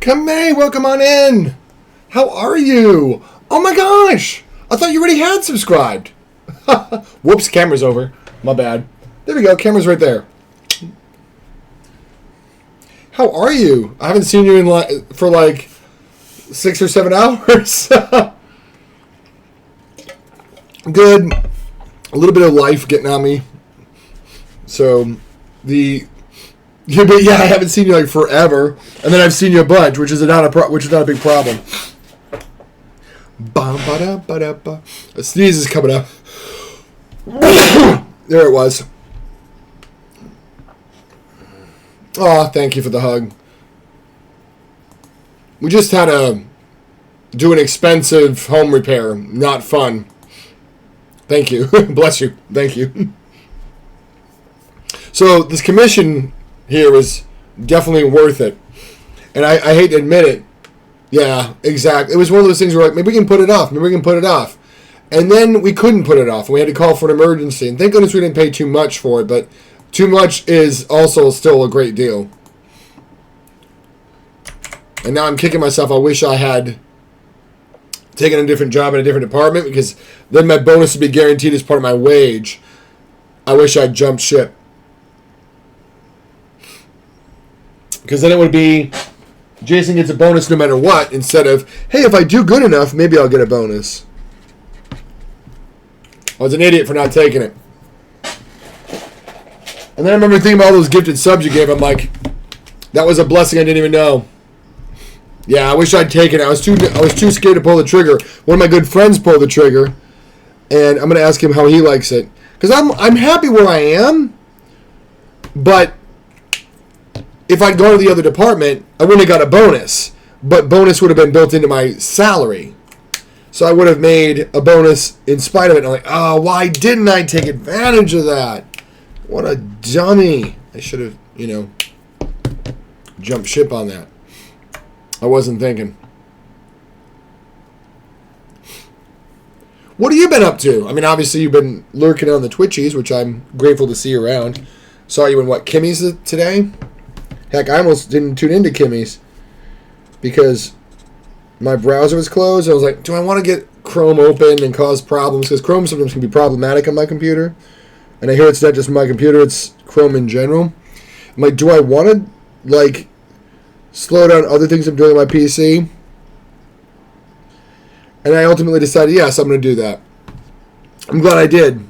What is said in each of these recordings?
Come May, welcome on in. How are you? Oh my gosh! I thought you already had subscribed. Whoops, camera's over. My bad. There we go, camera's right there. How are you? I haven't seen you in for like 6 or 7 hours. Good. A little bit of life getting on me. So, but yeah, I haven't seen you like forever, and then I've seen you a bunch, which is not a big problem. A sneeze is coming up. There it was. Oh, thank you for the hug. We just had to do an expensive home repair. Not fun. Thank you. Bless you. Thank you. So this commission here was definitely worth it. And I hate to admit it. Yeah, exactly. It was one of those things where like, maybe we can put it off. Maybe we can put it off. And then we couldn't put it off. And we had to call for an emergency. And thank goodness we didn't pay too much for it. But too much is also still a great deal. And now I'm kicking myself. I wish I had taken a different job in a different department, because then my bonus would be guaranteed as part of my wage. I wish I'd jumped ship. Because then it would be Jason gets a bonus no matter what, instead of, hey, if I do good enough, maybe I'll get a bonus. I was an idiot for not taking it. And then I remember thinking about all those gifted subs you gave. I'm like, that was a blessing I didn't even know. Yeah, I wish I'd taken it. I was too scared to pull the trigger. One of my good friends pulled the trigger, and I'm gonna ask him how he likes it. Because I'm happy where I am, but if I'd gone to the other department, I wouldn't have got a bonus. But bonus would have been built into my salary. So I would have made a bonus in spite of it. And I'm like, oh, why didn't I take advantage of that? What a dummy. I should have, jumped ship on that. I wasn't thinking. What have you been up to? I mean, obviously you've been lurking on the Twitchies, which I'm grateful to see you around. Saw you in, Kimmy's today? Heck, I almost didn't tune into Kimmy's because my browser was closed. I was like, do I want to get Chrome open and cause problems? Because Chrome sometimes can be problematic on my computer. And I hear it's not just my computer, it's Chrome in general. I'm like, do I want to, slow down other things I'm doing on my PC? And I ultimately decided, yes, I'm going to do that. I'm glad I did.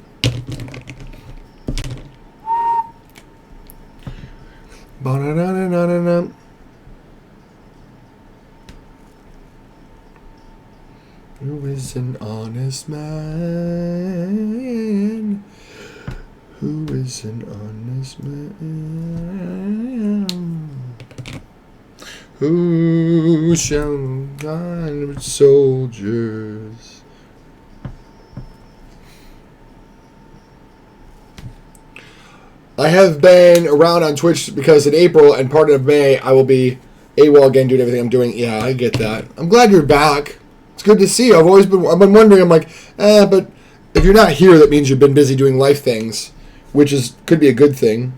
Who is an honest man? Who is an honest man? Who shall guide with soldiers? I have been around on Twitch because in April and part of May I will be AWOL again doing everything I'm doing. Yeah, I get that. I'm glad you're back. It's good to see you. I've been wondering, I'm like, but if you're not here, that means you've been busy doing life things, which could be a good thing.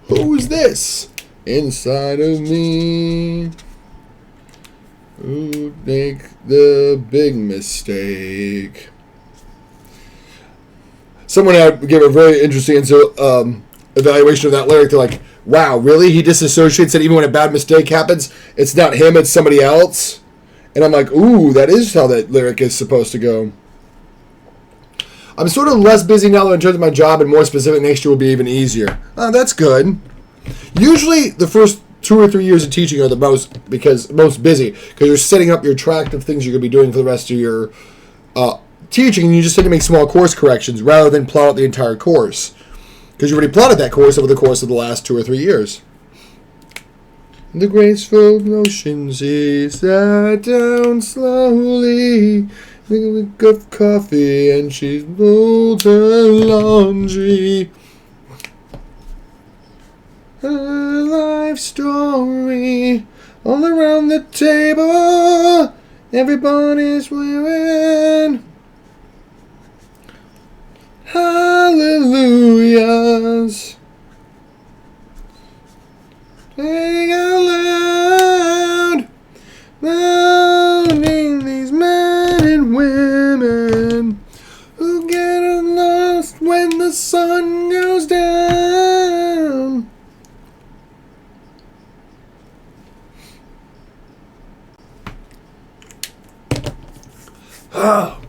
Who's this inside of me? Who make the big mistake? Someone gave a very interesting evaluation of that lyric. They're like, wow, really? He disassociates that even when a bad mistake happens, it's not him, it's somebody else? And I'm like, ooh, that is how that lyric is supposed to go. I'm sort of less busy now in terms of my job, and more specific next year will be even easier. Oh, that's good. Usually the first 2 or 3 years of teaching are the most busy, because you're setting up your track of things you're going to be doing for the rest of your teaching, and you just have to make small course corrections rather than plot out the entire course, because you already plotted that course over the course of the last 2 or 3 years. The graceful motions he sat down slowly, with a cup of coffee, and she rolled her laundry. Her life story. All around the table, everybody's wearing hallelujahs. Sing out loud, mourning these men and women who get lost when the sun goes down. Oh,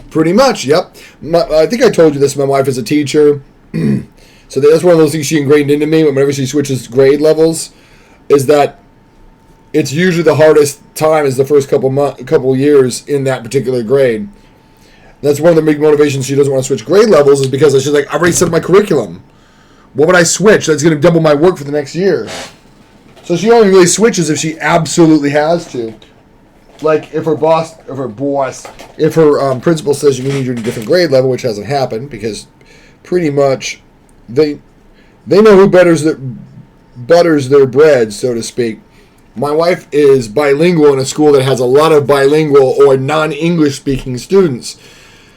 pretty much, yep. I think I told you this. My wife is a teacher. So that's one of those things she ingrained into me whenever she switches grade levels, is that it's usually the hardest time is the first couple years in that particular grade. That's one of the big motivations she doesn't want to switch grade levels, is because she's like, I've already set my curriculum. What would I switch? That's going to double my work for the next year. So she only really switches if she absolutely has to. Like if her principal says you need you in a different grade level, which hasn't happened because pretty much they know who butters their bread, so to speak. My wife is bilingual in a school that has a lot of bilingual or non-English speaking students.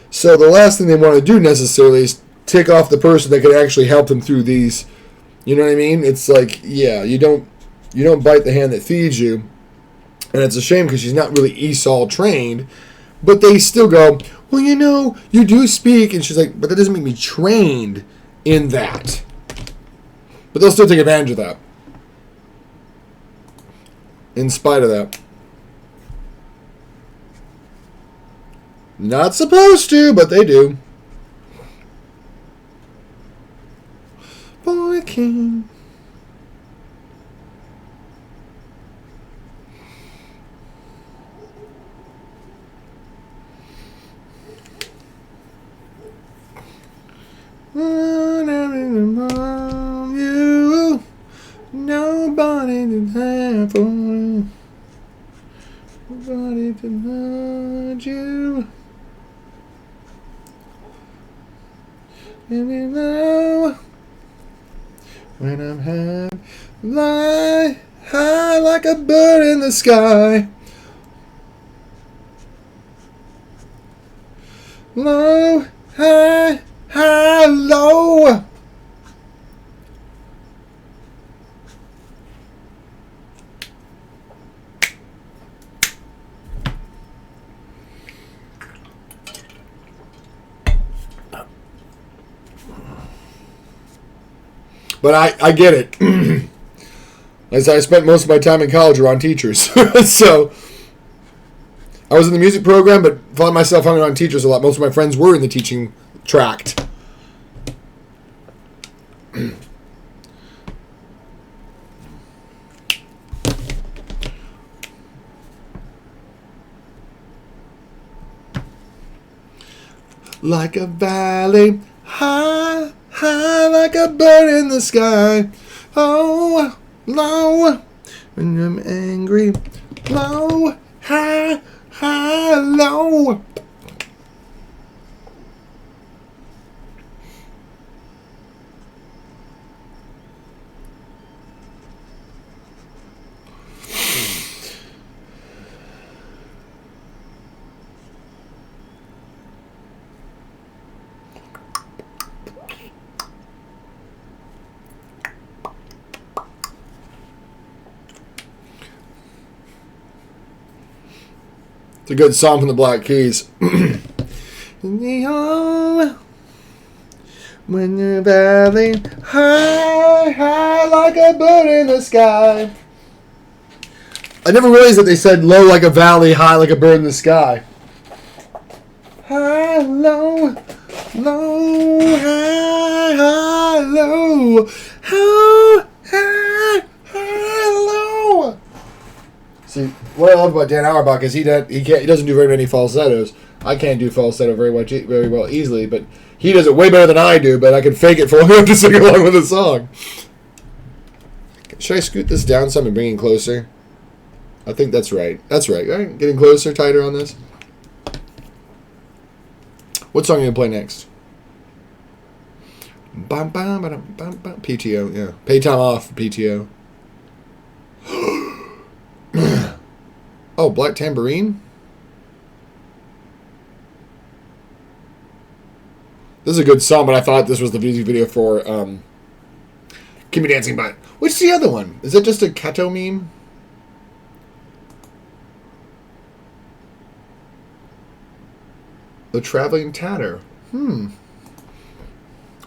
So the last thing they want to do necessarily is tick off the person that could actually help them through these. You know what I mean? It's like, yeah, you don't bite the hand that feeds you. And it's a shame because she's not really ESOL trained. But they still go, well, you do speak. And she's like, but that doesn't make me trained in that. But they'll still take advantage of that. In spite of that. Not supposed to, but they do. Boy King. You, nobody to have for you, nobody to hurt you. And you know, when I'm fly high like a bird in the sky, low, high, low. But I get it. As I spent most of my time in college around teachers. So I was in the music program, but found myself hanging around teachers a lot. Most of my friends were in the teaching tract. Like a valley, high like a bird in the sky. Oh, low, when I'm angry. Low, high, low. It's a good song from the Black Keys. In the home, when you're valley, high like a bird in the sky. I never realized that they said low like a valley, high like a bird in the sky. High, low, low, high, low, high, low. See, what I love about Dan Auerbach is he doesn't do very many falsettos. I can't do falsetto very well easily, but he does it way better than I do. But I can fake it for long enough to sing along with the song. Should I scoot this down some and bring it closer? I think that's right. That's right. All right, getting closer, tighter on this. What song are you gonna play next? PTO, yeah. Pay time off, PTO. Oh, Black Tambourine? This is a good song, but I thought this was the music video for Keep Me Dancing But. What's the other one? Is that just a Kato meme? The Traveling Tatter.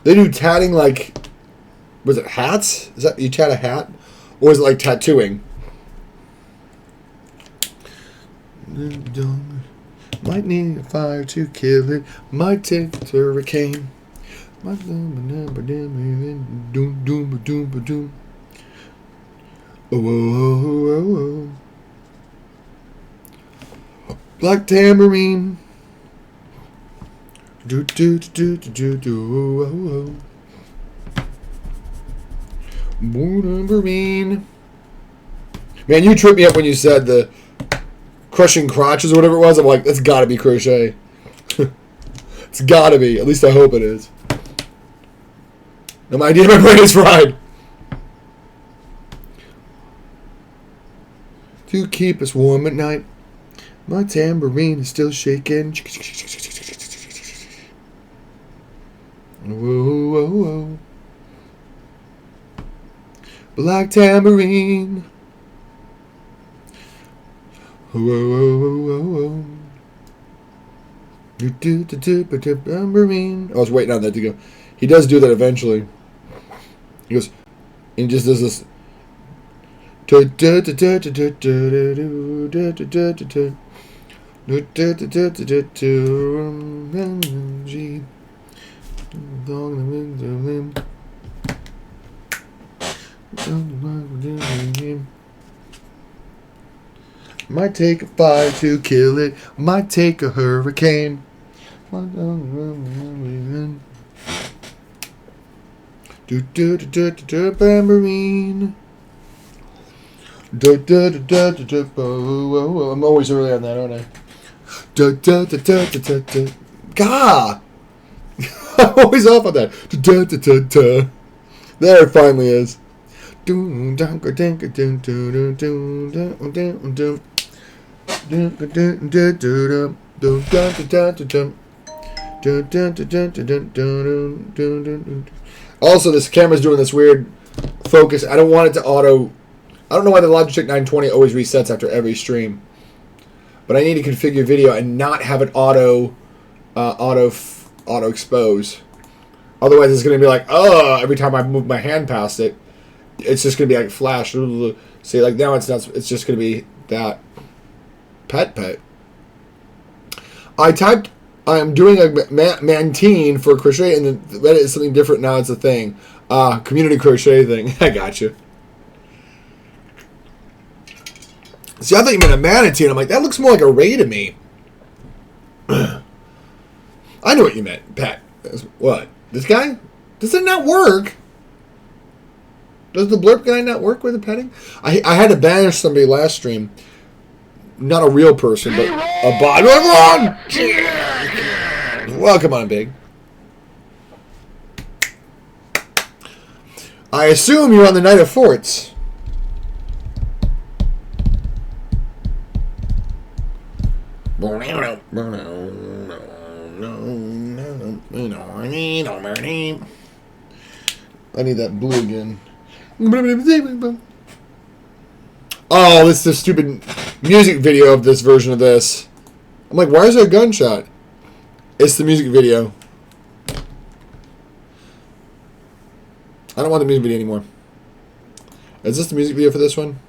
They do tatting like... Was it hats? Is that... You tat a hat? Or is it like tattooing? Might need a fire to kill it. Might take a hurricane. Oh. Black Tambourine. Tambourine. Man, you tripped me up when you said the crushing crotches or whatever it was. I'm like, that's got to be crochet. It's got to be. At least I hope it is. No idea. My brain is fried. To keep us warm at night, my tambourine is still shaking. Whoa. Black Tambourine. Whoa. Tambourine. I was waiting on that to go. He does do that eventually. He goes, and he just does this. Might take a fire to kill it. Might take a hurricane. Tambourine. I'm always early on that, aren't I? Gah! I'm always off on that. There it finally is. Also, this camera's doing this weird focus. I don't want it to auto. I don't know why the Logitech 920 always resets after every stream, but I need to configure video and not have it auto expose. Otherwise, it's going to be like, oh, every time I move my hand past it, it's just going to be like flash. See, like now it's not. It's just going to be that. Pet. I'm doing a mantine for crochet, and then Reddit is something different now. It's a thing. Community crochet thing. I got you. See, I thought you meant a manatee, and I'm like, that looks more like a ray to me. I know what you meant, Pat. What? This guy? Does it not work? Does the blurp guy not work with the petting? I had to banish somebody last stream. Not a real person, but a bot. Welcome on, Big. I assume you're on the Night of Forts. I need that blue again. Oh, this is the stupid music video of this version of this. I'm like, why is there a gunshot? It's the music video. I don't want the music video anymore. Is this the music video for this one?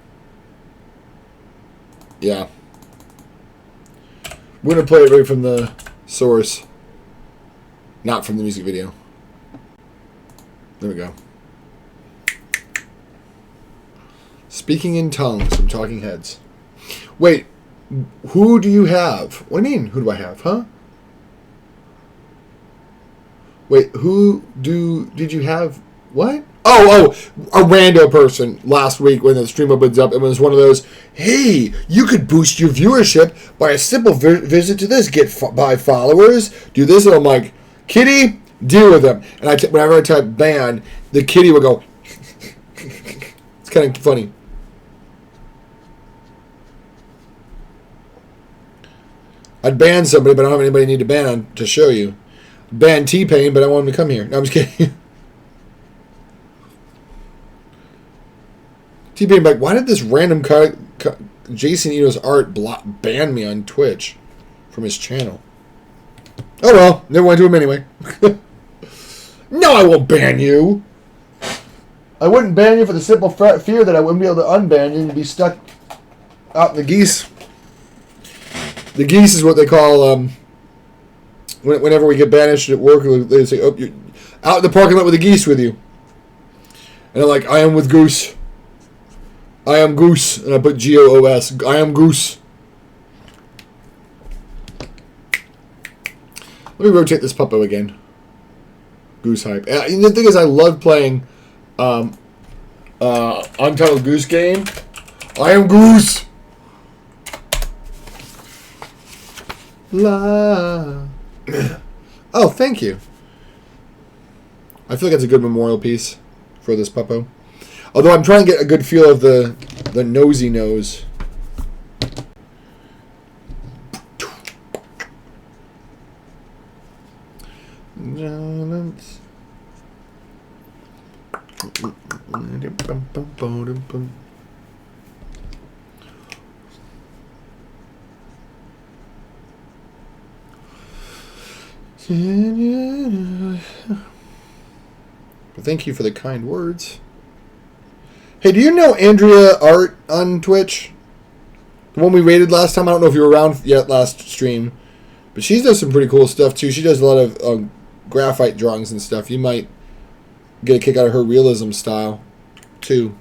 Yeah. We're going to play it right from the source. Not from the music video. There we go. Speaking in tongues from Talking Heads. Wait, who do you have? What do you mean, who do I have, huh? Wait, did you have, what? Oh, a rando person last week when the stream opens up. It was one of those, hey, you could boost your viewership by a simple visit to this. Get 5 followers, do this. And I'm like, kitty, deal with them. And whenever I type ban, the kitty will go, it's kind of funny. I'd ban somebody, but I don't have anybody I need to ban to show you. Ban T-Pain, but I want him to come here. No, I'm just kidding. T-Pain, like, why did this random Jason Eno's art ban me on Twitch from his channel? Oh well, never went to him anyway. No, I won't ban you. I wouldn't ban you for the simple fear that I wouldn't be able to unban you and be stuck out in the geese. The geese is what they call whenever we get banished at work. They say, "Oh, you're out in the parking lot with the geese with you," and I'm like, "I am with Goose. I am Goose," and I put Goos. I am Goose. Let me rotate this puppo again. Goose hype. And the thing is, I love playing Untitled Goose Game. I am Goose. La. Oh, thank you. I feel like it's a good memorial piece for this puppo. Although I'm trying to get a good feel of the nosy nose. Well, thank you for the kind words. Hey, do you know Andrea Art on Twitch? The one we rated last time? I don't know if you were around yet last stream. But she does some pretty cool stuff, too. She does a lot of graphite drawings and stuff. You might get a kick out of her realism style, too.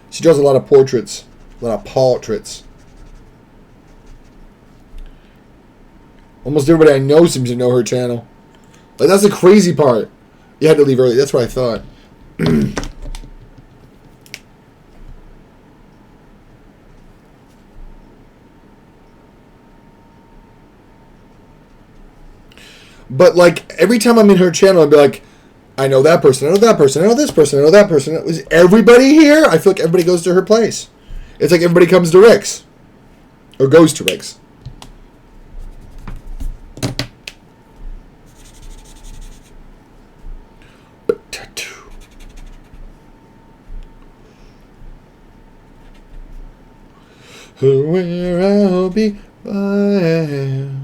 She does a lot of portraits. A lot of portraits. Almost everybody I know seems to know her channel. Like, that's the crazy part. You had to leave early. That's what I thought. But, like, every time I'm in her channel, I'd be like, I know that person, I know that person, I know this person, I know that person. Is everybody here? I feel like everybody goes to her place. It's like everybody comes to Rick's. Or goes to Rick's. Where I'll be fine.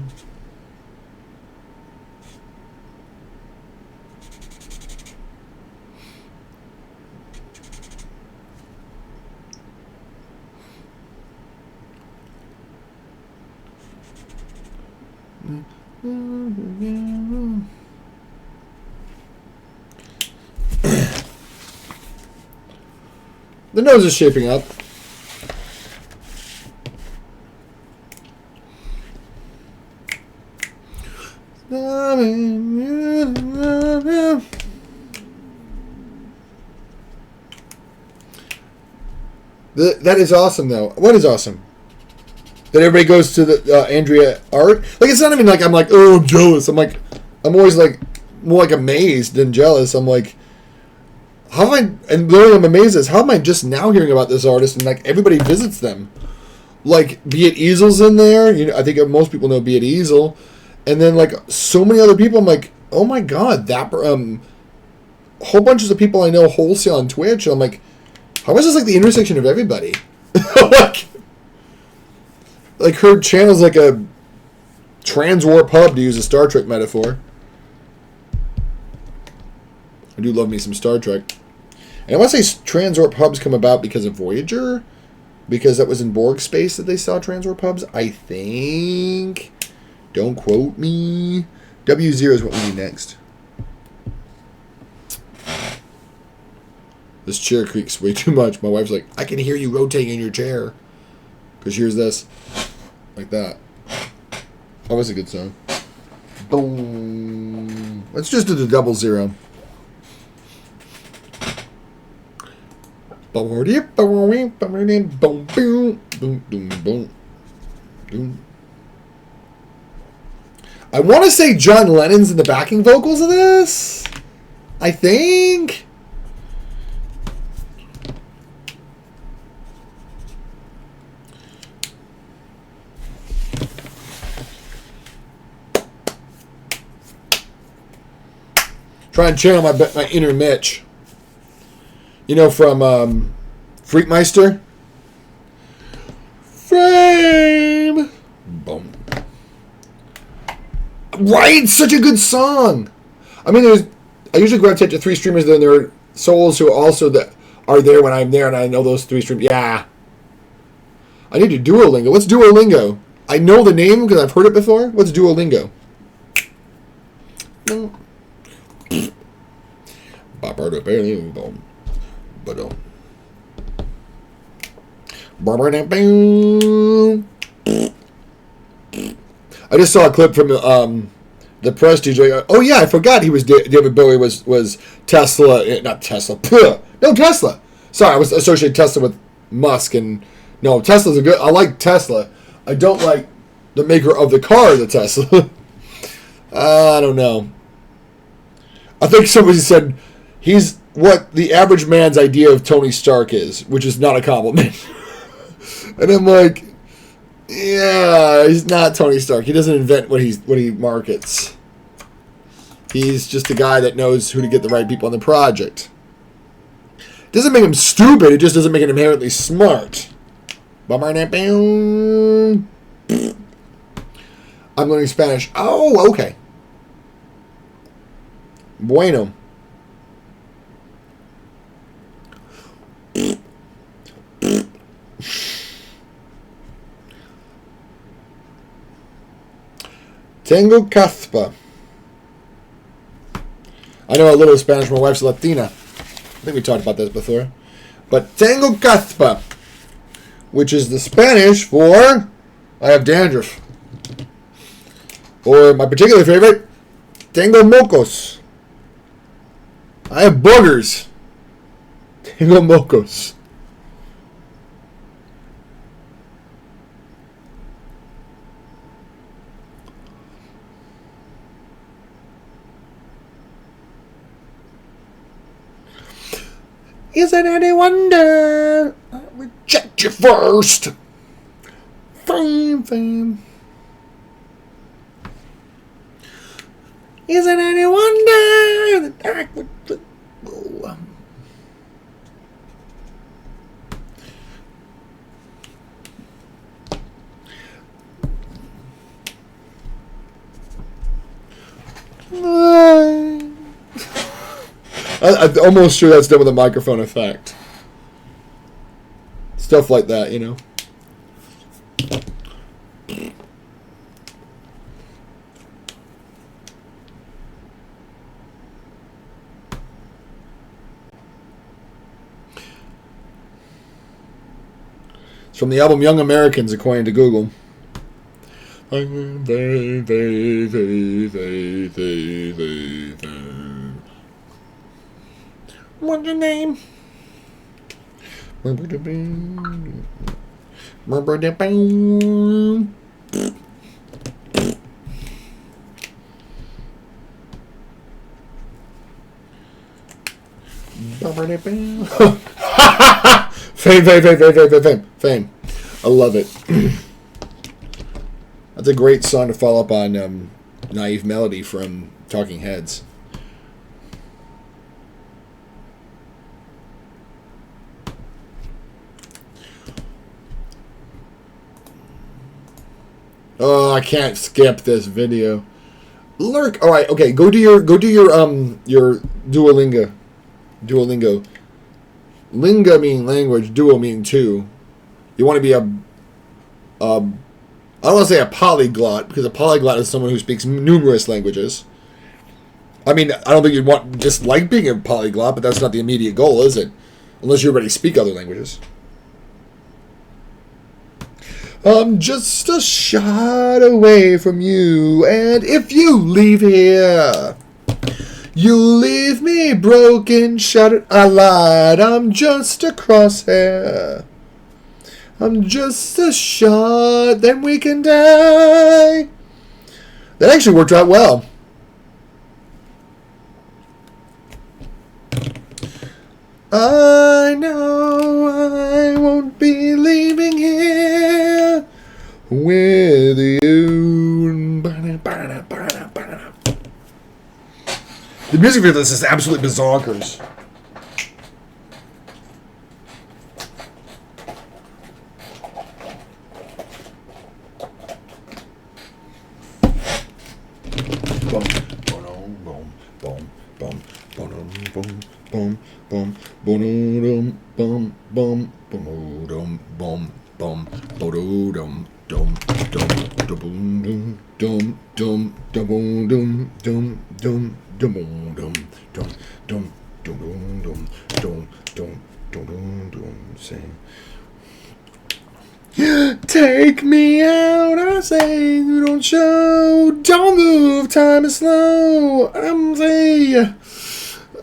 The nose is shaping up. That is awesome, though. What is awesome? That everybody goes to the Andrea Art. Like, it's not even like I'm like, oh, I'm jealous. I'm like, I'm always like, more like amazed than jealous. I'm like, how am I? And literally, I'm amazed as how am I just now hearing about this artist and like everybody visits them. Like, Be It Easel's in there. You know, I think most people know Be It Easel. And then like so many other people. I'm like, oh my god, that whole bunches of people I know wholesale on Twitch. I'm like, how is this like the intersection of everybody? like her channel's like a trans-warp hub, to use a Star Trek metaphor. I do love me some Star Trek. And I want to say trans-warp hubs come about because of Voyager, because that was in Borg space that they saw trans-warp hubs. I think. Don't quote me. W0 is what we need next. This chair creaks way too much. My wife's like, I can hear you rotating in your chair. Because here's this. Like that. Oh, that's a good song. Boom. Let's just do the 00. I want to say John Lennon's in the backing vocals of this. I think. Try and channel my inner Mitch. You know, from Freakmeister? Frame! Boom. Right? Such a good song! I mean, I usually gravitate to 3 streamers that are souls who also are there when I'm there, and I know those 3 streamers. Yeah. I need to Duolingo. What's Duolingo? I know the name because I've heard it before. What's Duolingo? I just saw a clip from the Prestige. Oh yeah, I forgot he was David Bowie was Tesla, not Tesla. No, Tesla. Sorry, I was associating Tesla with Musk, and no, Tesla's a good. I like Tesla. I don't like the maker of the car, the Tesla. I don't know. I think somebody said he's what the average man's idea of Tony Stark is, which is not a compliment. And I'm like, yeah, he's not Tony Stark. He doesn't invent what he markets. He's just a guy that knows who to get the right people on the project. Doesn't make him stupid. It just doesn't make him inherently smart. I'm learning Spanish. Oh, okay. Bueno. Tengo caspa. I know a little Spanish. My wife's Latina. I think we talked about this before. But tengo caspa, which is the Spanish for I have dandruff. Or my particular favorite, tengo mocos. I have boogers. Tengo mocos. Is it any wonder I reject you first? Fame. Is it any wonder that I would... I'm almost sure that's done with a microphone effect. Stuff like that, you know. It's from the album Young Americans, according to Google. What's your name? Fame. I love it. That's a great song to follow up on Naive Melody from Talking Heads. Oh, I can't skip this video. Lurk. All right, okay. Go do your Duolingo. Linga meaning language. Duo meaning two. You want to be I don't want to say a polyglot, because a polyglot is someone who speaks numerous languages. I mean, I don't think you'd want just like being a polyglot, but that's not the immediate goal, is it? Unless you already speak other languages. I'm just a shot away from you, and if you leave here, you'll leave me broken, shattered. I lied, I'm just a crosshair. I'm just a shot, then we can die. That actually worked out well. I know I won't be leaving here with you. The music video for this is absolutely bazonkers. Take me out, I say, you don't show, don't move, time is slow, I'm say,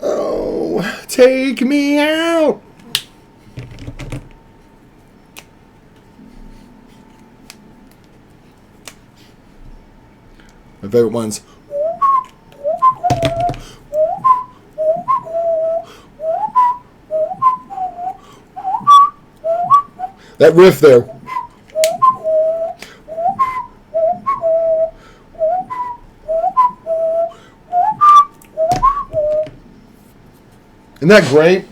oh, take me out. My favorite ones. That riff there. Isn't that great?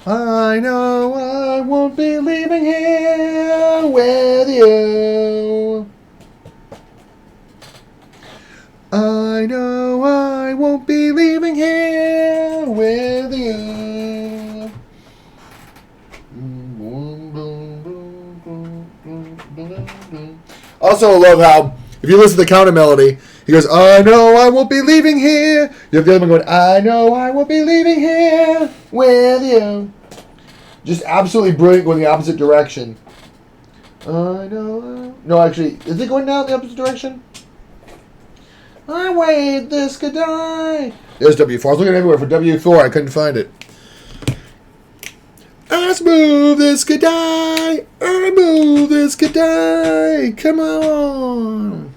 I know I won't be leaving here with you. I know I won't be leaving here with you. Also, I love how, if you listen to the counter melody, he goes, I know I won't be leaving here. You have the other one going, I know I won't be leaving here with you. Just absolutely brilliant going the opposite direction. I know. No, actually, is it going down the opposite direction? I wait, this could die. There's W4. I was looking everywhere for W4. I couldn't find it. I move, this could die. I move, this could die. Come on.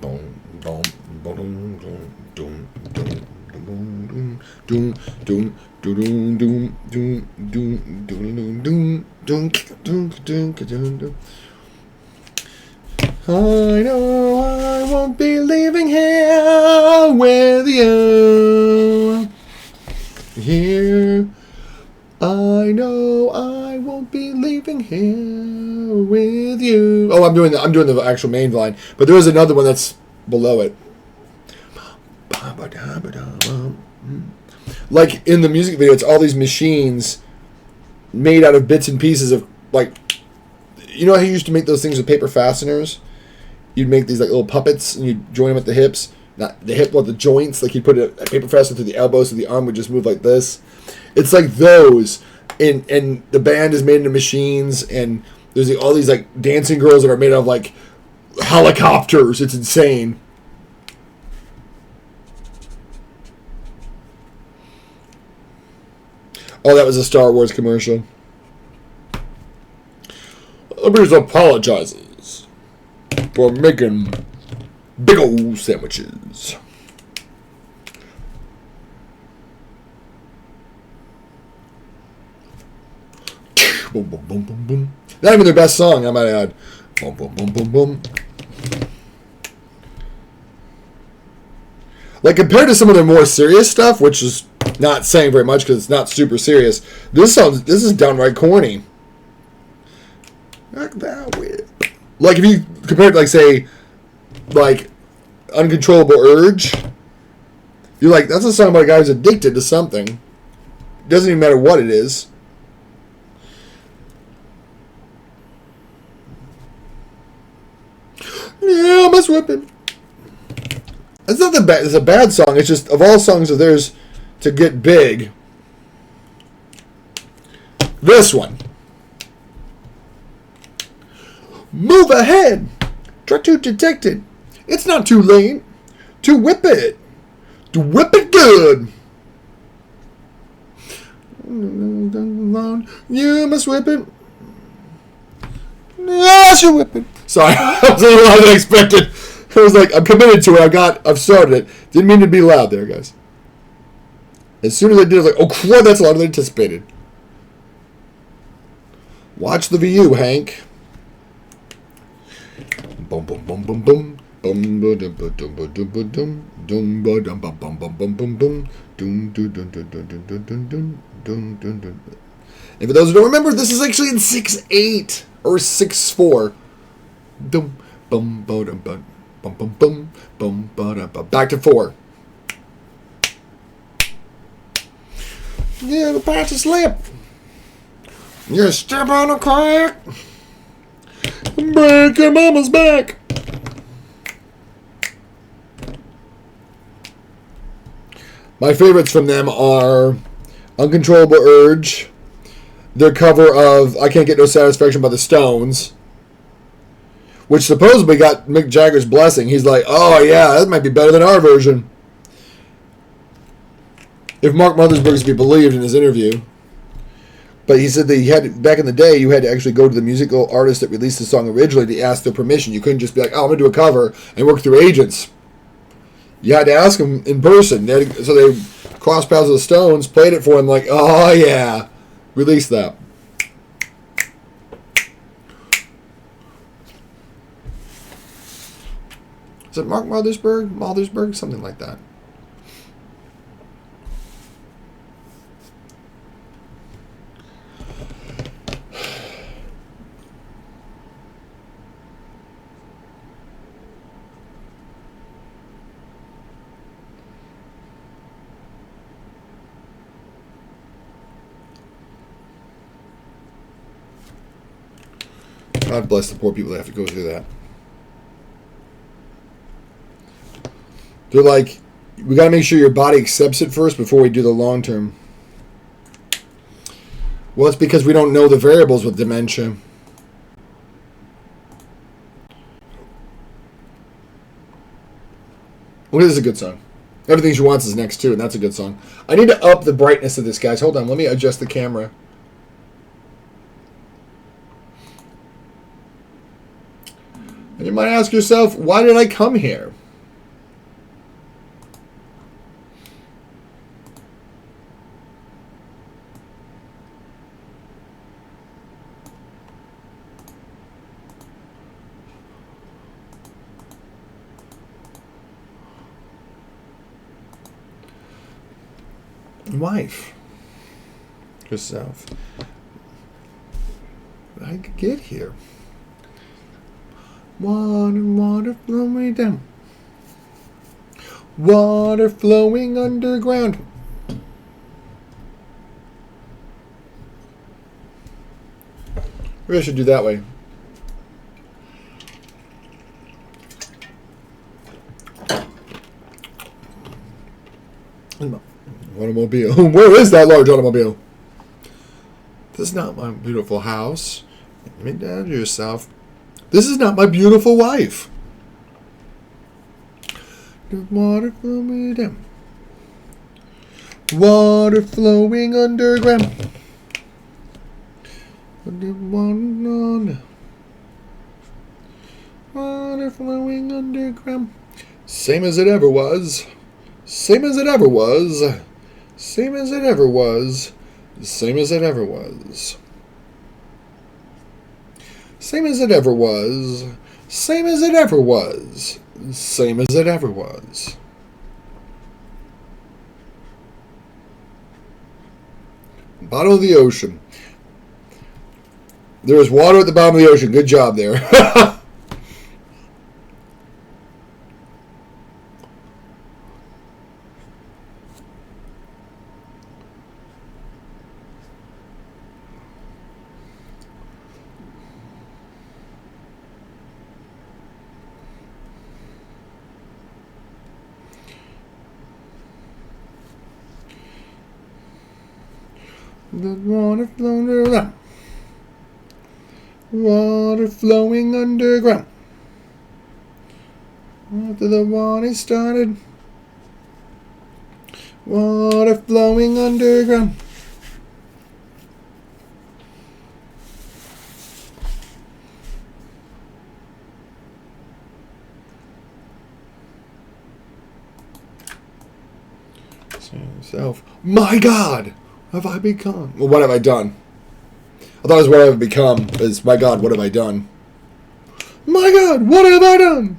Boom, boom, boom, boom, boom, boom, boom, doom, doom, doom, doom, doom, doom, doom, doom, doom, doom, doom, doom. I know I won't be leaving here with you. Here, I know I won't be leaving here with you. Oh, I'm doing the actual main line, but there is another one that's below it. Like in the music video, it's all these machines made out of bits and pieces of, like, you know how you used to make those things with paper fasteners? You'd make these like little puppets and you'd join them at the hips. Not the hip, but the joints. Like you'd put a paper fastener through the elbow so the arm would just move like this. It's like those. And the band is made into machines. And there's all these like dancing girls that are made out of like helicopters. It's insane. Oh, that was a Star Wars commercial. Please apologizes for making big old sandwiches. Boom, boom, boom, boom, boom. Not even their best song, I might add. Boom, boom, boom, boom, boom. Like, compared to some of their more serious stuff, which is not saying very much because it's not super serious, this is downright corny. Like that whip. Like, if you compare it to, like, say, like, Uncontrollable Urge, you're like, that's a song about a guy who's addicted to something. It doesn't even matter what it is. Yeah, I must whip him. It's not that it's a bad song. It's just, of all songs of theirs to get big, this one. Move ahead. Try to detect it. It's not too late to whip it. To whip it good. You must whip it. I should whip it. Sorry, that was a little louder than expected. I was like, I'm committed to it. I've started it. Didn't mean to be loud there, guys. As soon as I did, I was like, oh crap, that's louder than anticipated. Watch the VU, Hank. Boom, boom, boom, boom, boom. Bum ba dum ba dum ba dum ba dum ba dum ba bum bum bum bum bum dum dum dum dum dum dum dum dum dum dum dum. And for those who don't remember, this is actually in 6/8 or 6/4. Dum bum ba dum ba bum bum bum bum ba dum ba. Back to 4. Yeah, the patch is slip. You step on a crack, break your mama's back. My favorites from them are Uncontrollable Urge, their cover of I Can't Get No Satisfaction by the Stones, which supposedly got Mick Jagger's blessing. He's like, oh yeah, that might be better than our version. If Mark Mothersbaugh is to be believed in his interview. But he said that he had, back in the day, you had to actually go to the musical artist that released the song originally to ask their permission. You couldn't just be like, oh, I'm going to do a cover and work through agents. You had to ask them in person. So they crossed paths with the Stones, played it for him, like, oh yeah, release that. Is it Mark Mothersbaugh? Something like that. God bless the poor people that have to go through that. They're like, we got to make sure your body accepts it first before we do the long term. Well, it's because we don't know the variables with dementia. Well, this is a good song. Everything She Wants is next too, and that's a good song. I need to up the brightness of this, guys. Hold on, let me adjust the camera. And you might ask yourself, why did I come here? Wife. Yourself. I could get here. Water flowing down. Water flowing underground. Maybe I should do that way. Automobile. Where is that large automobile? This is not my beautiful house. Admit that to yourself. This is not my beautiful wife. The water flowing down. Water flowing underground. Water flowing underground. Same as it ever was. Same as it ever was. Same as it ever was. Same as it ever was. Same as it ever was. Same as it ever was. Same as it ever was. Bottom of the ocean. There is water at the bottom of the ocean. Good job there. The water flowing around. Water flowing underground. After the water started. Water flowing underground. Yourself. My God! What have I become? Well, what have I done? I thought it was what I've become. It's, my God, what have I done? My God, what have I done?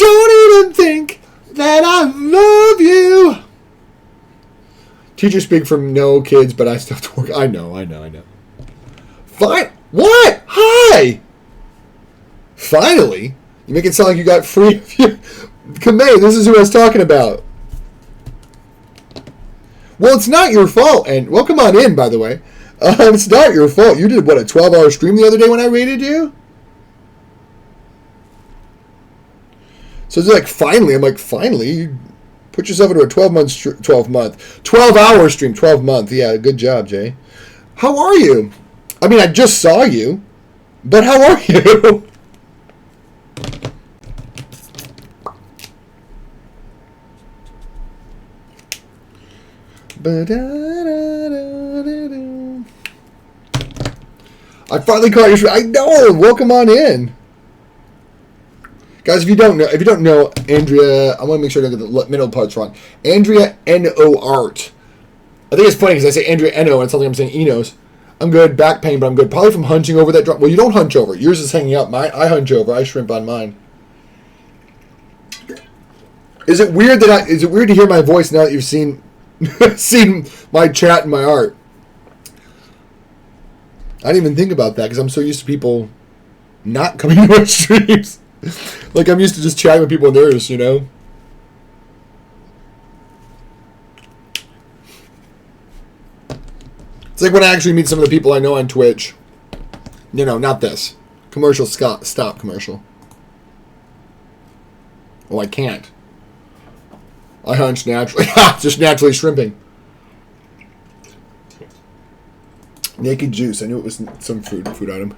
don't even think that I love you. Teacher speak from no kids, but I still have to work. I know. Fine. What? Hi. Finally? You make it sound like you got free. Kamei, this is who I was talking about. Well, it's not your fault. And welcome on in, by the way. It's not your fault. You did, what, a 12-hour stream the other day when I rated you? So it's like, finally. I'm like, finally? You put yourself into a 12-hour stream, 12-month. Yeah, good job, Jay. How are you? I mean, I just saw you. But how are you? I finally caught your stream. I know. Welcome on in. Guys, if you don't know Andrea, I want to make sure I get the middle parts wrong. Andrea N.O. Art. I think it's funny because I say Andrea N.O. and it's something I'm saying Enos. I'm good. Back pain, but I'm good. Probably from hunching over that drum. Well, you don't hunch over. Yours is hanging up. I hunch over. I shrimp on mine. Is it weird to hear my voice now that you've seen my chat and my art? I didn't even think about that because I'm so used to people not coming to my streams. Like, I'm used to just chatting with people in theirs, you know? It's like when I actually meet some of the people I know on Twitch. You know, not this. Commercial, stop commercial. Oh, I can't. I hunch naturally. Just naturally shrimping. Naked juice. I knew it was some food item.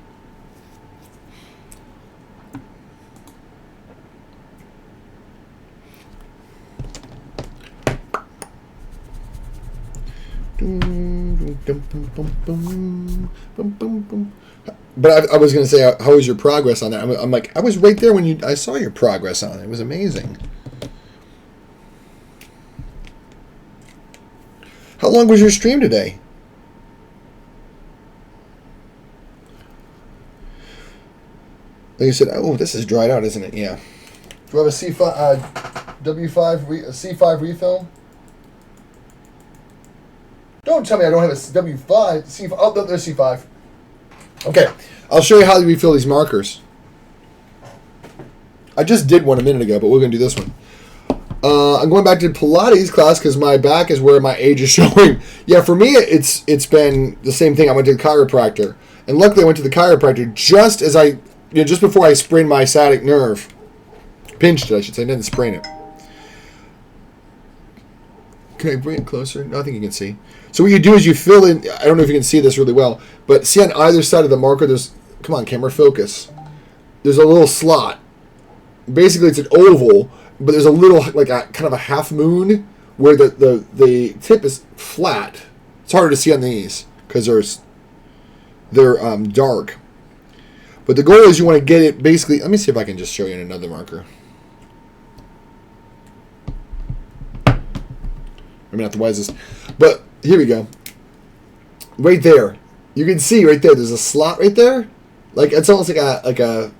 But I was going to say, how was your progress on that? I'm like, I was right there when I saw your progress on it. It was amazing. How long was your stream today? Like you said, oh, this is dried out, isn't it? Yeah. Do you have a C5, W5, C5 refill? Don't tell me I don't have a W5, C5. Oh, there's C5. Okay, I'll show you how to refill these markers. I just did one a minute ago, but we're going to do this one. I'm going back to Pilates class because my back is where my age is showing. Yeah, for me, it's been the same thing. I went to the chiropractor, and luckily I went to the chiropractor just before I sprained my sciatic nerve. Pinched it, I should say. I didn't sprain it. Can I bring it closer? No, I think you can see. So what you do is you fill in. I don't know if you can see this really well, but see on either side of the marker, there's. Come on, camera, focus. There's a little slot. Basically, it's an oval. But there's a little, like a kind of a half moon where the tip is flat. It's harder to see on these because they're dark. But the goal is you want to get it basically. Let me see if I can just show you in another marker. Maybe not the wisest, but here we go. Right there, you can see right there. There's a slot right there, like it's almost like a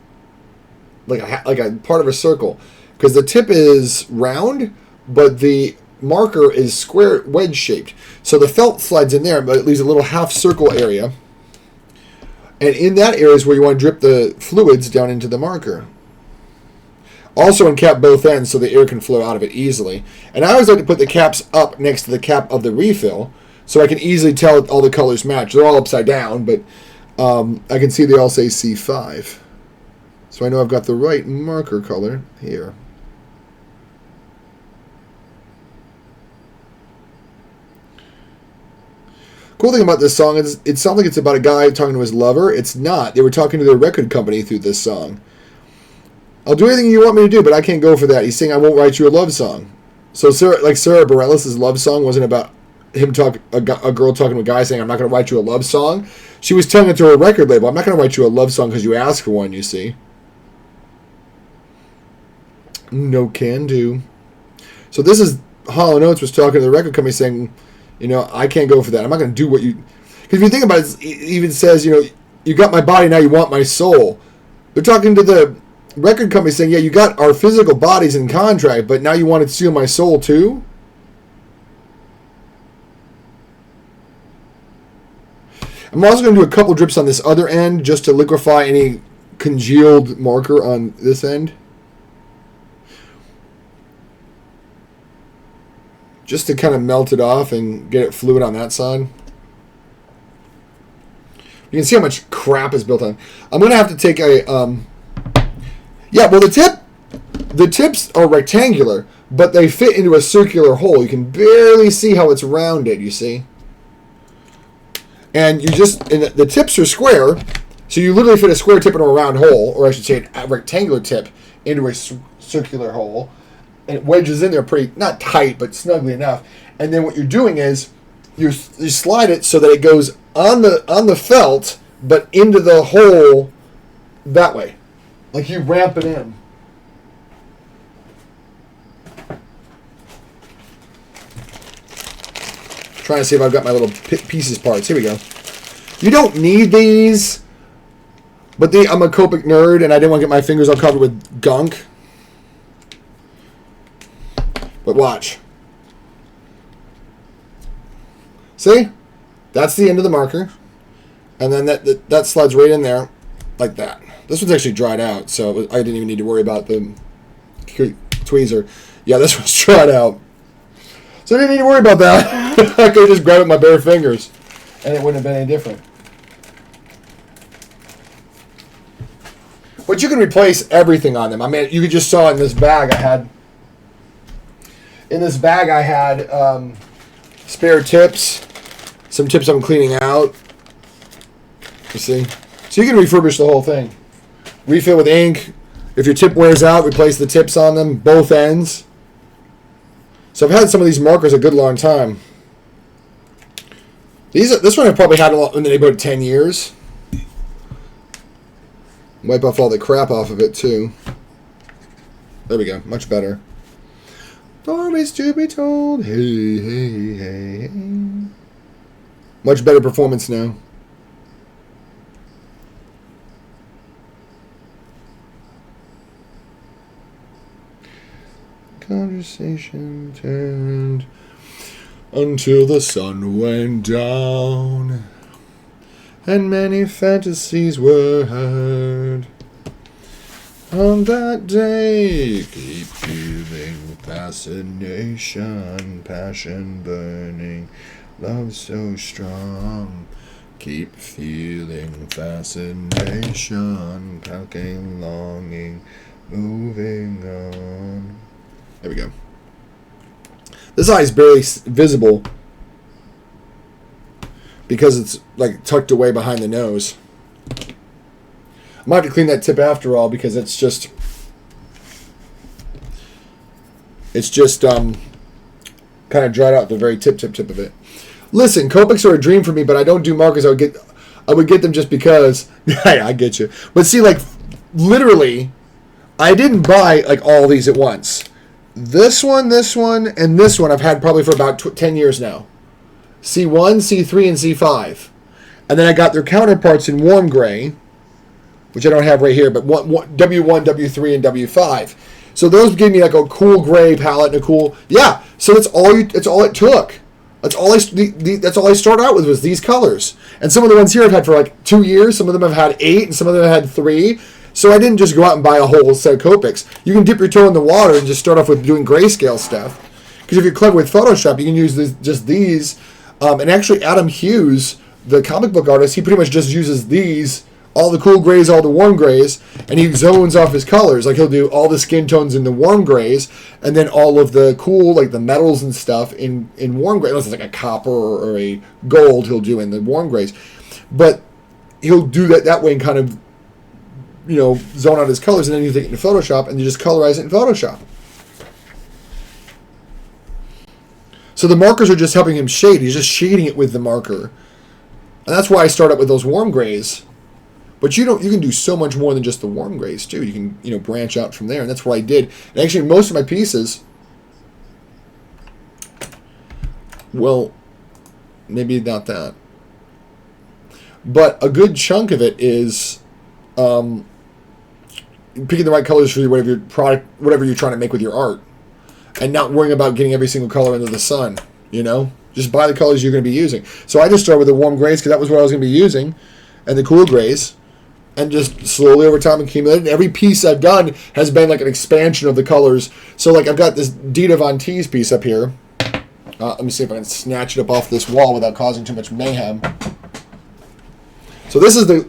part of a circle. Because the tip is round, but the marker is square wedge shaped. So the felt slides in there, but it leaves a little half circle area. And in that area is where you want to drip the fluids down into the marker. Also uncap both ends so the air can flow out of it easily. And I always like to put the caps up next to the cap of the refill so I can easily tell all the colors match. They're all upside down, but I can see they all say C5. So I know I've got the right marker color here. Cool thing about this song is it sounds like it's about a guy talking to his lover. It's not. They were talking to their record company through this song. I'll do anything you want me to do, but I can't go for that. He's saying I won't write you a love song. So Sarah Bareilles' love song wasn't about a girl talking to a guy saying I'm not going to write you a love song. She was telling it to her record label. I'm not going to write you a love song because you asked for one, you see. No can do. So this is Hall & Oates was talking to the record company saying, you know, I can't go for that. I'm not going to do what you... Because if you think about it, it even says, you know, you got my body, now you want my soul. They're talking to the record company saying, yeah, you got our physical bodies in contract, but now you want to steal my soul too? I'm also going to do a couple drips on this other end just to liquefy any congealed marker on this end. Just to kind of melt it off and get it fluid on that side. You can see how much crap is built on. I'm going to have to take a... yeah, well, the tips are rectangular, but they fit into a circular hole. You can barely see how it's rounded, you see? And the tips are square, so you literally fit a square tip into a round hole, or I should say a rectangular tip into a circular hole. And it wedges in there pretty, not tight, but snugly enough. And then what you're doing is you slide it so that it goes on the felt, but into the hole that way. Like you ramp it in. Trying to see if I've got my little pieces parts. Here we go. You don't need these, but I'm a Copic nerd, and I didn't want to get my fingers all covered with gunk. But watch. See? That's the end of the marker. And then that slides right in there like that. This one's actually dried out, so I didn't even need to worry about the tweezer. Yeah, this one's dried out. So I didn't need to worry about that. I could just grab it with my bare fingers, and it wouldn't have been any different. But you can replace everything on them. I mean, you just saw in this bag I had... In this bag, I had spare tips, some tips I'm cleaning out. You see? So you can refurbish the whole thing. Refill with ink. If your tip wears out, replace the tips on them, both ends. So I've had some of these markers a good long time. This one I've probably had in the neighborhood of 10 years. Wipe off all the crap off of it, too. There we go. Much better. Stories to be told. Hey, hey, hey, hey. Much better performance now. Conversation turned until the sun went down, and many fantasies were heard. On that day, keep feeling fascination, passion burning, love so strong. Keep feeling fascination, packing longing, moving on. There we go. This eye is barely visible because it's like tucked away behind the nose. I might have to clean that tip after all because it's just kind of dried out the very tip of it. Listen, Copics are a dream for me, but I don't do markers. I would get them just because. Yeah, I get you. But see, like, literally, I didn't buy like all these at once. This one, and this one I've had probably for about 10 years now. C1, C3, and C5. And then I got their counterparts in warm gray, which I don't have right here, but W1, W3, and W5. So those gave me like a cool gray palette and a cool... Yeah, so that's all it took. That's all I started out with was these colors. And some of the ones here I've had for like 2 years. Some of them I've had 8, and some of them I've had 3. So I didn't just go out and buy a whole set of Copics. You can dip your toe in the water and just start off with doing grayscale stuff. Because if you're clever with Photoshop, you can use just these. And actually, Adam Hughes, the comic book artist, he pretty much just uses these, all the cool grays, all the warm grays, and he zones off his colors. Like he'll do all the skin tones in the warm grays, and then all of the cool, like the metals and stuff in warm gray. Unless it's like a copper or a gold, he'll do in the warm grays. But he'll do that way and kind of, zone out his colors, and then you take it into Photoshop, and you just colorize it in Photoshop. So the markers are just helping him shade. He's just shading it with the marker. And that's why I start out with those warm grays. But you can do so much more than just the warm grays, too. You can, branch out from there, and that's what I did. And actually, most of my pieces, well, maybe not that. But a good chunk of it is picking the right colors for whatever your product, whatever you're trying to make with your art, and not worrying about getting every single color into the sun. You know, just buy the colors you're going to be using. So I just started with the warm grays because that was what I was going to be using, and the cool grays, and just slowly over time accumulated. And every piece I've done has been like an expansion of the colors. So like I've got this Dita Von Teese piece up here. Let me see if I can snatch it up off this wall without causing too much mayhem. So this is the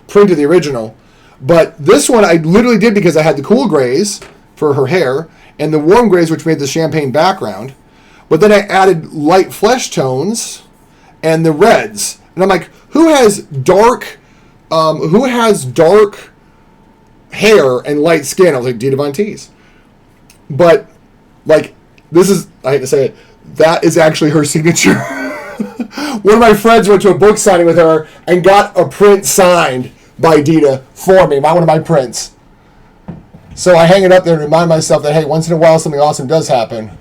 print of the original. But this one I literally did because I had the cool grays for her hair and the warm grays, which made the champagne background. But then I added light flesh tones and the reds. And I'm like, who has dark hair and light skin? I was like, Dita Von Teese. But like, this is, I hate to say it, that is actually her signature. One of my friends went to a book signing with her and got a print signed by Dita for me, by one of my prints. So I hang it up there and remind myself that, hey, once in a while something awesome does happen.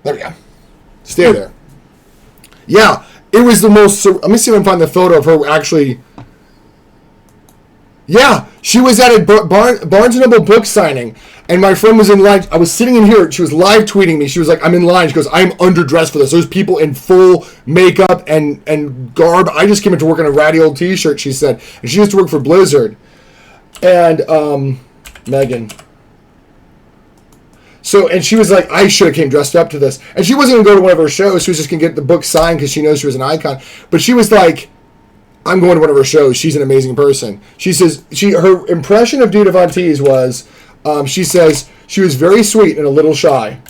There we go. Stay there. Yeah, it was the most... Let me see if I can find the photo of her actually... Yeah, she was at a Barnes & Noble book signing, and my friend was in line. I was sitting in here. She was live tweeting me. She was like, I'm in line. She goes, I'm underdressed for this. There's people in full makeup and garb. I just came into work in a ratty old t-shirt, she said. And she used to work for Blizzard. And, Megan. So, and she was like, I should have came dressed up to this. And she wasn't going to go to one of her shows. She was just going to get the book signed because she knows she was an icon. But she was like, I'm going to one of her shows. She's an amazing person. She says, her impression of Dita Von Teese was, she says, she was very sweet and a little shy.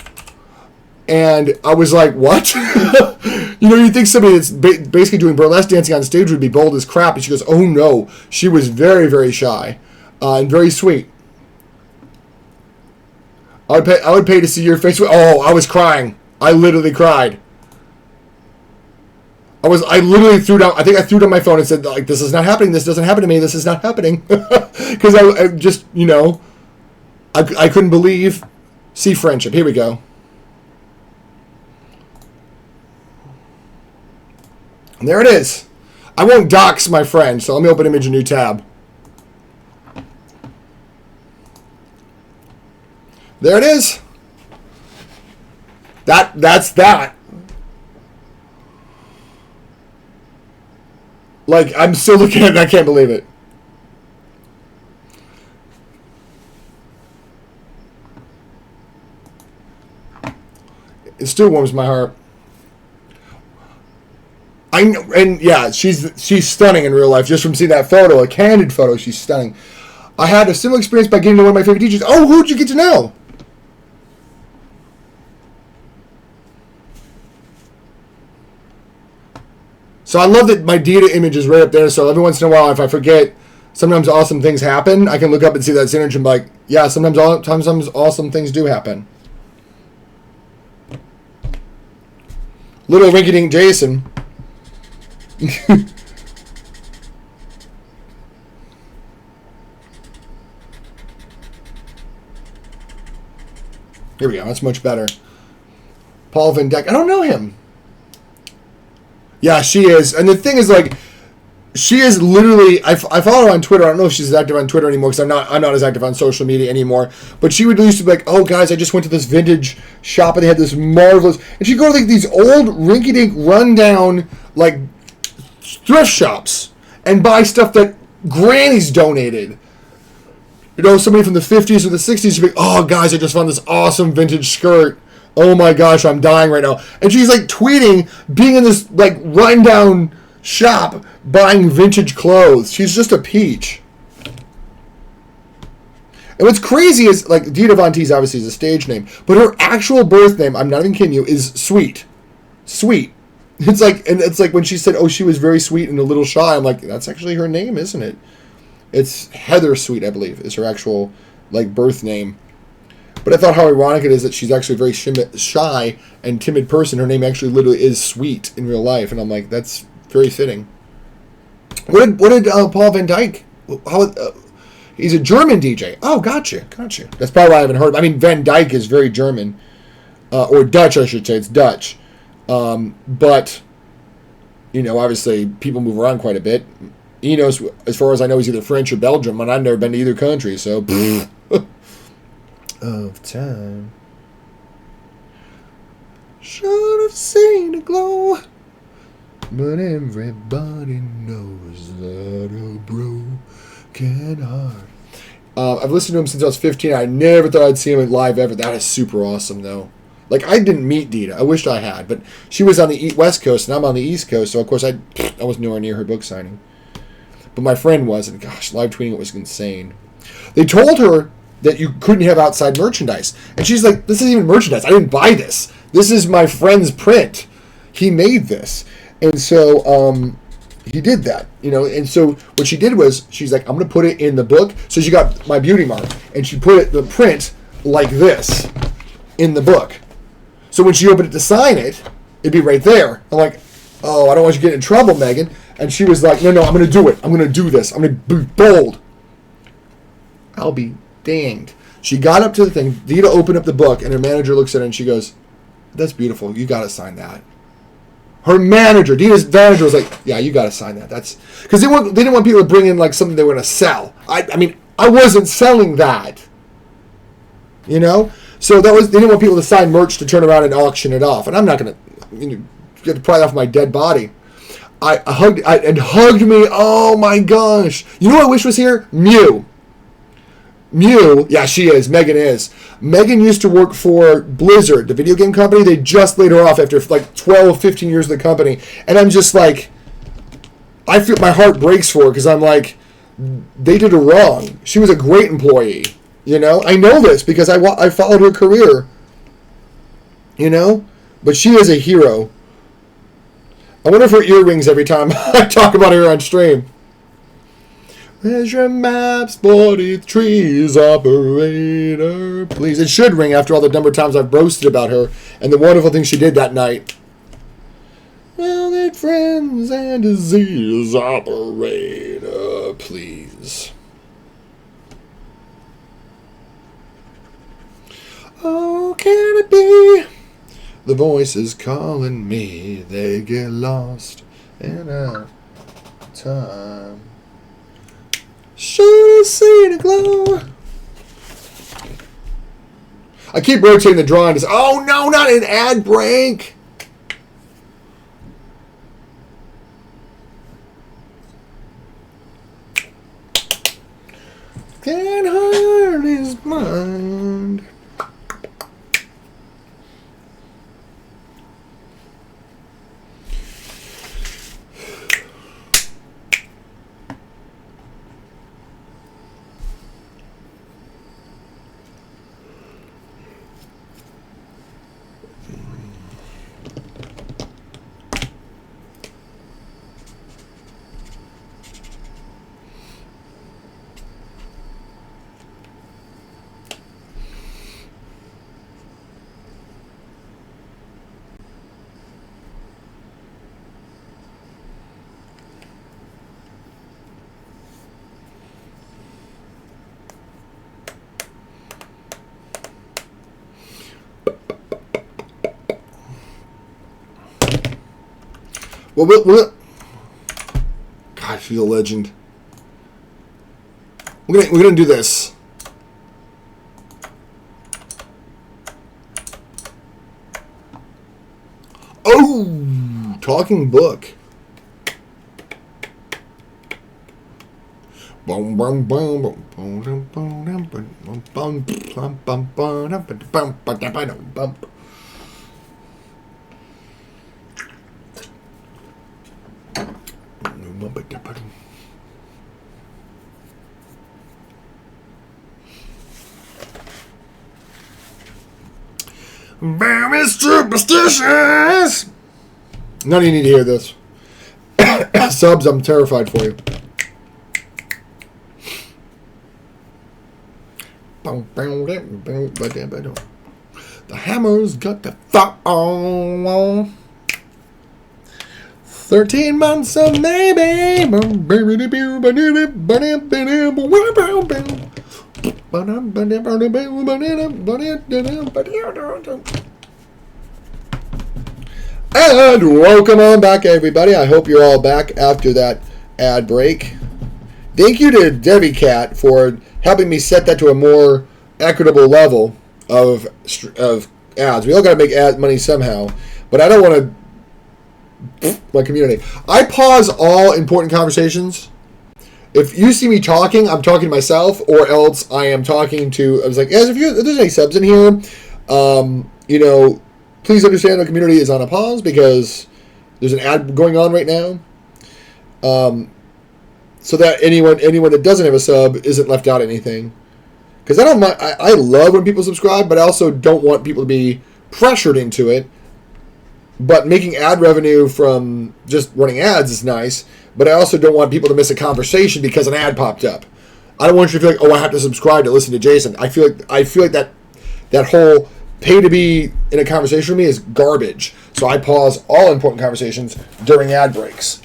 And I was like, what? You know, you think somebody that's basically doing burlesque dancing on stage would be bold as crap. And she goes, oh no. She was very, very shy and very sweet. I would pay to see your face. Oh, I was crying. I literally cried. I literally threw down, I think I threw down my phone and said, like, this is not happening. This doesn't happen to me. This is not happening. Because I just, you know, I couldn't believe. See friendship. Here we go. And there it is. I won't dox my friend, so let me open image a new tab. There it is. That's that. Like, I'm still looking at it and I can't believe it. It still warms my heart. I know, and yeah, she's stunning in real life. Just from seeing that photo, a candid photo, she's stunning. I had a similar experience by getting to one of my favorite teachers. Oh, who'd you get to know? So I love that my Dita image is right up there. So every once in a while, if I forget, sometimes awesome things happen. I can look up and see that synergy and be like, yeah, sometimes awesome things do happen. Little rinky-dink Jason. Here we go. That's much better. Paul Van Dyke. I don't know him. Yeah, she is. And the thing is, like, she is literally... I follow her on Twitter. I don't know if she's as active on Twitter anymore because I'm not as active on social media anymore. But she would used to be like, oh, guys, I just went to this vintage shop and they had this marvelous... And she'd go to, like, these old rinky-dink rundown, like, thrift shops and buy stuff that grannies donated. You know, somebody from the 50s or the 60s would be like, oh, guys, I just found this awesome vintage skirt. Oh my gosh, I'm dying right now. And she's like tweeting, being in this like rundown shop, buying vintage clothes. She's just a peach. And what's crazy is, like, Dita Von Teese obviously is a stage name, but her actual birth name, I'm not even kidding you, is Sweet. Sweet. It's like when she said, oh, she was very sweet and a little shy, I'm like, that's actually her name, isn't it? It's Heather Sweet, I believe, is her actual, like, birth name. But I thought how ironic it is that she's actually a very shy and timid person. Her name actually literally is Sweet in real life. And I'm like, that's very fitting. What did Paul Van Dyke... he's a German DJ. Oh, gotcha. That's probably why I haven't heard. I mean, Van Dyke is very German. Or Dutch, I should say. It's Dutch. But, you know, obviously people move around quite a bit. Enos, as far as I know, is either French or Belgium, and I've never been to either country, so... of time. Should have seen it glow, but everybody knows that a broken heart. I've listened to him since I was 15. I never thought I'd see him live ever. That is super awesome, though. Like, I didn't meet Dita. I wished I had, but she was on the West Coast, and I'm on the East Coast, so of course I was nowhere near her book signing. But my friend was, and gosh, live tweeting it was insane. They told her that you couldn't have outside merchandise, and she's like, "This isn't even merchandise. I didn't buy this. This is my friend's print. He made this." And so he did that, and so what she did was, she's like, "I'm going to put it in the book." So she got my beauty mark, and she put the print like this in the book. So when she opened it to sign it, it'd be right there. I'm like, "Oh, I don't want you to get in trouble, Megan." And she was like, no, I'm going to do it. I'm going to do this. I'm going to be bold. I'll be danged. She got up to the thing. Dita opened up the book, and her manager looks at it, and she goes, "That's beautiful. You got to sign that." Her manager, Dita's manager, was like, "Yeah, you got to sign that." That's because they didn't want people to bring in like something they were going to sell. I mean, I wasn't selling that. So they didn't want people to sign merch to turn around and auction it off, and I'm not going to get the pride off my dead body. And hugged me. Oh my gosh! You know what I wish was here? Mew, yeah, she is. Megan is. Megan used to work for Blizzard, the video game company. They just laid her off after like 12, 15 years of the company. And I'm just like, I feel my heart breaks for her because I'm like, they did her wrong. She was a great employee. I know this because I followed her career. But she is a hero. I wonder if her earrings every time I talk about her on stream. Where's your maps, 43's operator, please? It should ring after all the number of times I've roasted about her and the wonderful things she did that night. Well, that friends and disease operator, please. Oh, can it be? The voices calling me, they get lost in a time. Should have seen it glow. I keep rotating the drawing. Oh no, not an ad break. That heart is mine. Well, God, she's a legend. We're gonna do this. Oh, talking book. Very superstitious. None of you need to hear this. Subs, I'm terrified for you. The hammer's got the fall. 13 months of maybe. And welcome on back, everybody. I hope you're all back after that ad break. Thank you to Debbie Cat for helping me set that to a more equitable level of ads. We all got to make ad money somehow, but I don't want to. My community. I pause all important conversations. If you see me talking, I'm talking to myself, or else I am talking to. I was like, guys, if there's any subs in here, please understand the community is on a pause because there's an ad going on right now. So that anyone that doesn't have a sub isn't left out anything. Because I don't mind. I love when people subscribe, but I also don't want people to be pressured into it. But making ad revenue from just running ads is nice. But I also don't want people to miss a conversation because an ad popped up. I don't want you to feel like, oh, I have to subscribe to listen to Jason. I feel like that whole pay to be in a conversation with me is garbage. So I pause all important conversations during ad breaks.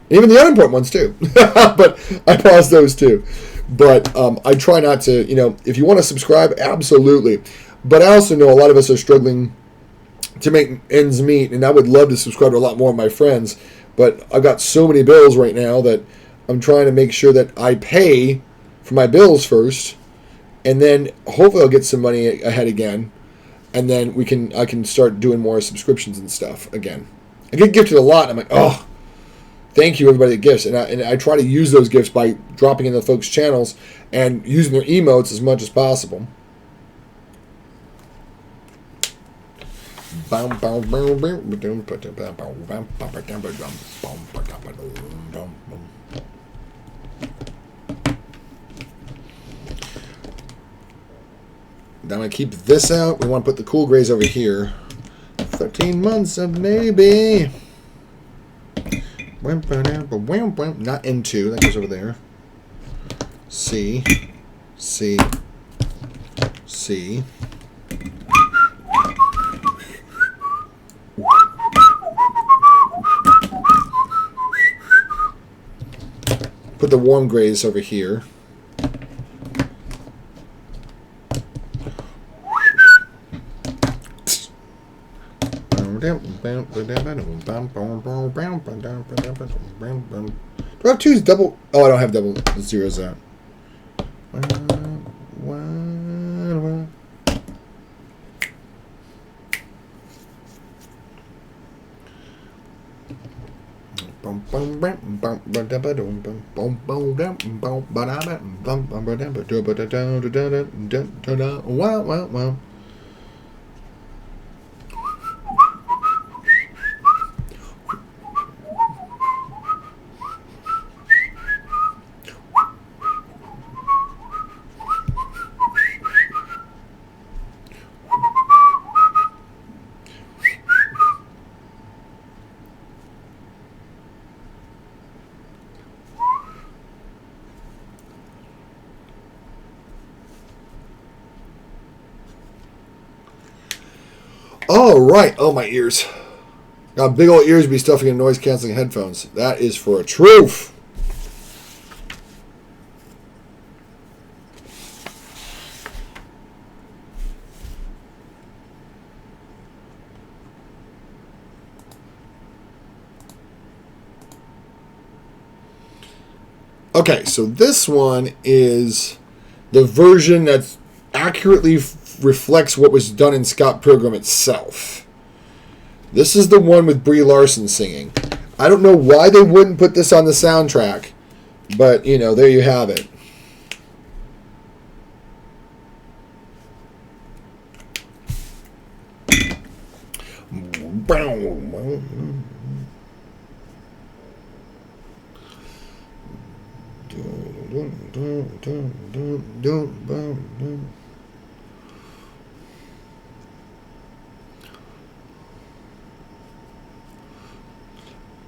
Even the unimportant ones too. But I pause those too. But I try not to, if you want to subscribe, absolutely. But I also know a lot of us are struggling to make ends meet, and I would love to subscribe to a lot more of my friends. But I've got so many bills right now that I'm trying to make sure that I pay for my bills first, and then hopefully I'll get some money ahead again, and then I can start doing more subscriptions and stuff again. I get gifted a lot, and I'm like, oh, thank you everybody that gifts, and I try to use those gifts by dropping into folks' channels and using their emotes as much as possible. Now I'm going to keep this out. We want to put the cool grays over here. 13 months of maybe. Not N2. That goes over there. C. C. C. Put the warm grays over here. Do I have twos double? Oh, I don't have double zeros out. Wow. All right. Oh, my ears. Got big old ears to be stuffing in noise-canceling headphones. That is for a truth. Okay, so this one is the version that accurately reflects what was done in Scott Pilgrim itself. This is the one with Brie Larson singing. I don't know why they wouldn't put this on the soundtrack, but, there you have it.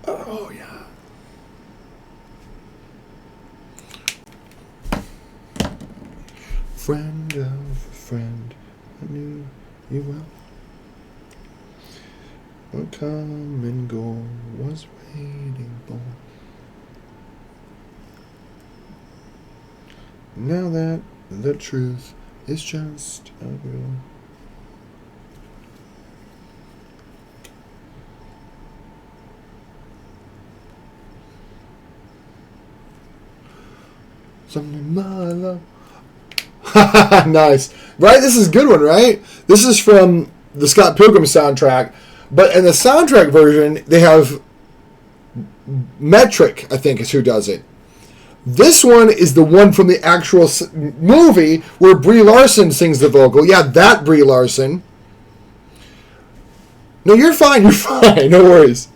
Oh, yeah. Friend of a friend, I knew you well. What common goal was waiting for? Now that the truth is just a girl. Nice. Right? This is a good one, right? This is from the Scott Pilgrim soundtrack. But in the soundtrack version, they have Metric, I think, is who does it. This one is the one from the actual movie where Brie Larson sings the vocal. Yeah, that Brie Larson. No, you're fine. You're fine. No worries.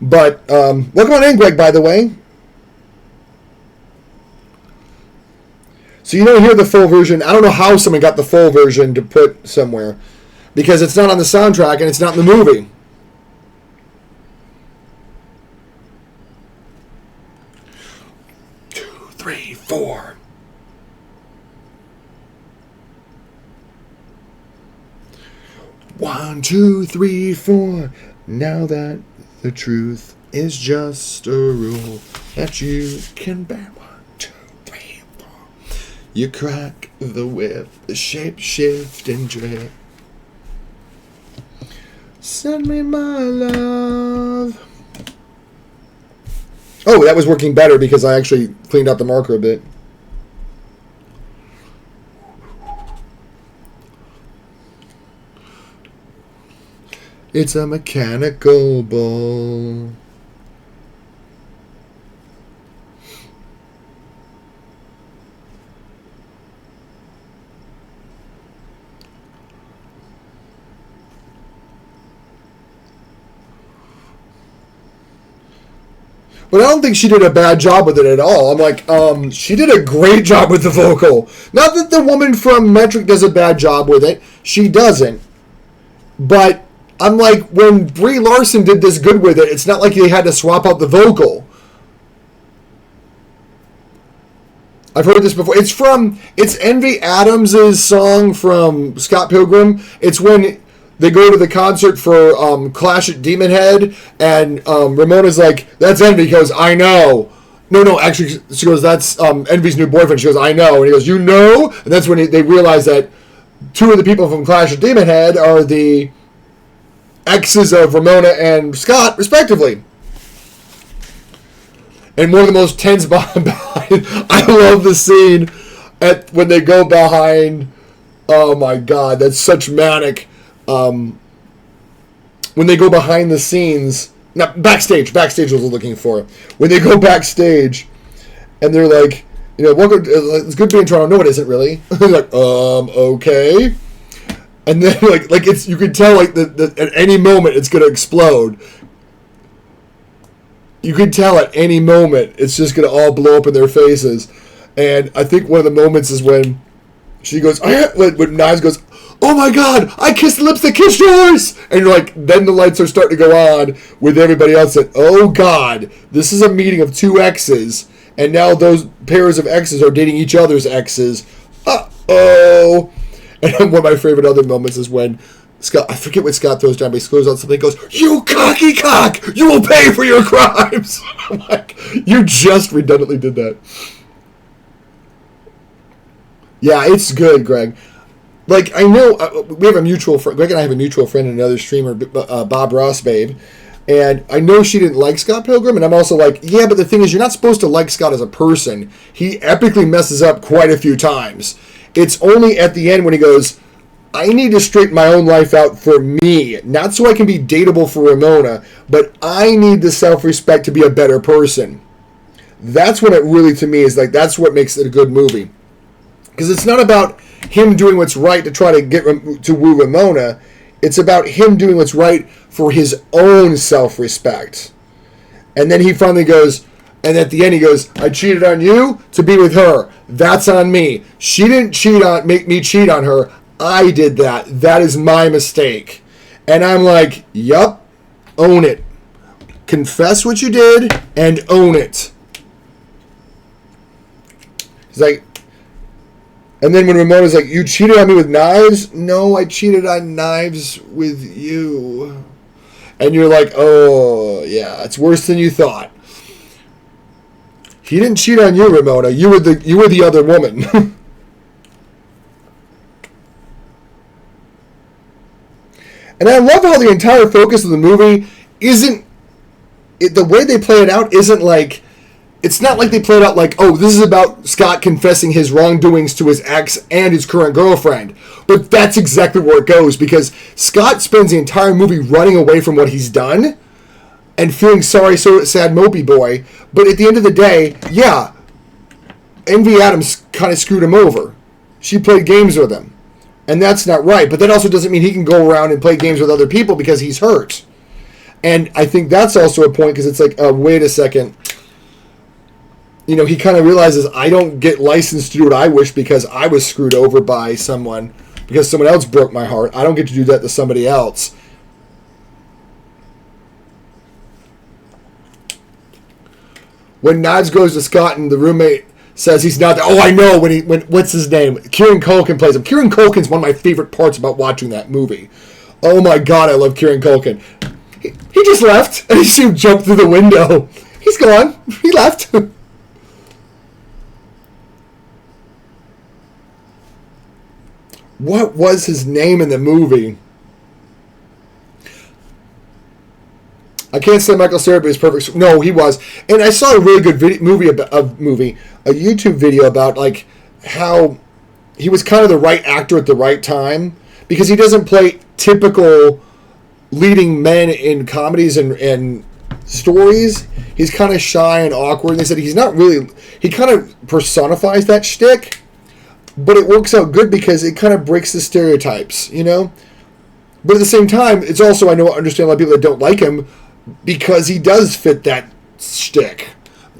But, welcome on in, Greg, by the way. So you don't hear the full version. I don't know how someone got the full version to put somewhere. Because it's not on the soundtrack and it's not in the movie. Two, three, four. One, two, three, four. Now that the truth is just a rule that you can bear. 1, 2, 3, 4. You crack the whip, the shape shift and drip. Send me my love. Oh, that was working better because I actually cleaned out the marker a bit. It's a mechanical bull. But I don't think she did a bad job with it at all. I'm like, she did a great job with the vocal. Not that the woman from Metric does a bad job with it. She doesn't. But I'm like, when Brie Larson did this good with it, it's not like they had to swap out the vocal. I've heard this before. It's Envy Adams' song from Scott Pilgrim. It's when they go to the concert for Clash at Demon Head, and Ramona's like, that's Envy. He goes, I know. No, actually, she goes, that's Envy's new boyfriend. She goes, I know. And he goes, you know? And that's when they realize that two of the people from Clash at Demon Head are the exes of Ramona and Scott, respectively. And one of the most tense behind I love the scene when they go behind. Oh my God, that's such manic. When they go behind the scenes, not backstage. Backstage was looking for. When they go backstage, and they're like, welcome. It's good being in Toronto. No, it isn't really. They're like, okay. And then, like it's, you can tell, like, at any moment it's going to explode. You can tell at any moment it's just going to all blow up in their faces. And I think one of the moments is when she goes, when Knives goes, oh my God, I kissed the lips that kissed yours! And you're like, then the lights are starting to go on with everybody else that, oh God, this is a meeting of two exes, and now those pairs of exes are dating each other's exes. Uh-oh. And one of my favorite other moments is when Scott, I forget what Scott throws down, but he throws out something and goes, you cocky cock! You will pay for your crimes! I'm like, you just redundantly did that. Yeah, it's good, Greg. Like, I know, we have a mutual friend, Greg and I have a mutual friend and another streamer, Bob Ross, babe. And I know she didn't like Scott Pilgrim, and I'm also like, yeah, but the thing is, you're not supposed to like Scott as a person. He epically messes up quite a few times. It's only at the end when he goes, I need to straighten my own life out for me. Not so I can be dateable for Ramona, but I need the self-respect to be a better person. That's what it really, to me, is like, that's what makes it a good movie. Because it's not about him doing what's right to try to get to woo Ramona. It's about him doing what's right for his own self-respect. And then he finally goes, and at the end he goes, I cheated on you to be with her. That's on me. She didn't make me cheat on her. I did that. That is my mistake. And I'm like, yup, own it. Confess what you did and own it. He's like, and then when Ramona's like, you cheated on me with Knives? No, I cheated on Knives with you. And you're like, oh, yeah, it's worse than you thought. He didn't cheat on you, Ramona. You were the other woman. And I love how the entire focus of the movie isn't... the way they play it out isn't like... It's not like they play it out like, oh, this is about Scott confessing his wrongdoings to his ex and his current girlfriend. But that's exactly where it goes, because Scott spends the entire movie running away from what he's done and feeling sorry, so sad, mopey boy. But at the end of the day, yeah, Envy Adams kind of screwed him over. She played games with him. And that's not right. But that also doesn't mean he can go around and play games with other people because he's hurt. And I think that's also a point, because it's like, wait a second. You know, he kind of realizes, I don't get licensed to do what I wish because I was screwed over by someone, because someone else broke my heart. I don't get to do that to somebody else. When Nods goes to Scott and the roommate says he's not there. Oh, I know. When what's his name? Kieran Culkin plays him. Kieran Culkin's one of my favorite parts about watching that movie. Oh my God, I love Kieran Culkin. He just left, and you see him jump through the window. He's gone. He left. What was his name in the movie? I can't say Michael Cera, but he's perfect. No, he was. And I saw a really good a YouTube video about like how he was kind of the right actor at the right time, because he doesn't play typical leading men in comedies and stories. He's kind of shy and awkward. And they said he's not really... He kind of personifies that shtick, but it works out good because it kind of breaks the stereotypes, you know? But at the same time, it's also, I understand a lot of people that don't like him because he does fit that shtick.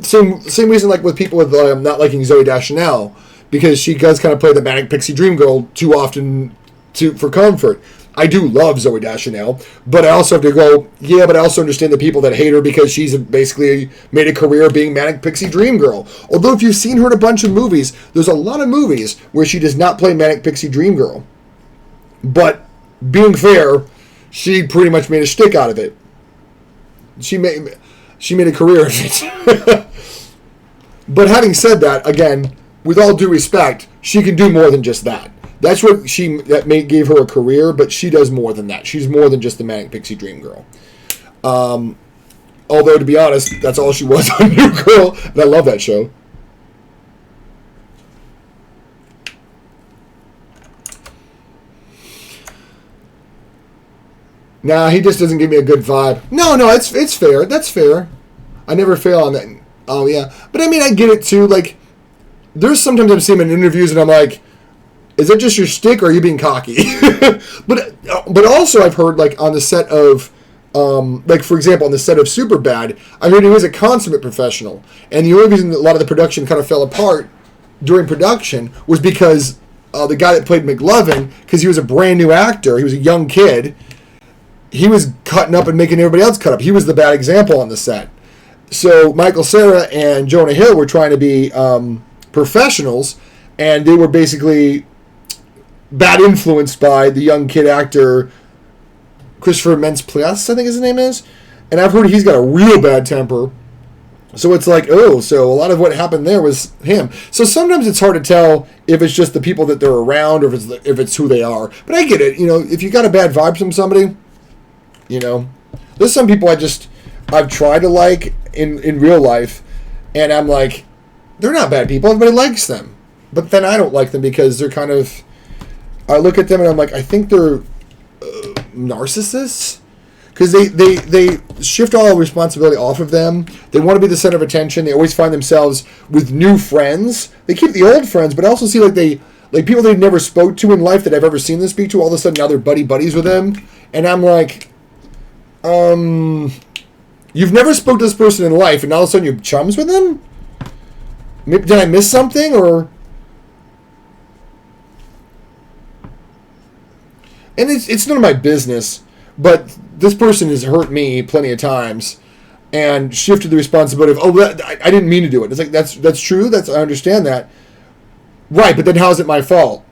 Same reason like with people with not liking Zooey Deschanel, because she does kind of play the manic pixie dream girl too often for comfort. I do love Zooey Deschanel, but I also have to go, yeah, but I also understand the people that hate her because she's basically made a career being Manic Pixie Dream Girl. Although if you've seen her in a bunch of movies, there's a lot of movies where she does not play Manic Pixie Dream Girl. But being fair, she pretty much made a shtick out of it. She made a career of it. But having said that, again, with all due respect, she can do more than just that. That's what gave her a career, but she does more than that. She's more than just the Manic Pixie Dream Girl. Although, to be honest, that's all she was on New Girl, and I love that show. Nah, he just doesn't give me a good vibe. No, it's fair. That's fair. I never fail on that. Oh, yeah. But, I mean, I get it, too. Like, there's sometimes I've seen him in interviews, and I'm like... Is that just your shtick, or are you being cocky? but also I've heard, like, on the set of, like, for example, on the set of Superbad, I heard he was a consummate professional. And the only reason a lot of the production kind of fell apart during production was because the guy that played McLovin, because he was a brand new actor, he was a young kid, he was cutting up and making everybody else cut up. He was the bad example on the set. So Michael Cera and Jonah Hill were trying to be professionals, and they were basically... bad influenced by the young kid actor Christopher Mintz-Plasse, I think his name is. And I've heard he's got a real bad temper. So it's like, oh, so a lot of what happened there was him. So sometimes it's hard to tell if it's just the people that they're around or if it's who they are. But I get it. You know, if you got a bad vibe from somebody, you know. There's some people I've tried to like in real life, and I'm like, they're not bad people. Everybody likes them. But then I don't like them because they're kind of... I look at them and I'm like, I think they're narcissists, because they shift all responsibility off of them. They want to be the center of attention. They always find themselves with new friends. They keep the old friends, but I also see like people they've never spoke to in life that I've ever seen them speak to. All of a sudden now they're buddies with them, and I'm like, you've never spoke to this person in life, and all of a sudden you're chums with them. Maybe, did I miss something or? And it's none of my business, but this person has hurt me plenty of times and shifted the responsibility of, I didn't mean to do it. It's like, that's true. I understand that. Right, but then how is it my fault?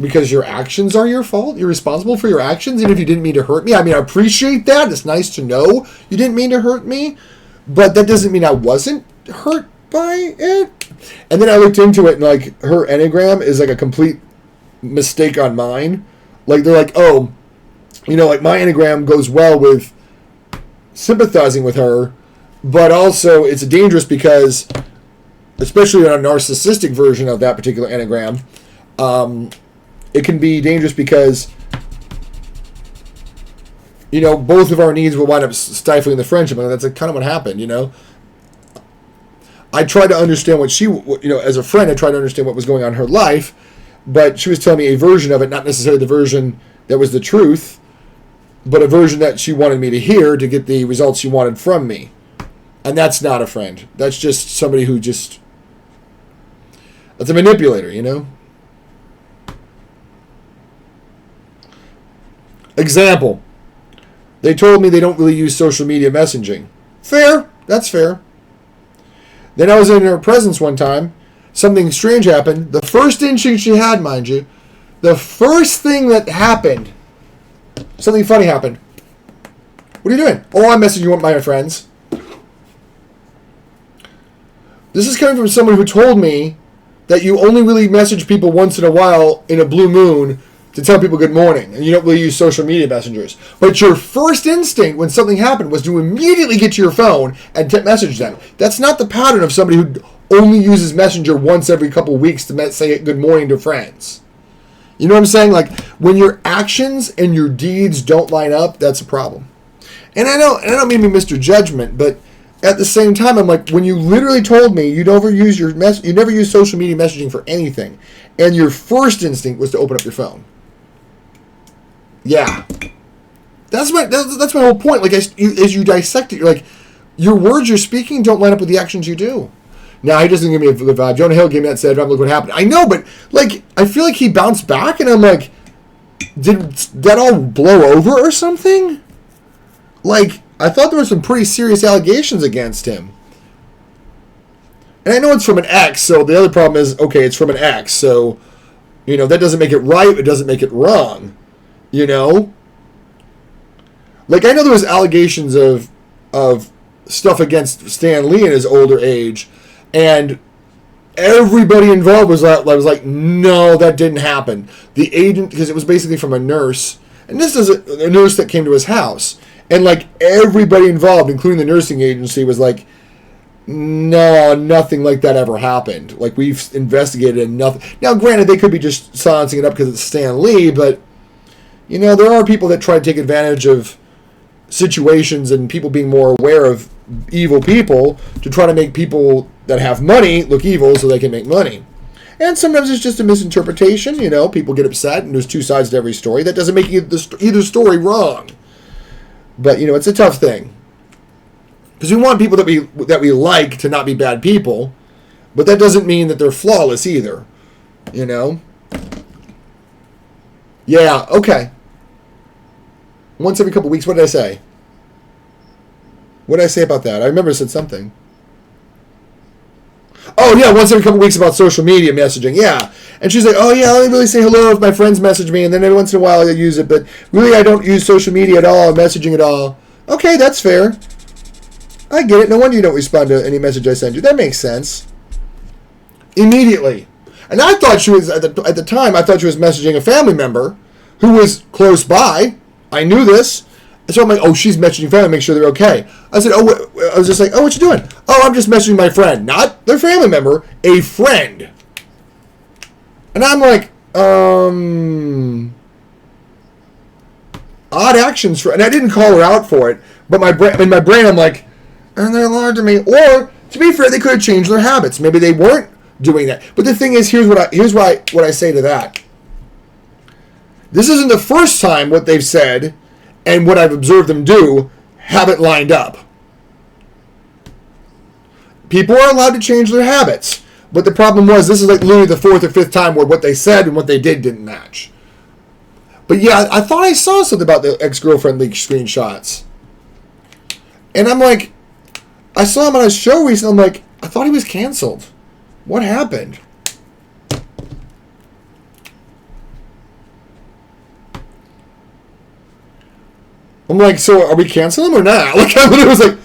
Because your actions are your fault? You're responsible for your actions, even if you didn't mean to hurt me? I mean, I appreciate that. It's nice to know you didn't mean to hurt me, but that doesn't mean I wasn't hurt by it. And then I looked into it, and like her Enneagram is like a complete mistake on mine. Like, they're like, oh, like my Enneagram goes well with sympathizing with her, but also it's dangerous because, especially on a narcissistic version of that particular Enneagram, it can be dangerous because, both of our needs will wind up stifling the friendship. And that's kind of what happened, I tried to understand what she, as a friend, I tried to understand what was going on in her life, but she was telling me a version of it, not necessarily the version that was the truth, but a version that she wanted me to hear to get the results she wanted from me. And that's not a friend. That's just somebody who that's a manipulator, Example. They told me they don't really use social media messaging. Fair. That's fair. Then I was in her presence one time. Something strange happened. The first instinct she had, mind you, the first thing that happened, something funny happened. What are you doing? Oh, I'm messaging with my friends. This is coming from someone who told me that you only really message people once in a while in a blue moon to tell people good morning, and you don't really use social media messengers. But your first instinct when something happened was to immediately get to your phone and message them. That's not the pattern of somebody who only uses Messenger once every couple weeks to say good morning to friends. You know what I'm saying? Like, when your actions and your deeds don't line up, that's a problem. And I don't mean to be Mr. Judgment, but at the same time, I'm like, when you literally told me you never use social media messaging for anything, and your first instinct was to open up your phone. Yeah, that's my whole point. Like, as you dissect it, you're like, your words you're speaking don't line up with the actions you do. Now, he doesn't give me a good vibe. Jonah Hill gave me that sad vibe. Look what happened. I know, but like, I feel like he bounced back, and I'm like, did that all blow over or something? Like, I thought there were some pretty serious allegations against him. And I know it's from an ex, so the other problem is, okay, it's from an ex, so, that doesn't make it right, it doesn't make it wrong. Like, I know there was allegations of stuff against Stan Lee in his older age, and everybody involved was like, no, that didn't happen. The agent, because it was basically from a nurse, and this is a nurse that came to his house, and like everybody involved, including the nursing agency, was like, no, nothing like that ever happened. Like, we've investigated and nothing. Now, granted, they could be just silencing it up because it's Stan Lee, but there are people that try to take advantage of situations and people being more aware of evil people to try to make people that have money look evil so they can make money. And sometimes it's just a misinterpretation. People get upset, and there's two sides to every story. That doesn't make either story wrong. But, it's a tough thing. Because we want people that we like to not be bad people, but that doesn't mean that they're flawless either. Yeah, okay. Once every couple weeks, what did I say? What did I say about that? I remember I said something. Oh, yeah, once every couple weeks about social media messaging, yeah. And she's like, oh, yeah, I only really say hello if my friends message me, and then every once in a while I use it, but really I don't use social media at all, messaging at all. Okay, that's fair. I get it. No wonder you don't respond to any message I send you. That makes sense. Immediately. And I thought she was, at the time, I thought she was messaging a family member who was close by. I knew this. So I'm like, oh, she's messaging family, make sure they're okay. I said, I was just like, oh, what you doing? Oh, I'm just messaging my friend. Not their family member, a friend. And I'm like, odd actions and I didn't call her out for it, but in my brain, I'm like, and they're lying to me. Or, to be fair, they could have changed their habits. Maybe they weren't doing that. But the thing is, here's what I say to that. This isn't the first time what they've said and what I've observed them do haven't lined up. People are allowed to change their habits. But the problem was, this is like literally the fourth or fifth time where what they said and what they did didn't match. But yeah, I thought I saw something about the ex-girlfriend leaked screenshots. And I'm like, I saw him on a show recently. I'm like, I thought he was canceled. What happened? I'm like, so are we canceling him or not? Like, I was like,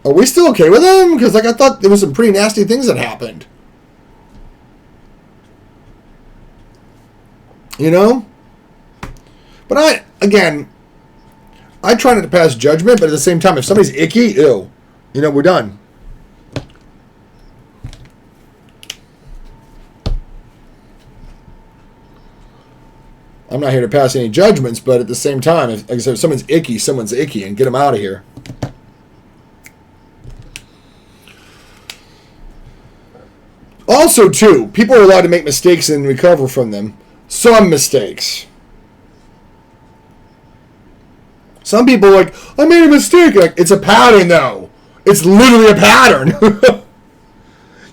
are we still okay with him? Because like I thought there was some pretty nasty things that happened. But again, I try not to pass judgment, but at the same time, if somebody's icky, ew. You know, we're done. I'm not here to pass any judgments, but at the same time, if, like I said, if someone's icky, and get them out of here. Also, too, people are allowed to make mistakes and recover from them. Some mistakes. Some people are like, I made a mistake. Like, it's a pattern, though. It's literally a pattern.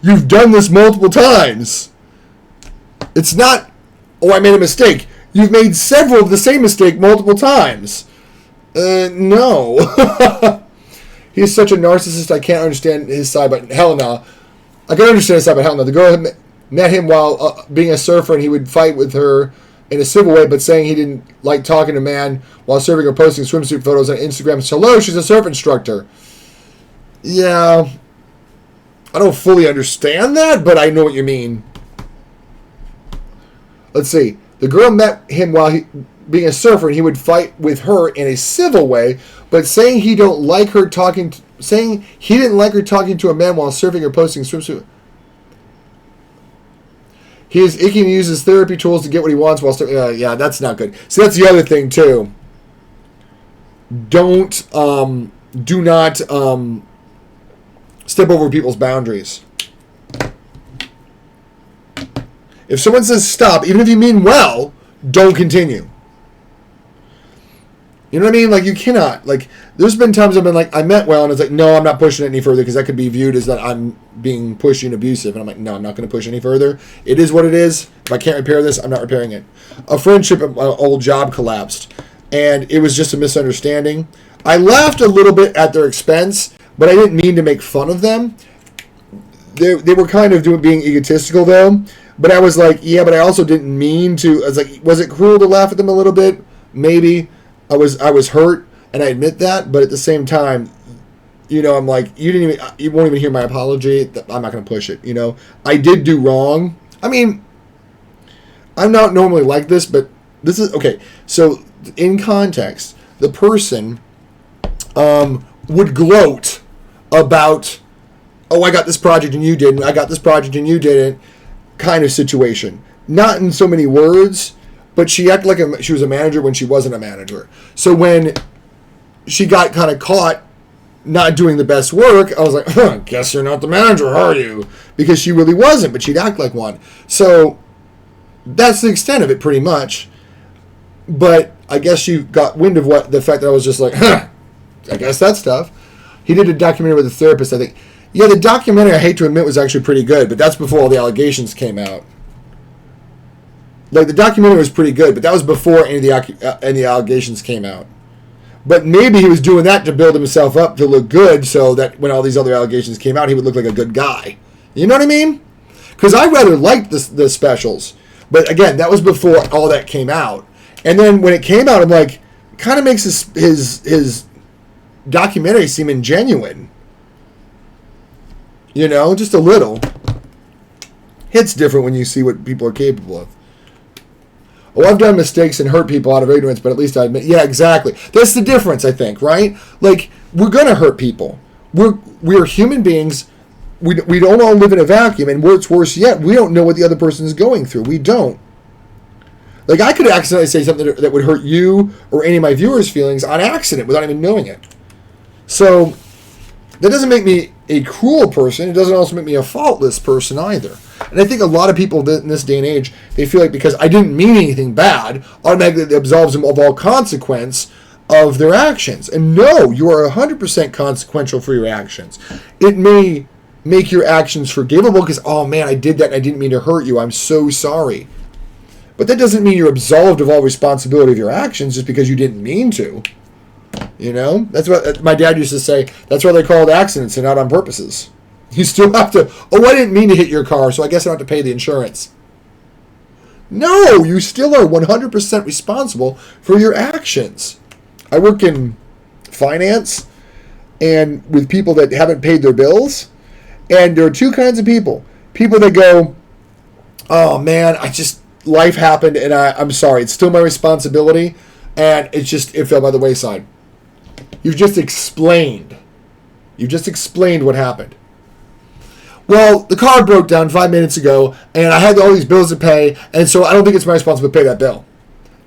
You've done this multiple times. It's not, oh, I made a mistake. You've made several of the same mistake multiple times. No. He's such a narcissist, I can't understand his side, but hell no. I can understand his side, but hell no. The girl had met him while being a surfer, and he would fight with her in a civil way, but saying he didn't like talking to a man while surfing or posting swimsuit photos on Instagram. So, hello, she's a surf instructor. Yeah. I don't fully understand that, but I know what you mean. Let's see. The girl met him while being a surfer, and he would fight with her in a civil way, but saying he didn't like her talking to a man while surfing or posting swimsuit. He is icky and uses therapy tools to get what he wants while surfing. Yeah, that's not good. So that's the other thing too. Do not step over people's boundaries. If someone says stop, even if you mean well, don't continue. You know what I mean? Like, you cannot. Like, there's been times I've been like, I meant well, and it's like, no, I'm not pushing it any further because that could be viewed as that I'm being pushy and abusive. And I'm like, no, I'm not going to push any further. It is what it is. If I can't repair this, I'm not repairing it. A friendship at my old job collapsed, and it was just a misunderstanding. I laughed a little bit at their expense, but I didn't mean to make fun of them. They were kind of being egotistical, though. But I was like, yeah, but I also didn't mean to. I was like, was it cruel to laugh at them a little bit? Maybe. I was hurt, and I admit that. But at the same time, you know, I'm like, you won't even hear my apology. I'm not going to push it. You know, I did do wrong. I mean, I'm not normally like this, but this is okay. So in context, the person would gloat about, oh, I got this project and you didn't. I got this project and you didn't. Kind of situation. Not in so many words, but she acted like she was a manager when she wasn't a manager. So when she got kind of caught not doing the best work, I was like, guess you're not the manager, are you? Because she really wasn't, but she'd act like one. So that's the extent of it, pretty much. But I guess she got wind of the fact that I was just like, I guess that's tough. He did a documentary with a therapist, I think. Yeah, the documentary, I hate to admit, was actually pretty good, but that's before all the allegations came out. Like, the documentary was pretty good, but that was before any of the allegations came out. But maybe he was doing that to build himself up to look good, so that when all these other allegations came out, he would look like a good guy. You know what I mean? Because I rather liked the specials. But again, that was before all that came out. And then when it came out, I'm like, it kind of makes his documentary seem ingenuine. You know, just a little. Hits different when you see what people are capable of. Oh, I've done mistakes and hurt people out of ignorance, but at least I admit. Yeah, exactly. That's the difference, I think, right? Like, we're going to hurt people. We're human beings. We don't all live in a vacuum, and what's worse yet, we don't know what the other person is going through. We don't. Like, I could accidentally say something that would hurt you or any of my viewers' feelings on accident without even knowing it. So, that doesn't make me a cruel person. It doesn't also make me a faultless person either. And I think a lot of people in this day and age, they feel like because I didn't mean anything bad, automatically absolves them of all consequence of their actions. And no, you are 100% consequential for your actions. It may make your actions forgivable because, oh man, I did that and I didn't mean to hurt you. I'm so sorry. But that doesn't mean you're absolved of all responsibility of your actions just because you didn't mean to. You know, that's what my dad used to say. That's why they call it accidents and not on purposes. You still have to, oh, I didn't mean to hit your car, so I guess I don't have to pay the insurance. No, you still are 100% responsible for your actions. I work in finance and with people that haven't paid their bills. And there are two kinds of people. People that go, oh man, life happened and I'm sorry. It's still my responsibility. And it fell by the wayside. You've just explained. You've just explained what happened. Well, the car broke down 5 minutes ago, and I had all these bills to pay, and so I don't think it's my responsibility to pay that bill.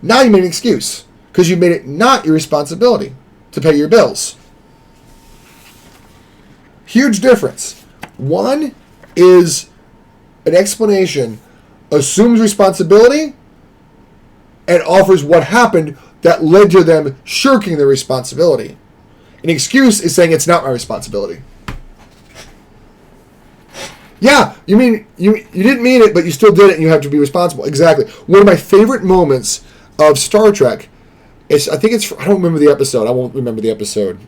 Now you made an excuse, because you made it not your responsibility to pay your bills. Huge difference. One is an explanation, assumes responsibility, and offers what happened that led to them shirking their responsibility. An excuse is saying it's not my responsibility. Yeah, you mean you didn't mean it, but you still did it, and you have to be responsible. Exactly. One of my favorite moments of Star Trek is, I don't remember the episode. I won't remember the episode.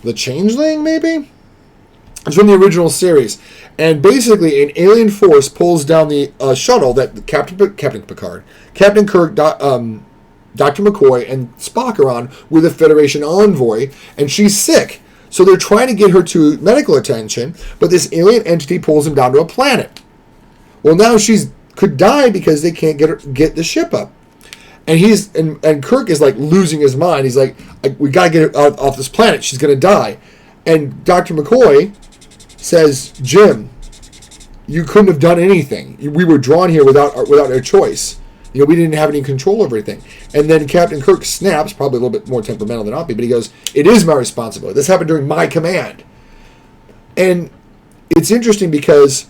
The Changeling, maybe? It's from the original series. And basically, an alien force pulls down the shuttle that Captain Picard, Captain Kirk, Dr. McCoy, and Spock are on with a Federation envoy, and she's sick. So they're trying to get her to medical attention, but this alien entity pulls him down to a planet. Well, now she's could die because they can't get the ship up. And Kirk is like losing his mind. He's like, we gotta get her off this planet. She's gonna die. And Dr. McCoy says, Jim, you couldn't have done anything. We were drawn here without our choice. We didn't have any control over everything. And then Captain Kirk snaps, probably a little bit more temperamental than I'll be, but he goes, it is my responsibility. This happened during my command. And it's interesting because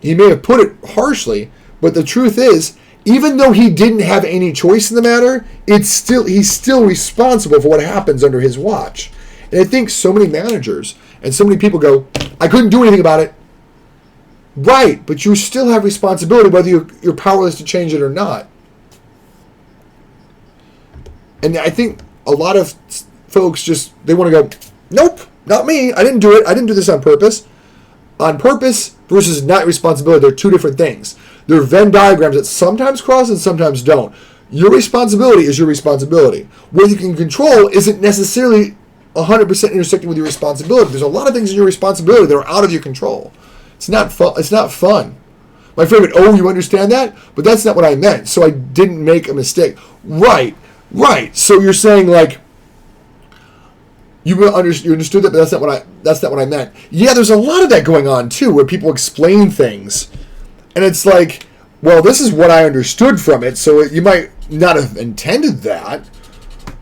he may have put it harshly, but the truth is, even though he didn't have any choice in the matter, he's still responsible for what happens under his watch. And I think so many managers and so many people go, I couldn't do anything about it. Right, but you still have responsibility whether you're powerless to change it or not. And I think a lot of folks they want to go, nope, not me. I didn't do it. I didn't do this on purpose. On purpose versus not responsibility, they're two different things. They're Venn diagrams that sometimes cross and sometimes don't. Your responsibility is your responsibility. What you can control isn't necessarily 100% intersecting with your responsibility. There's a lot of things in your responsibility that are out of your control. It's not fun. It's not fun. My favorite, you understand that? But that's not what I meant. So I didn't make a mistake. Right. So you're saying like you understood that, but that's not what I meant. Yeah, there's a lot of that going on too, where people explain things, and it's like, well, this is what I understood from it. So you might not have intended that,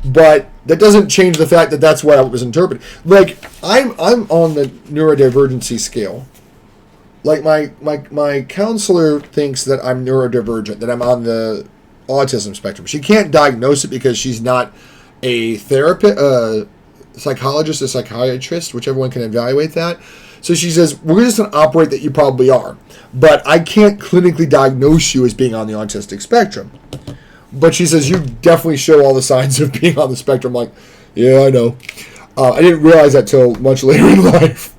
but that doesn't change the fact that that's what I was interpreting. Like I'm on the neurodivergency scale. Like my counselor thinks that I'm neurodivergent, that I'm on the autism spectrum. She can't diagnose it because she's not a therapist, psychologist, or psychiatrist, whichever one can evaluate that. So she says, we're just going to operate that you probably are. But I can't clinically diagnose you as being on the autistic spectrum. But she says, you definitely show all the signs of being on the spectrum. I'm like, yeah, I know. I didn't realize that till much later in life.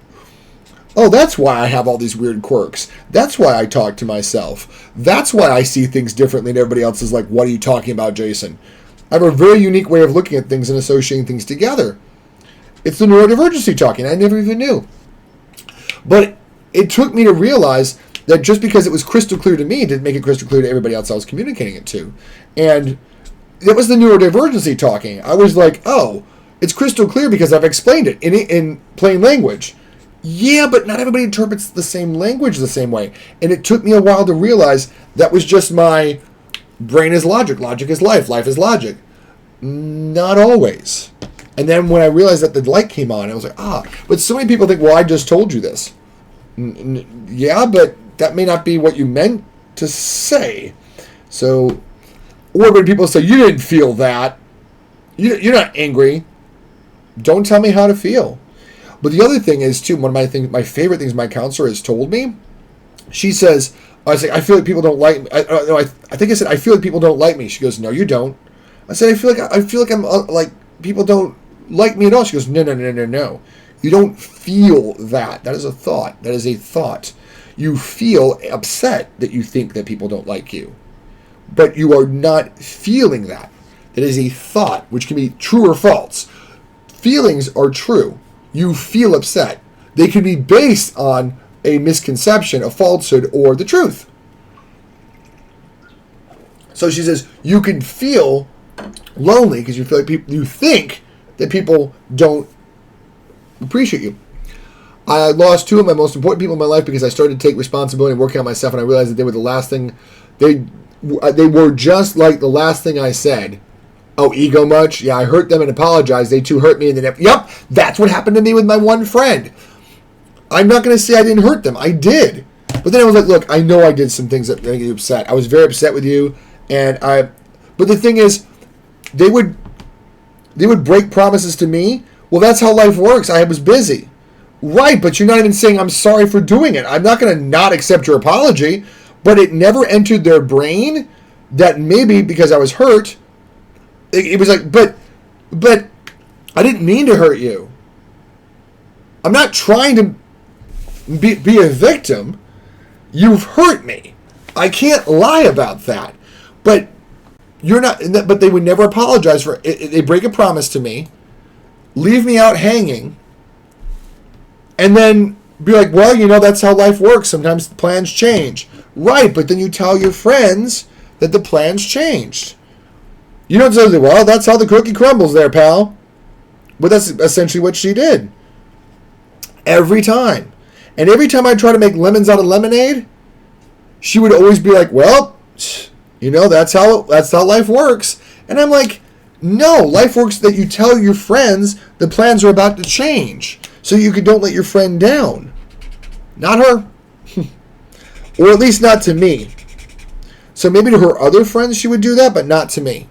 Oh, that's why I have all these weird quirks. That's why I talk to myself. That's why I see things differently than everybody else is like, what are you talking about, Jason? I have a very unique way of looking at things and associating things together. It's the neurodivergency talking. I never even knew. But it took me to realize that just because it was crystal clear to me didn't make it crystal clear to everybody else I was communicating it to. And it was the neurodivergency talking. I was like, oh, it's crystal clear because I've explained it in plain language. Yeah, but not everybody interprets the same language the same way. And it took me a while to realize that was just my brain is logic. Logic is life. Life is logic. Not always. And then when I realized that the light came on, I was like, but so many people think, well, I just told you this. Yeah, but that may not be what you meant to say. So, or when people say, you didn't feel that. You're not angry. Don't tell me how to feel. But the other thing is, too, one of my favorite things my counselor has told me, she says, I was like, I feel like people don't like me. I think I said, I feel like people don't like me. She goes, no, you don't. I said, I feel like I'm like, people don't like me at all. She goes, no. You don't feel that. That is a thought. That is a thought. You feel upset that you think that people don't like you. But you are not feeling that. That is a thought, which can be true or false. Feelings are true. You feel upset. They can be based on a misconception, a falsehood, or the truth. So she says, you can feel lonely because you feel like you think that people don't appreciate you. I lost two of my most important people in my life because I started to take responsibility and working on myself, and I realized that they were the last thing. They were just like the last thing I said. Oh, ego much? Yeah, I hurt them and apologized. They too hurt me, and then yep, that's what happened to me with my one friend. I'm not going to say I didn't hurt them. I did, but then I was like, look, I know I did some things that made you upset. I was very upset with you, But the thing is, they would break promises to me. Well, that's how life works. I was busy. Right, but you're not even saying I'm sorry for doing it. I'm not going to not accept your apology, but it never entered their brain that maybe because I was hurt, it was like, but I didn't mean to hurt you. I'm not trying to be a victim. You've hurt me. I can't lie about that. But you're not. But they would never apologize for it. They break a promise to me, leave me out hanging, and then be like, well, that's how life works. Sometimes the plans change. Right, but then you tell your friends that the plans changed. You don't say, well, that's how the cookie crumbles there, pal. But that's essentially what she did. Every time. And every time I try to make lemons out of lemonade, she would always be like, well, that's how life works. And I'm like, no, life works that you tell your friends the plans are about to change. So don't let your friend down. Not her. Or at least not to me. So maybe to her other friends she would do that, but not to me.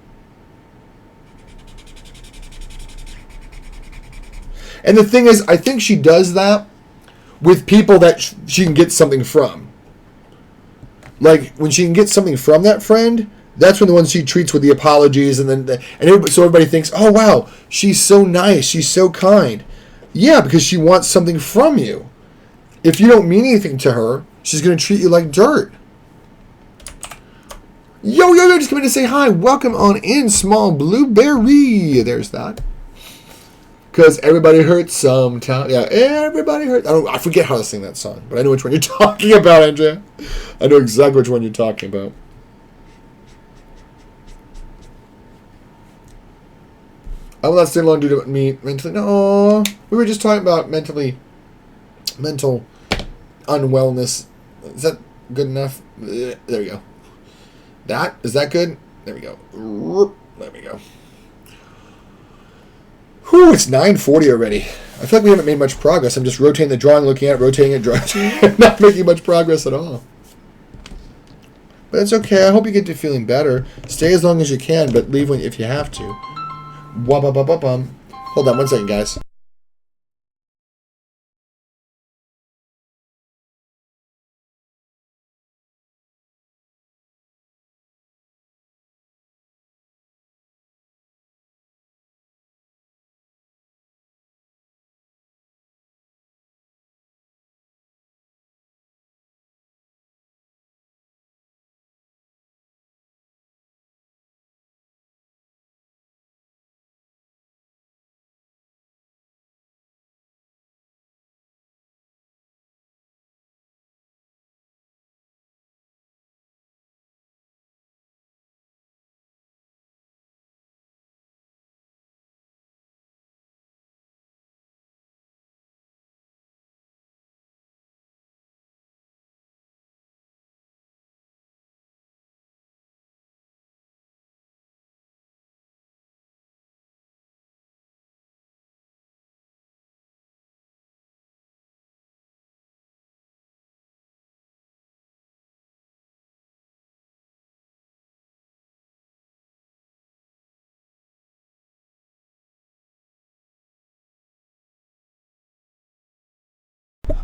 And the thing is, I think she does that with people that she can get something from. Like, when she can get something from that friend, that's when the ones she treats with the apologies, and so everybody thinks, oh, wow, she's so nice, she's so kind. Yeah, because she wants something from you. If you don't mean anything to her, she's going to treat you like dirt. Yo, just coming to say hi. Welcome on in, Small Blueberry. There's that. Because everybody hurts sometimes. Yeah, everybody hurts. I forget how to sing that song, but I know which one you're talking about, Andrea. I know exactly which one you're talking about. I will not stay long due to me mentally. No, we were just talking about mental unwellness. Is that good enough? There we go. Is that good? There we go. There we go. Whew, it's 9:40 already. I feel like we haven't made much progress. I'm just rotating the drawing, looking at it, rotating it, drawing, not making much progress at all. But it's okay. I hope you get to feeling better. Stay as long as you can, but leave if you have to. Hold on one second, guys.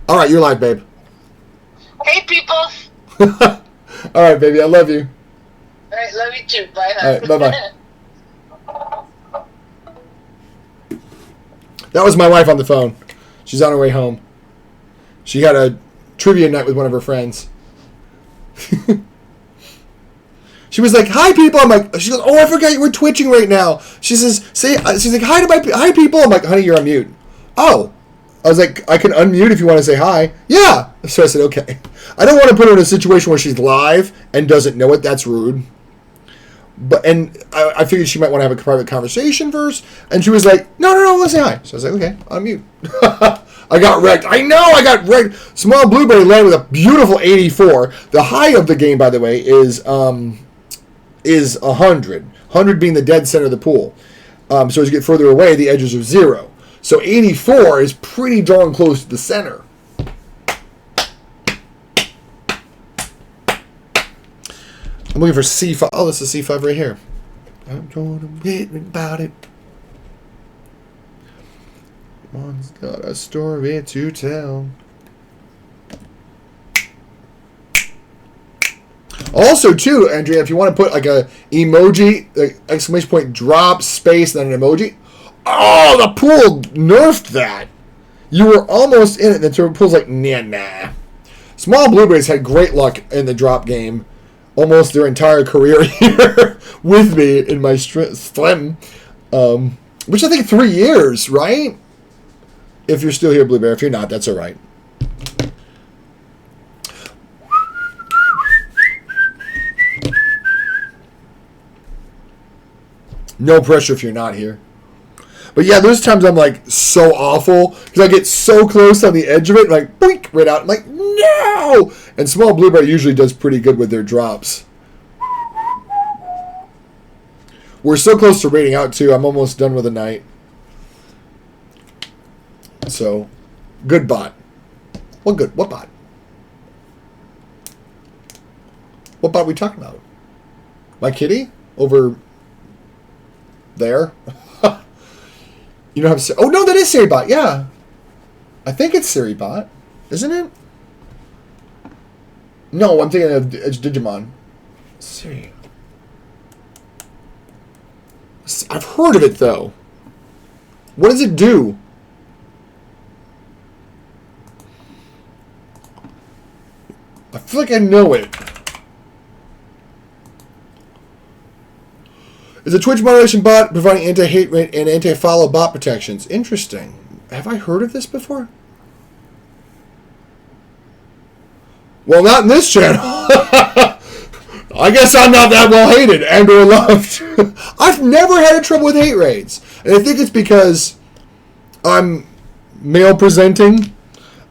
All right, you're live, babe. Hey, people. All right, baby, I love you. All right, love you too. Bye. All right, bye-bye. That was my wife on the phone. She's on her way home. She had a trivia night with one of her friends. She was like, "Hi, people." I'm like, she goes, "Oh, I forgot you were twitching right now." She says, she's like, hi, people." I'm like, "Honey, you're on mute." Oh. I was like, "I can unmute if you want to say hi." Yeah. So I said, okay. I don't want to put her in a situation where she's live and doesn't know it. That's rude. And I figured she might want to have a private conversation first, and she was like, no, let's say hi. So I was like, okay, I'll mute. I got wrecked. I know I got wrecked. Small Blueberry landed with a beautiful 84. The high of the game, by the way, is 100. 100 being the dead center of the pool. So as you get further away, the edges are 0. So 84 is pretty darn close to the center. I'm looking for C5. Oh, this is C5 right here. I'm going to read about it. One's got a story to tell. Also, too, Andrea, if you want to put like a emoji, like exclamation point, drop, space, and then an emoji. Oh, the pool nerfed that. You were almost in it, and the pool's like, nah. Small Blueberries had great luck in the drop game almost their entire career here with me in my slim, which I think 3 years, right? If you're still here, Blueberry. If you're not, that's all right. No pressure if you're not here. But yeah, there's times I'm like so awful because I get so close on the edge of it, like boink, right out. I'm like, no! And Small Blueberry usually does pretty good with their drops. We're so close to rating out too. I'm almost done with the night. So, good bot. What good? What bot? What bot are we talking about? My kitty? Over there? You don't have... Oh, no, that is SiriBot. Yeah. I think it's SiriBot. Isn't it? No, I'm thinking of it's Digimon. Siri. I've heard of it, though. What does it do? I feel like I know it. Is a Twitch moderation bot providing anti-hate rate and anti-follow bot protections. Interesting. Have I heard of this before? Well, not in this channel. I guess I'm not that well hated and or loved. I've never had a trouble with hate rates. And I think it's because I'm male presenting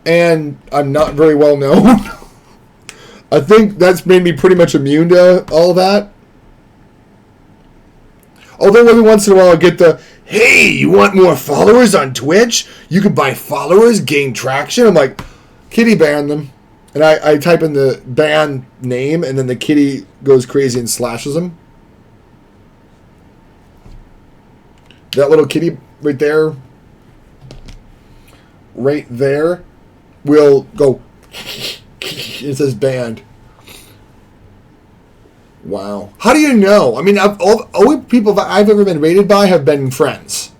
and I'm not very well known. I think that's made me pretty much immune to all that. Although every once in a while I get the, hey, you want more followers on Twitch? You could buy followers, gain traction. I'm like, kitty ban them. And I type in the ban name, and then the kitty goes crazy and slashes them. That little kitty right there, will go, it says banned. Wow. How do you know? I mean, all people I've ever been rated by have been friends.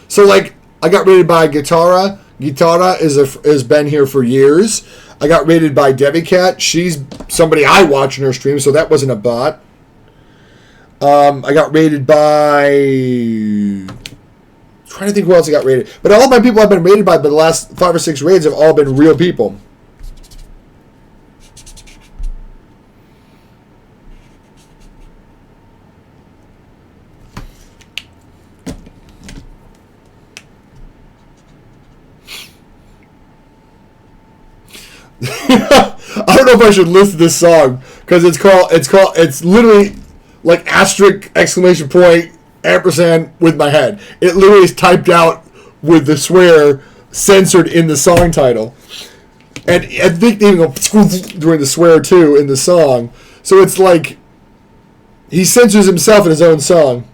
So, like, I got rated by Guitarra. Guitarra has been here for years. I got rated by Debbie Cat. She's somebody I watch in her stream, so that wasn't a bot. I got rated by... trying to think who else I got rated. But all my people I've been rated by the last 5 or 6 raids have all been real people. I don't know if I should list this song because it's literally like asterisk exclamation point ampersand with my head. It literally is typed out with the swear censored in the song title. And I think they even go during the swear too in the song. So it's like he censors himself in his own song.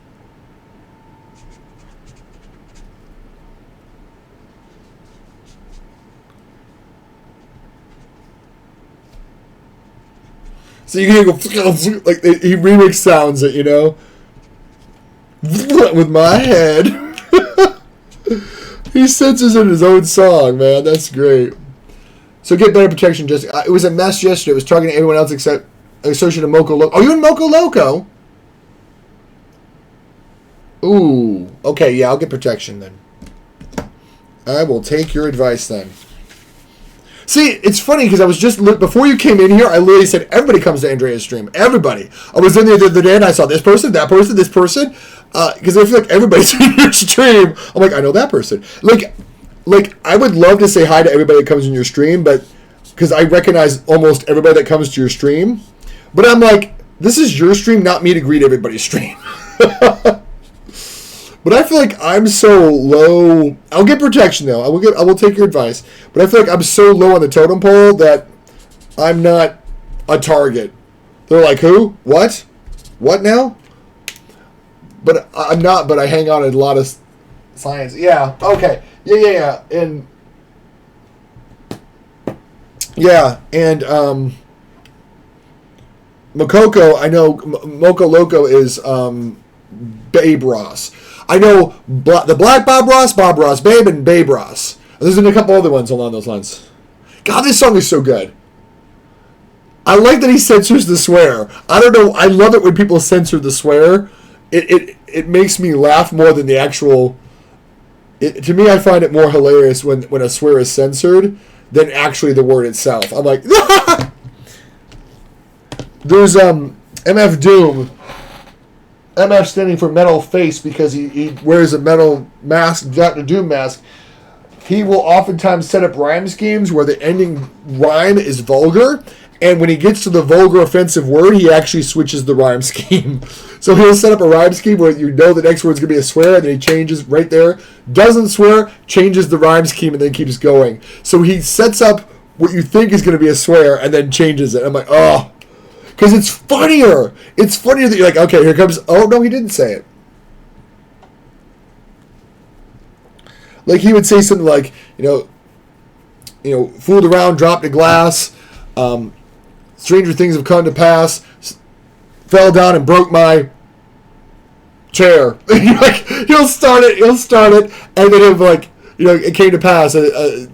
So you can go like he remix sounds it, you know. With my head. He censors in his own song, man. That's great. So get better protection. Just it was a mess yesterday. It was targeting everyone else except associated Moco Loco. Oh, you in Moco Loco? Ooh. Okay, yeah, I'll get protection then. I will take your advice then. See, it's funny because I was just before you came in here. I literally said everybody comes to Andrea's stream. Everybody. I was in there the other day and I saw this person, that person, this person. Because I feel like everybody's in your stream. I'm like, I know that person. Like I would love to say hi to everybody that comes in your stream, but because I recognize almost everybody that comes to your stream. But I'm like, this is your stream, not me to greet everybody's stream. But I feel like I'm so low. I'll get protection though. I will take your advice. But I feel like I'm so low on the totem pole that I'm not a target. They're like, who? What? What now? But I'm not. But I hang out at a lot of science. Yeah. Okay. Yeah. And Makoko. I know Moco Loco is Babe Ross. I know the Black Bob Ross, Babe, and Babe Ross. There's been a couple other ones along those lines. God, this song is so good. I like that he censors the swear. I don't know. I love it when people censor the swear. It makes me laugh more than the actual. To me, I find it more hilarious when a swear is censored than actually the word itself. I'm like, there's MF Doom. MF standing for metal face because he wears a metal mask, Dr. Doom mask. He will oftentimes set up rhyme schemes where the ending rhyme is vulgar, and when he gets to the vulgar offensive word, he actually switches the rhyme scheme. So he'll set up a rhyme scheme where you know the next word's going to be a swear, and then he changes right there, doesn't swear, changes the rhyme scheme, and then keeps going. So he sets up what you think is going to be a swear, and then changes it. I'm like, oh. Because it's funnier. It's funnier that you're like, okay, here comes... Oh, no, he didn't say it. Like, he would say something like, fooled around, dropped a glass, stranger things have come to pass, fell down and broke my chair. Like, he'll start it, and then he'll be like, it came to pass, everything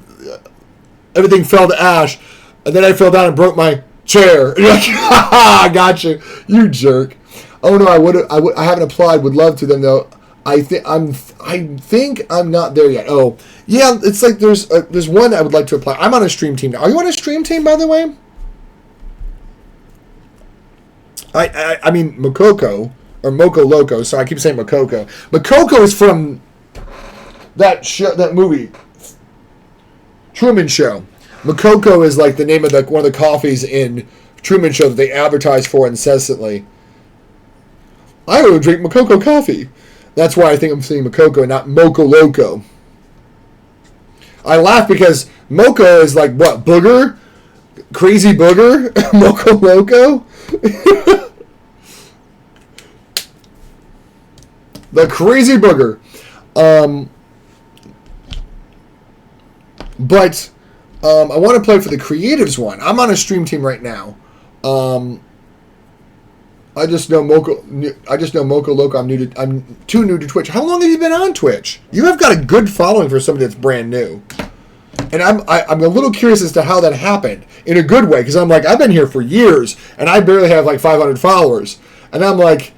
fell to ash, and then I fell down and broke my chair. And you're like, ha, I got you, you jerk. Oh no, I haven't applied. Would love to then though. I think I'm not there yet. Oh yeah, it's like there's one I would like to apply. I'm on a stream team now. Are you on a stream team, by the way? I mean Makoko or Moco Loco. So I keep saying Makoko. Makoko is from that show, that movie, Truman Show. Makoko is like the name of one of the coffees in Truman Show that they advertise for incessantly. I would drink Makoko coffee. That's why I think I'm saying Makoko and not Moco Loco. I laugh because Moco is like what? Booger? Crazy booger? Moco Loco? The crazy booger. But I want to play for the creatives one. I'm on a stream team right now. I just know Moco Loco. I'm too new to Twitch. How long have you been on Twitch? You have got a good following for somebody that's brand new. And I'm a little curious as to how that happened in a good way, because I'm like, I've been here for years and I barely have like 500 followers, and I'm like,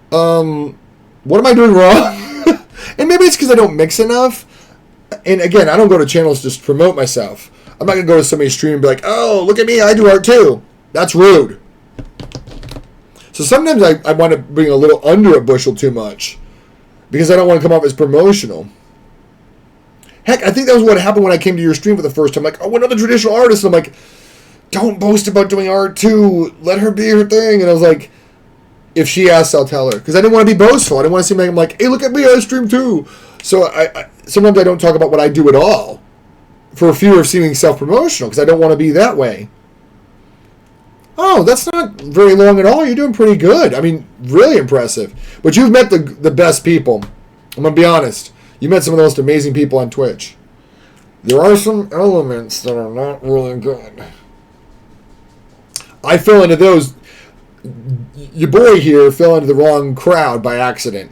what am I doing wrong? And maybe it's because I don't mix enough. And again, I don't go to channels just to promote myself. I'm not gonna go to somebody's stream and be like, oh, look at me, I do art too. That's rude. So sometimes I want to bring a little under a bushel too much, because I don't want to come off as promotional. Heck, I think that was what happened when I came to your stream for the first time. Like, oh, another traditional artist. And I'm like, don't boast about doing art too. Let her be her thing. And I was like, if she asks, I'll tell her. Because I didn't want to be boastful. I didn't want to seem like I'm like, hey, look at me, I stream too. So I sometimes I don't talk about what I do at all, for fear of seeming self-promotional, because I don't want to be that way. Oh, that's not very long at all. You're doing pretty good. I mean, really impressive. But you've met the best people. I'm going to be honest. You met some of the most amazing people on Twitch. There are some elements that are not really good. I fell into those. Your boy here fell into the wrong crowd by accident.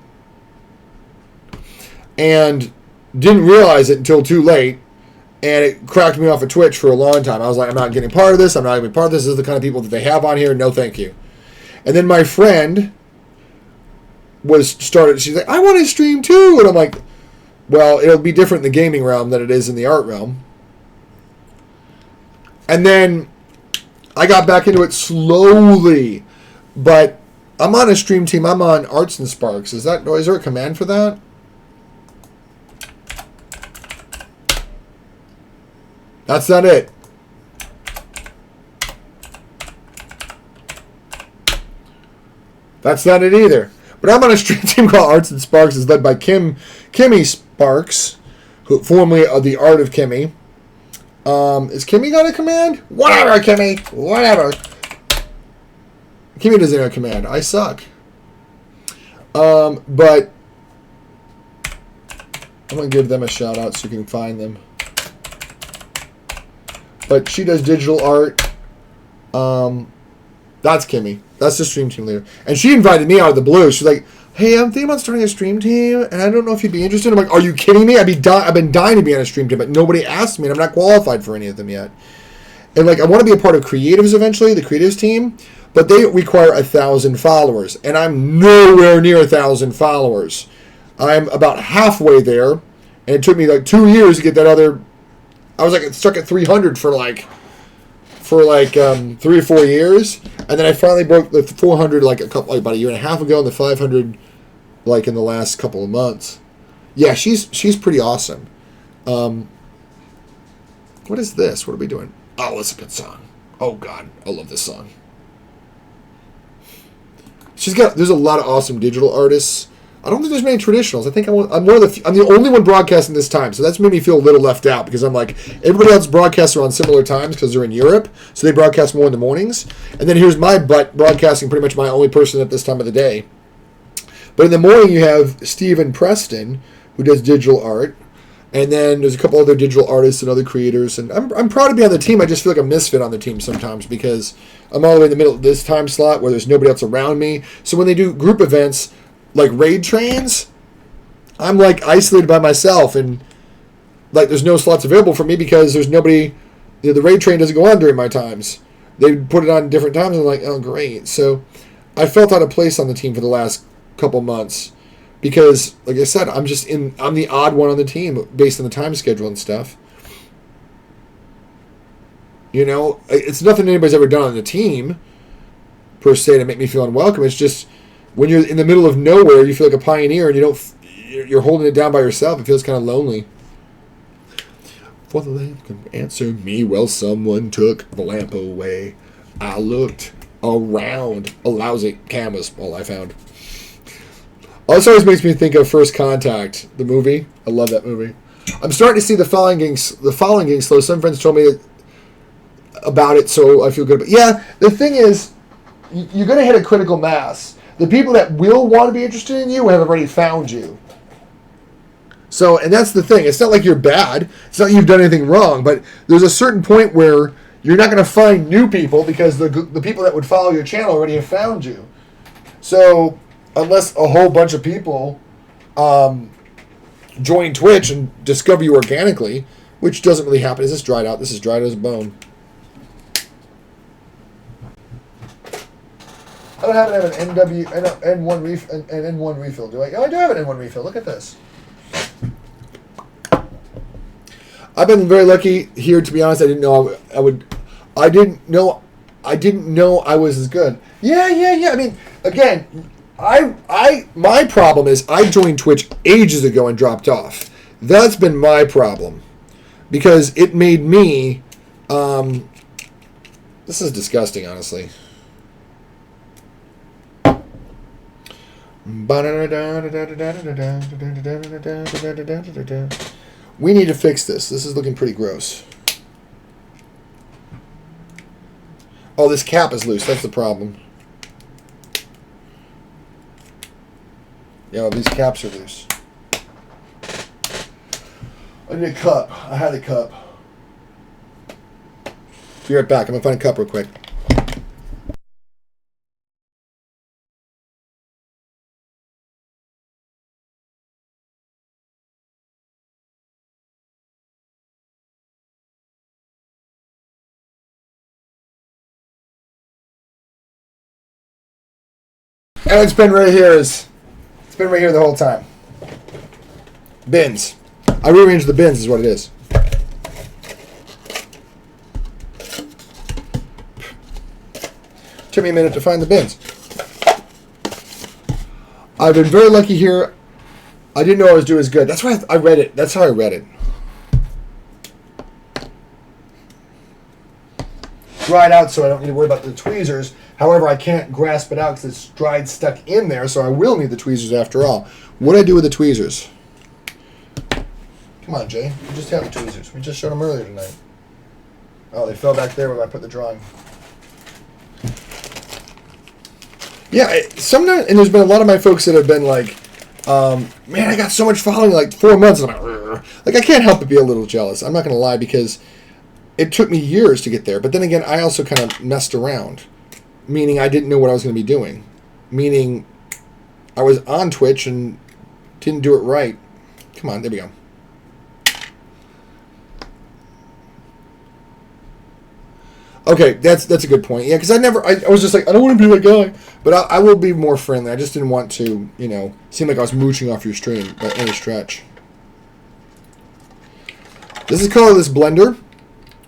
And didn't realize it until too late. And it cracked me off of Twitch for a long time. I was like, I'm not getting part of this. I'm not even part of this. This is the kind of people that they have on here. No, thank you. And then my friend she's like, I want to stream too. And I'm like, well, it'll be different in the gaming realm than it is in the art realm. And then I got back into it slowly. But I'm on a stream team. I'm on Arts and Sparks. Is there a command for that? That's not it. That's not it either. But I'm on a stream team called Arts and Sparks. It's led by Kimmy Sparks, who formerly of the Art of Kimmy. Is Kimmy got a command? Whatever, Kimmy. Whatever. Kimmy doesn't have a command. I suck. But I'm going to give them a shout out so you can find them. But she does digital art. That's Kimmy. That's the stream team leader. And she invited me out of the blue. She's like, hey, I'm thinking about starting a stream team, and I don't know if you'd be interested. I'm like, are you kidding me? I've been dying to be on a stream team, but nobody asked me, and I'm not qualified for any of them yet. And like, I want to be a part of creatives eventually, the creatives team, but they require 1,000 followers, and I'm nowhere near 1,000 followers. I'm about halfway there, and it took me like 2 years to get that other. I was like stuck at 300 for 3 or 4 years, and then I finally broke the 400 about a year and a half ago, and the 500 in the last couple of months. Yeah, she's pretty awesome. What is this? What are we doing? Oh, it's a good song. Oh God, I love this song. There's a lot of awesome digital artists. I don't think there's many traditionals. I think I'm the only one broadcasting this time, so that's made me feel a little left out because I'm like, everybody else broadcasts are on similar times because they're in Europe, so they broadcast more in the mornings. And then here's my butt broadcasting, pretty much my only person at this time of the day. But in the morning you have Stephen Preston, who does digital art, and then there's a couple other digital artists and other creators. And I'm proud to be on the team. I just feel like a misfit on the team sometimes because I'm all the way in the middle of this time slot where there's nobody else around me. So when they do group events like raid trains, I'm like isolated by myself, and like there's no slots available for me because there's nobody. The raid train doesn't go on during my times. They put it on different times, and I'm like, oh great. So I felt out of place on the team for the last couple months because, like I said, I'm the odd one on the team based on the time schedule and stuff. You know, it's nothing anybody's ever done on the team per se to make me feel unwelcome. It's just when you're in the middle of nowhere, you feel like a pioneer, and you're holding it down by yourself. It feels kind of lonely. For the lamp can answer me, well, someone took the lamp away. I looked around. A lousy canvas, all I found. Also, always makes me think of First Contact, the movie. I love that movie. I'm starting to see the following getting slow. Some friends told me about it, so I feel good. But yeah, the thing is, you're going to hit a critical mass. The people that will want to be interested in you have already found you. So, and that's the thing. It's not like you're bad. It's not like you've done anything wrong. But there's a certain point where you're not going to find new people because the people that would follow your channel already have found you. So, unless a whole bunch of people join Twitch and discover you organically, which doesn't really happen. Is this dried out? This is dried as a bone. I don't happen to have an N1 refill, do I? Oh, I do have an N1 refill. Look at this. I've been very lucky here, to be honest. I didn't know I didn't know I was as good. Yeah. I mean, again, my problem is I joined Twitch ages ago and dropped off. That's been my problem because it made me. This is disgusting, honestly. We need to fix this. This is looking pretty gross. Oh, this cap is loose. That's the problem. Yeah, these caps are loose. I need a cup. I had a cup. Be right back. I'm going to find a cup real quick. And it's been right here. It's been right here the whole time. Bins. I rearranged the bins is what it is. took me a minute to find the bins. I've been very lucky here. I didn't know I was doing as good. That's why I read it. That's how I read it. Dried out, so I don't need to worry about the tweezers. However, I can't grasp it out because it's dried stuck in there, so I will need the tweezers after all. What do I do with the tweezers? Come on, Jay. We just have the tweezers. We just showed them earlier tonight. Oh, they fell back there when I put the drawing. Yeah, sometimes, and there's been a lot of my folks that have been like, man, I got so much following in like 4 months. And I'm like, I can't help but be a little jealous. I'm not going to lie, because it took me years to get there. But then again, I also kind of messed around, meaning I didn't know what I was going to be doing, meaning I was on Twitch and didn't do it right. Come on, there we go. Okay, that's a good point. Yeah, because I was just like, I don't want to be that guy. But I will be more friendly. I just didn't want to, seem like I was mooching off your stream by any stretch. This is colorless blender.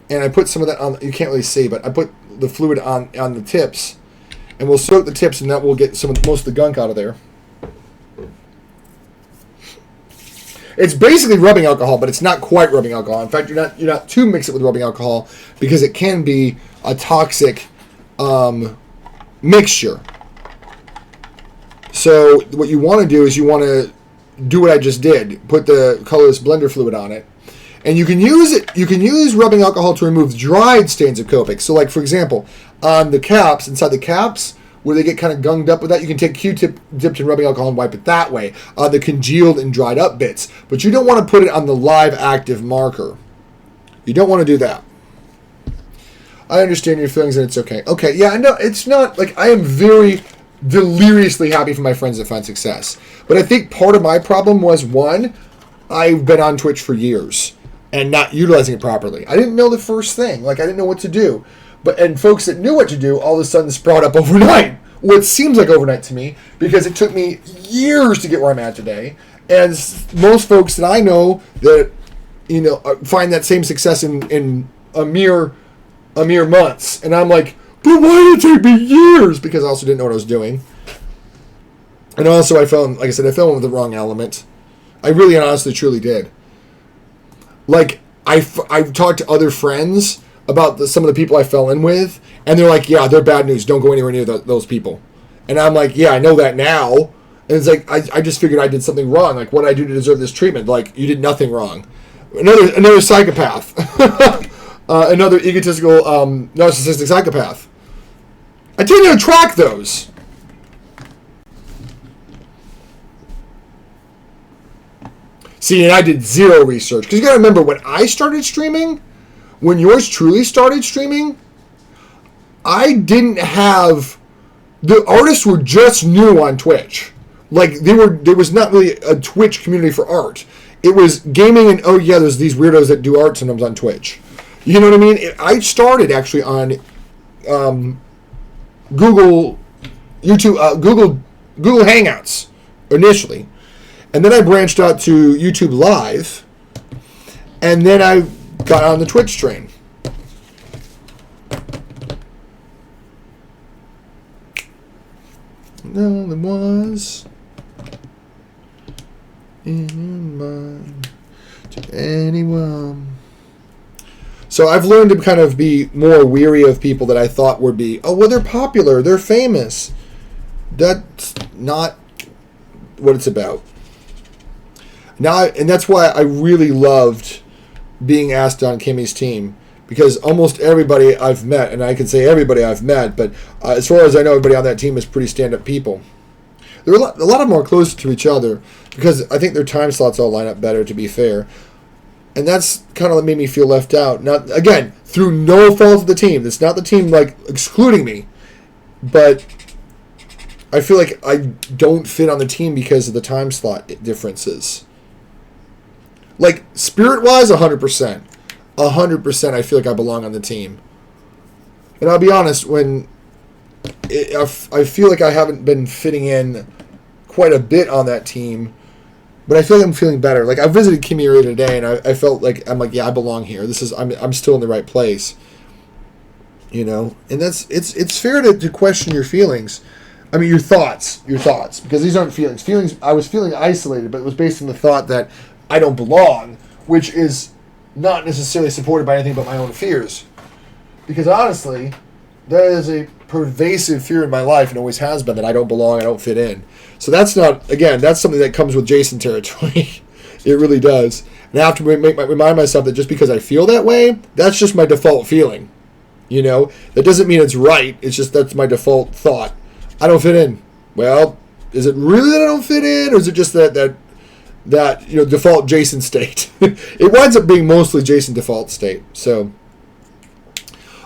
And I put some of that on, you can't really see, but I put the fluid on the tips. And we'll soak the tips, and that will get most of the gunk out of there. It's basically rubbing alcohol, but it's not quite rubbing alcohol. In fact, you're not to mix it with rubbing alcohol, because it can be a toxic mixture. So what you want to do is you want to do what I just did. Put the colorless blender fluid on it. And you can use it. You can use rubbing alcohol to remove dried stains of Copic. So, like, for example, on the caps, inside the caps, where they get kind of gunged up with that, you can take Q-tip dipped in rubbing alcohol and wipe it that way. The congealed and dried up bits. But you don't want to put it on the live active marker. You don't want to do that. I understand your feelings, and it's okay. Okay, yeah, no, it's not, like, I am very deliriously happy for my friends that find success. But I think part of my problem was, one, I've been on Twitch for years and not utilizing it properly. I didn't know the first thing. Like, I didn't know what to do. And folks that knew what to do all of a sudden sprout up overnight. What seems like overnight to me, because it took me years to get where I'm at today. And most folks that I know that, find that same success in a mere months. And I'm like, but why did it take me years? Because I also didn't know what I was doing. And also I fell in with the wrong element. I really and honestly truly did. Like, I've talked to other friends about some of the people I fell in with, and they're like, yeah, they're bad news. Don't go anywhere near those people. And I'm like, yeah, I know that now. And it's like, I just figured I did something wrong. Like, what did I do to deserve this treatment? Like, you did nothing wrong. Another psychopath. Another egotistical, narcissistic psychopath. I didn't attract those. See, and I did zero research. Because you got to remember, when I started streaming, when yours truly started streaming, I didn't have... The artists were just new on Twitch. Like, there was not really a Twitch community for art. It was gaming and, oh yeah, there's these weirdos that do art sometimes on Twitch. You know what I mean? I started actually on Google Hangouts initially. And then I branched out to YouTube Live. And then I got on the Twitch train. No, there was in mind to anyone. So I've learned to kind of be more weary of people that I thought would be, oh, well, they're popular, they're famous. That's not what it's about. Now, and that's why I really loved being asked on Kimmy's team, because almost everybody I've met, and I can say everybody I've met, but as far as I know, everybody on that team is pretty stand-up people. There are a lot of them are closer to each other, because I think their time slots all line up better, to be fair. And that's kind of made me feel left out. Not, again, through no fault of the team. It's not the team, like, excluding me. But I feel like I don't fit on the team because of the time slot differences. Like, spirit-wise, 100%. 100% I feel like I belong on the team. And I'll be honest, I feel like I haven't been fitting in quite a bit on that team, but I feel like I'm feeling better. Like, I visited Kimmy earlier today, and I felt like, I'm like, yeah, I belong here. I'm still in the right place. You know, and it's fair to question your feelings. I mean, your thoughts, because these aren't feelings. Feelings. I was feeling isolated, but it was based on the thought that I don't belong, which is not necessarily supported by anything but my own fears. Because honestly, that is a pervasive fear in my life and always has been, that I don't belong, I don't fit in. So that's not, again, that's something that comes with Jason territory. It really does. And I have to remind myself that just because I feel that way, that's just my default feeling. You know, that doesn't mean it's right. It's just that's my default thought. I don't fit in. Well, is it really that I don't fit in, or is it just that default Jason state? It winds up being mostly Jason default state. So,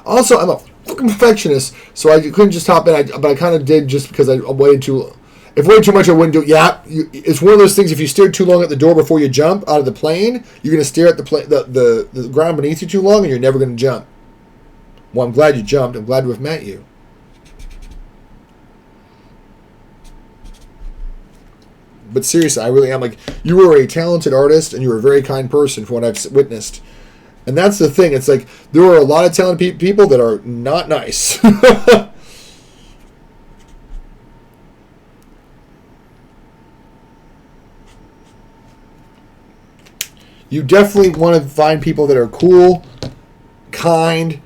also, I'm a fucking perfectionist, so I couldn't just hop in. But I kind of did just because I waited too. If waited too much, I wouldn't do it. Yeah, it's one of those things. If you stare too long at the door before you jump out of the plane, you're going to stare at the ground beneath you too long, and you're never going to jump. Well, I'm glad you jumped. I'm glad to have met you. But seriously, I really am. Like, you were a talented artist, and you were a very kind person from what I've witnessed. And that's the thing. It's like, there are a lot of talented people that are not nice. You definitely want to find people that are cool, kind.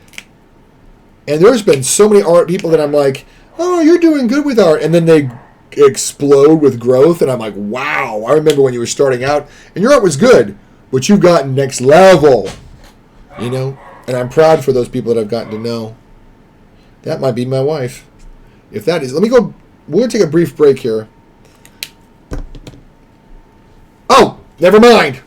And there's been so many art people that I'm like, oh, you're doing good with art. And then they explode with growth. And I'm like, wow, I remember when you were starting out and your art was good, but you've gotten next level, you know? And I'm proud for those people that I've gotten to know. That might be my wife. If that is, let me go. We're going to take a brief break here. Oh, never mind.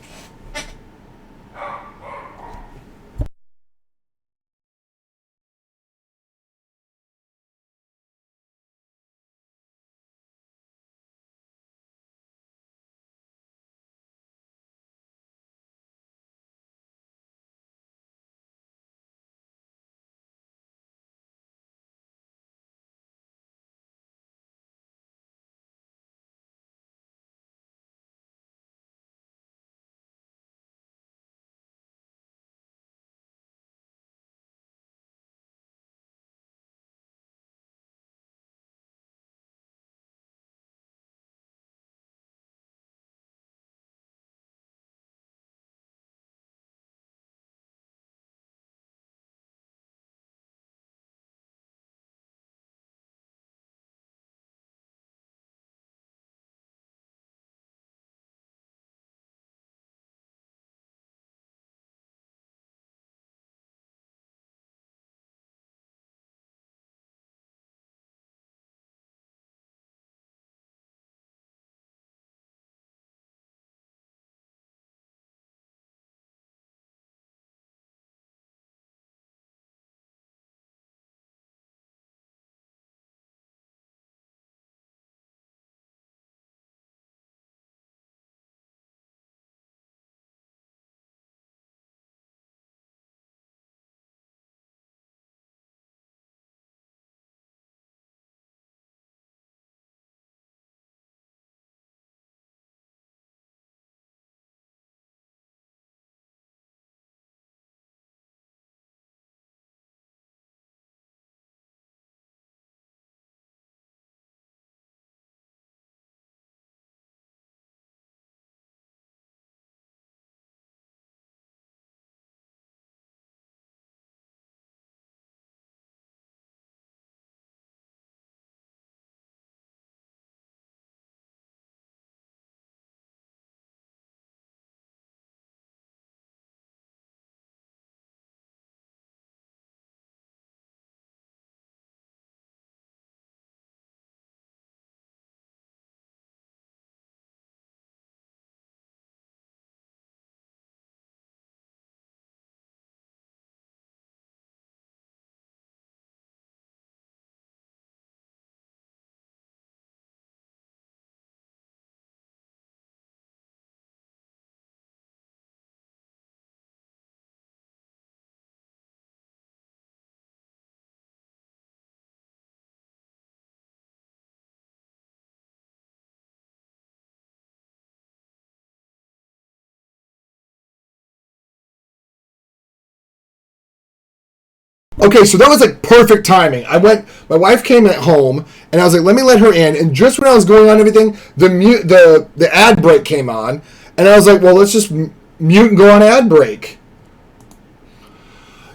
Okay, so that was like perfect timing. My wife came at home, and I was like, let me let her in. And just when I was going on everything, the ad break came on, and I was like, well, let's just mute and go on ad break.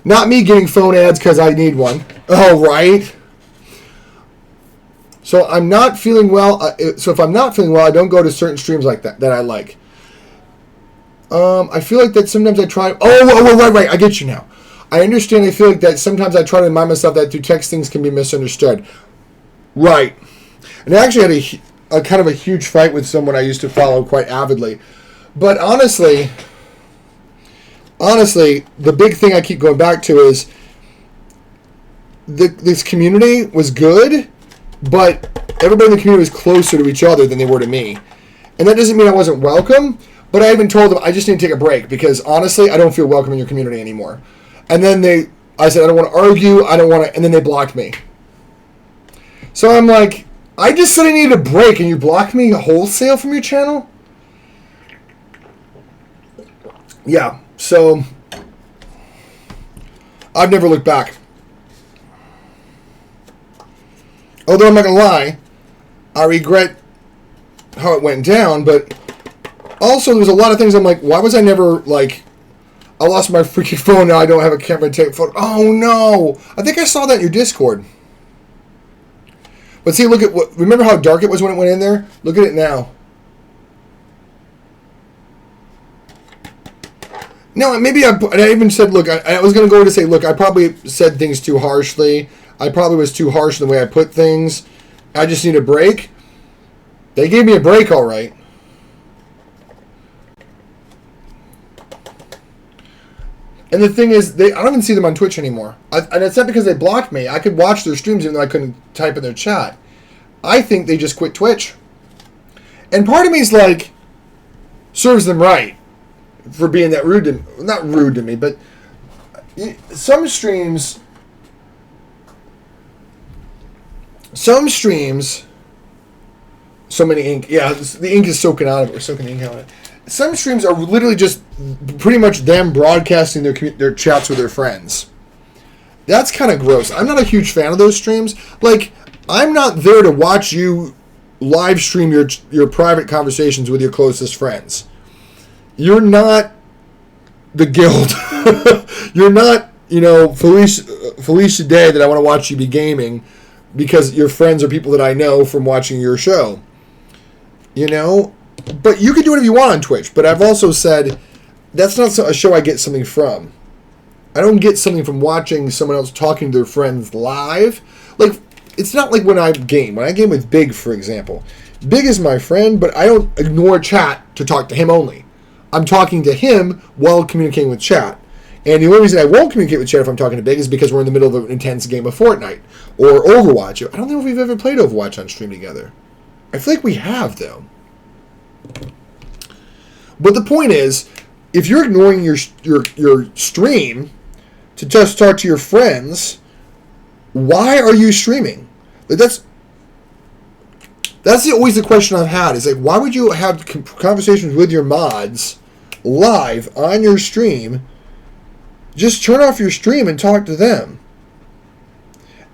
Not me getting phone ads because I need one. Oh, right. So I'm not feeling well. So if I'm not feeling well, I don't go to certain streams like that I like. I feel like that sometimes I try. Oh, right. I get you now. I understand. I feel like that sometimes I try to remind myself that through text things can be misunderstood. Right. And I actually had a kind of a huge fight with someone I used to follow quite avidly. But honestly, the big thing I keep going back to is this community was good, but everybody in the community was closer to each other than they were to me. And that doesn't mean I wasn't welcome, but I even told them I just need to take a break because honestly, I don't feel welcome in your community anymore. And then I said, I don't want to argue, I don't want to, and then they blocked me. So I'm like, I just said I needed a break and you blocked me wholesale from your channel? Yeah, so I've never looked back. Although I'm not going to lie, I regret how it went down, but also there's a lot of things I'm like, why was I never like, I lost my freaking phone, now I don't have a camera to take photo. Oh no! I think I saw that in your Discord. But see, look at remember how dark it was when it went in there? Look at it now. No, maybe I even said, look, I was going to go to say, look, I probably said things too harshly. I probably was too harsh in the way I put things. I just need a break. They gave me a break, all right. And the thing is, I don't even see them on Twitch anymore. And it's not because they blocked me. I could watch their streams even though I couldn't type in their chat. I think they just quit Twitch. And part of me is like, serves them right for being that rude to, not rude to me, but some streams, so many ink, yeah, the ink is soaking out of it, we're soaking the ink out of it. Some streams are literally just pretty much them broadcasting their chats with their friends. That's kind of gross. I'm not a huge fan of those streams. Like, I'm not there to watch you live stream your private conversations with your closest friends. You're not the guild. You're not, Felicia Day that I want to watch you be gaming because your friends are people that I know from watching your show. But you can do whatever you want on Twitch. But I've also said that's not a show I get something from. I don't get something from watching someone else talking to their friends live. Like, it's not like when I game. When I game with Big, for example. Big is my friend, but I don't ignore chat to talk to him only. I'm talking to him while communicating with chat. And the only reason I won't communicate with chat if I'm talking to Big is because we're in the middle of an intense game of Fortnite. Or Overwatch. I don't know if we've ever played Overwatch on stream together. I feel like we have, though. But the point is, if you're ignoring your stream to just talk to your friends, why are you streaming? Like that's always the question I've had. Is like, why would you have conversations with your mods live on your stream? Just turn off your stream and talk to them.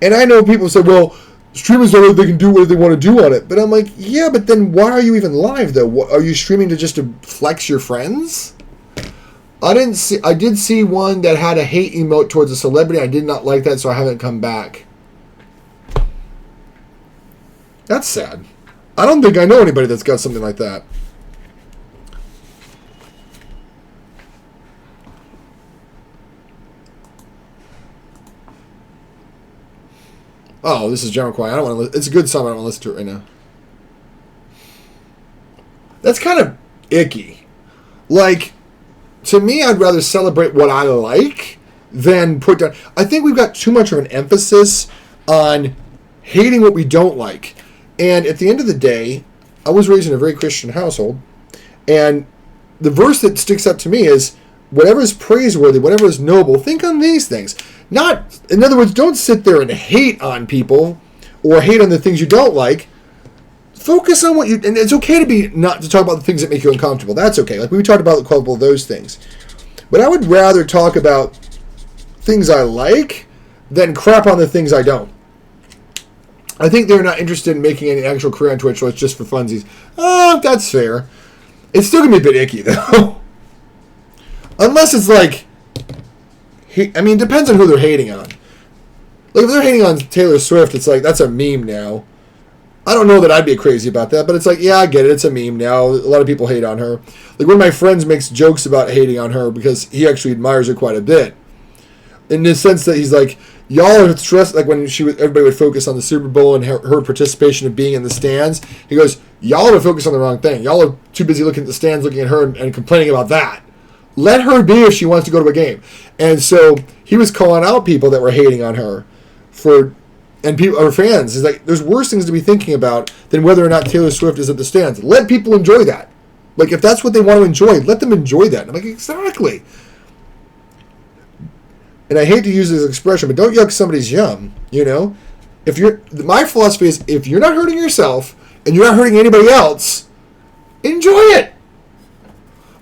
And I know people say, well, streamers know they can do what they want to do on it. But I'm like, yeah, but then why are you even live, though? Are you streaming to flex your friends? I did see one that had a hate emote towards a celebrity. I did not like that, so I haven't come back. That's sad. I don't think I know anybody that's got something like that. Oh, this is General Quiet. I don't want to. It's a good song. I don't want to listen to it right now. That's kind of icky. Like, to me, I'd rather celebrate what I like than put down. I think we've got too much of an emphasis on hating what we don't like. And at the end of the day, I was raised in a very Christian household, and the verse that sticks up to me is, whatever is praiseworthy, whatever is noble, think on these things. Not, in other words, don't sit there and hate on people or hate on the things you don't like. Focus on what you, and it's okay to not to talk about the things that make you uncomfortable. That's okay. Like we talked about a couple of those things. But I would rather talk about things I like then crap on the things I don't. I think they're not interested in making any actual career on Twitch, so it's just for funsies. Oh, that's fair. It's still going to be a bit icky, though. Unless it's like... I mean, it depends on who they're hating on. Like, if they're hating on Taylor Swift, it's like, that's a meme now. I don't know that I'd be crazy about that, but it's like, yeah, I get it. It's a meme now. A lot of people hate on her. Like, one of my friends makes jokes about hating on her because he actually admires her quite a bit. In the sense that he's like, y'all are stressed, like when everybody would focus on the Super Bowl and her participation of being in the stands. He goes, y'all are focused on the wrong thing. Y'all are too busy looking at the stands, looking at her and complaining about that. Let her be if she wants to go to a game. And so he was calling out people that were hating on her and people, or fans. He's like, there's worse things to be thinking about than whether or not Taylor Swift is at the stands. Let people enjoy that. Like, if that's what they want to enjoy, let them enjoy that. And I'm like, exactly. And I hate to use this expression, but don't yuck somebody's yum, you know? My philosophy is, if you're not hurting yourself and you're not hurting anybody else, enjoy it.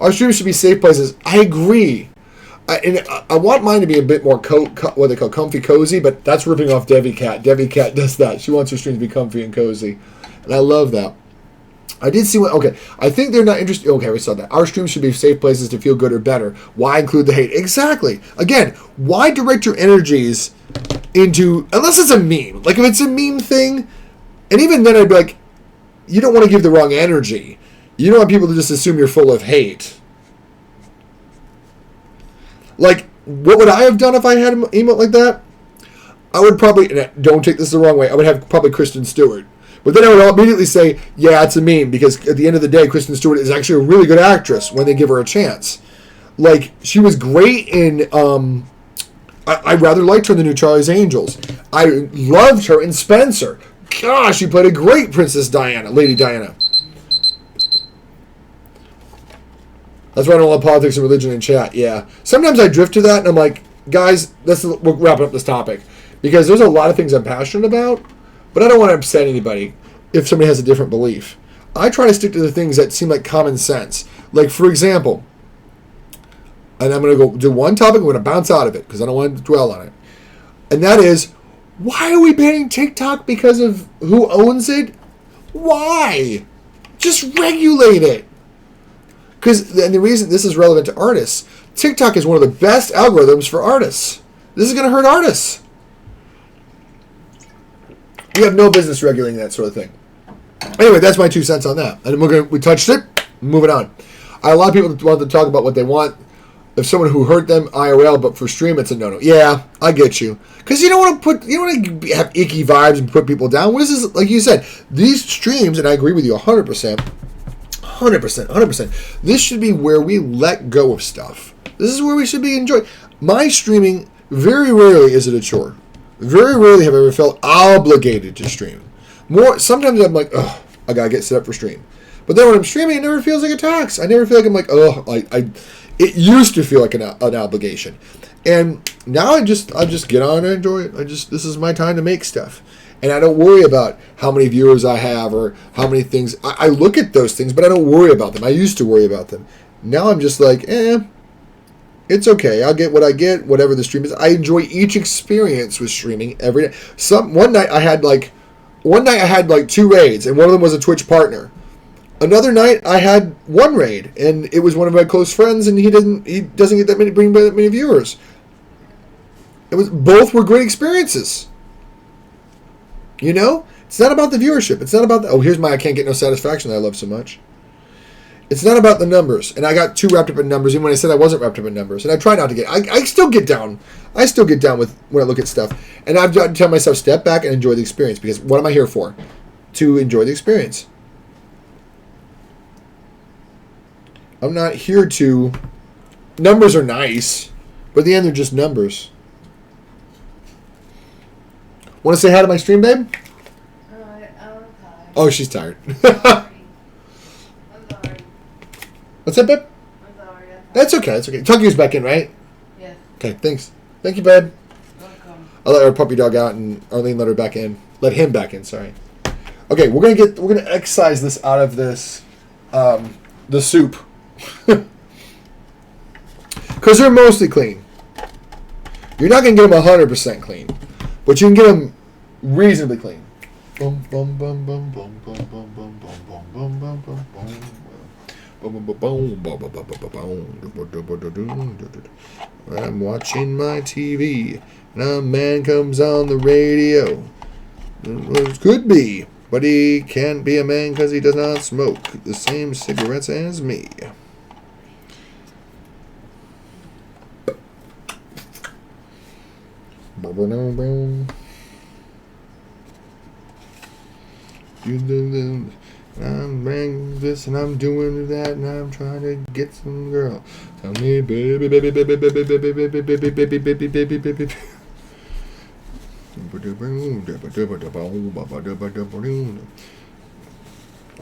Our streams should be safe places. I agree. I want mine to be a bit more what they call comfy cozy, but that's ripping off Devi Cat. Devi Cat does that. She wants her streams to be comfy and cozy. And I love that. I did see what... Okay, I think they're not interested... Okay, we saw that. Our streams should be safe places to feel good or better. Why include the hate? Exactly. Again, why direct your energies into... Unless it's a meme. Like, if it's a meme thing, and even then I'd be like, you don't want to give the wrong energy. You don't want people to just assume you're full of hate. Like, what would I have done if I had an emote like that? I would probably... Don't take this the wrong way. I would have probably Kristen Stewart. But then I would immediately say, yeah, it's a meme, because at the end of the day, Kristen Stewart is actually a really good actress when they give her a chance. Like, she was great in, I rather liked her in the new Charlie's Angels. I loved her in Spencer. Gosh, she played a great Princess Diana, Lady Diana. That's why I don't love politics and religion in chat, yeah. Sometimes I drift to that, and I'm like, guys, we're wrapping up this topic. Because there's a lot of things I'm passionate about, but I don't want to upset anybody if somebody has a different belief. I try to stick to the things that seem like common sense. Like, for example, and I'm going to go do one topic, I'm going to bounce out of it because I don't want to dwell on it. And that is, why are we banning TikTok because of who owns it? Why? Just regulate it. And the reason this is relevant to artists, TikTok is one of the best algorithms for artists. This is going to hurt artists. We have no business regulating that sort of thing. Anyway, that's my 2 cents on that. And we touched it. Moving on. A lot of people want to talk about what they want. If someone who hurt them IRL, but for stream, it's a no-no. Yeah, I get you. Because you don't want to have icky vibes and put people down. What is this? Like you said, these streams, and I agree with you 100%. 100%. This should be where we let go of stuff. This is where we should be enjoying. My streaming, very rarely is it a chore. Very rarely have I ever felt obligated to stream. Sometimes I'm like, oh, I gotta get set up for stream. But then when I'm streaming, it never feels like a tax. I never feel like I'm like, oh, it used to feel like an obligation. And now I just get on and enjoy it. This is my time to make stuff. And I don't worry about how many viewers I have or how many things. I look at those things, but I don't worry about them. I used to worry about them. Now I'm just like, it's okay. I'll get what I get, whatever the stream is. I enjoy each experience with streaming every day. One night I had like 2 raids, and one of them was a Twitch partner. Another night I had 1 raid, and it was one of my close friends, and he doesn't get that many viewers. Both were great experiences. You know, it's not about the viewership. It's not about here's my I can't get no satisfaction that I love so much. It's not about the numbers, and I got too wrapped up in numbers, even when I said I wasn't wrapped up in numbers. And I try not to get. I still get down. I still get down with when I look at stuff, and I've got to tell myself step back and enjoy the experience. Because what am I here for? To enjoy the experience. I'm not here to. Numbers are nice, but at the end they're just numbers. Want to say hi to my stream, babe? I'm tired. Oh, she's tired. I'm sorry. What's that, babe? I'm sorry. That's okay. That's okay. Tucky's back in, right? Yes. Okay, thanks. Thank you, babe. Welcome. I'll let our puppy dog out, and Arlene let her back in. Let him back in. Sorry. Okay, we're gonna excise this out of this, the soup, because they're mostly clean. You're not gonna get them 100% clean. but you can get them reasonably clean. Bum, bum, bum, bum, bum, bum, bum, bum, bum, bum, bum, bum, bum, bum. I'm watching my TV, and a man comes on the radio. It could be, but he can't be a man because he does not smoke the same cigarettes as me. I'm banging this and I'm doing that and I'm trying to get some girl. Tell me, baby, baby, baby, baby, baby, baby, baby, baby, baby, baby, baby.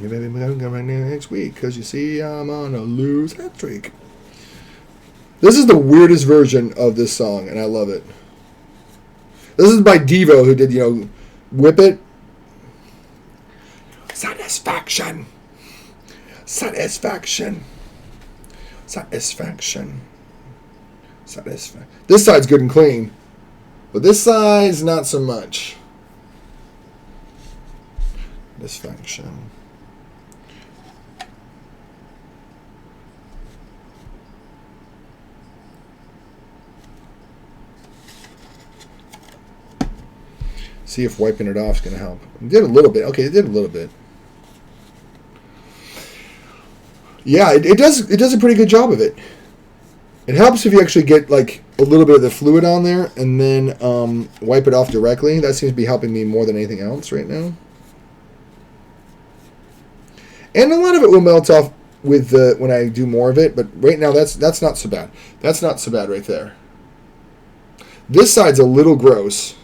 Maybe I'm gonna right now next week because you see I'm on a lose hat streak. This is the weirdest version of this song and I love it. This is by Devo who did, Whip It. Satisfaction. Satisfaction. Satisfaction. Satisfaction. This side's good and clean, but this side's not so much. Satisfaction. See if wiping it off is going to help. It did a little bit. Okay, it did a little bit. Yeah, it does a pretty good job of it. It helps if you actually get like a little bit of the fluid on there and then wipe it off directly. That seems to be helping me more than anything else right now. And a lot of it will melt off with when I do more of it, but right now that's not so bad. That's not so bad right there. This side's a little gross.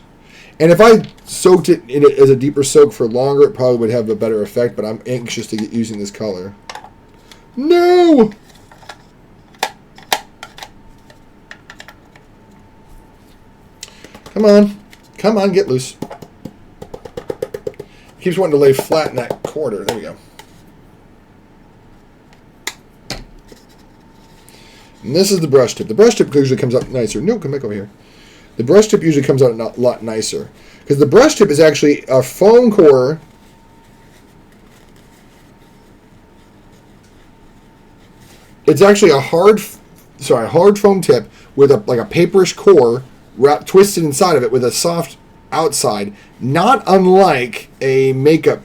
And if I soaked it in it as a deeper soak for longer, it probably would have a better effect, but I'm anxious to get using this color. No! Come on. Come on, get loose. It keeps wanting to lay flat in that quarter. There we go. And this is the brush tip. The brush tip usually comes out nicer. No, come back over here. The brush tip usually comes out a lot nicer. Because the brush tip is actually a foam core. It's actually a hard foam tip with a paperish core twisted inside of it with a soft outside, not unlike a makeup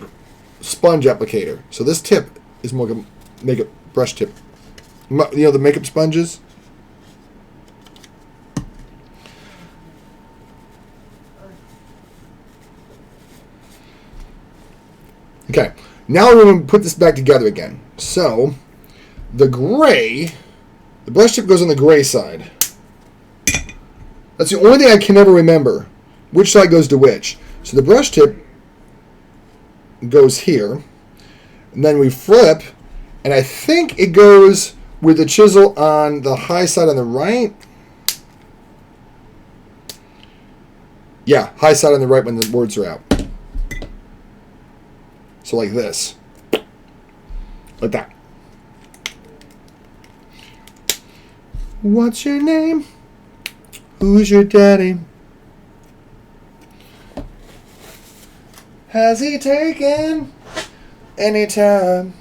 sponge applicator. So this tip is more like a makeup brush tip. The makeup sponges. Okay, now we're going to put this back together again. So, the brush tip goes on the gray side. That's the only thing I can never remember, which side goes to which. So the brush tip goes here, and then we flip, and I think it goes with the chisel on the high side on the right. Yeah, high side on the right when the words are out. So like this. Like that. What's your name? Who's your daddy? Has he taken any time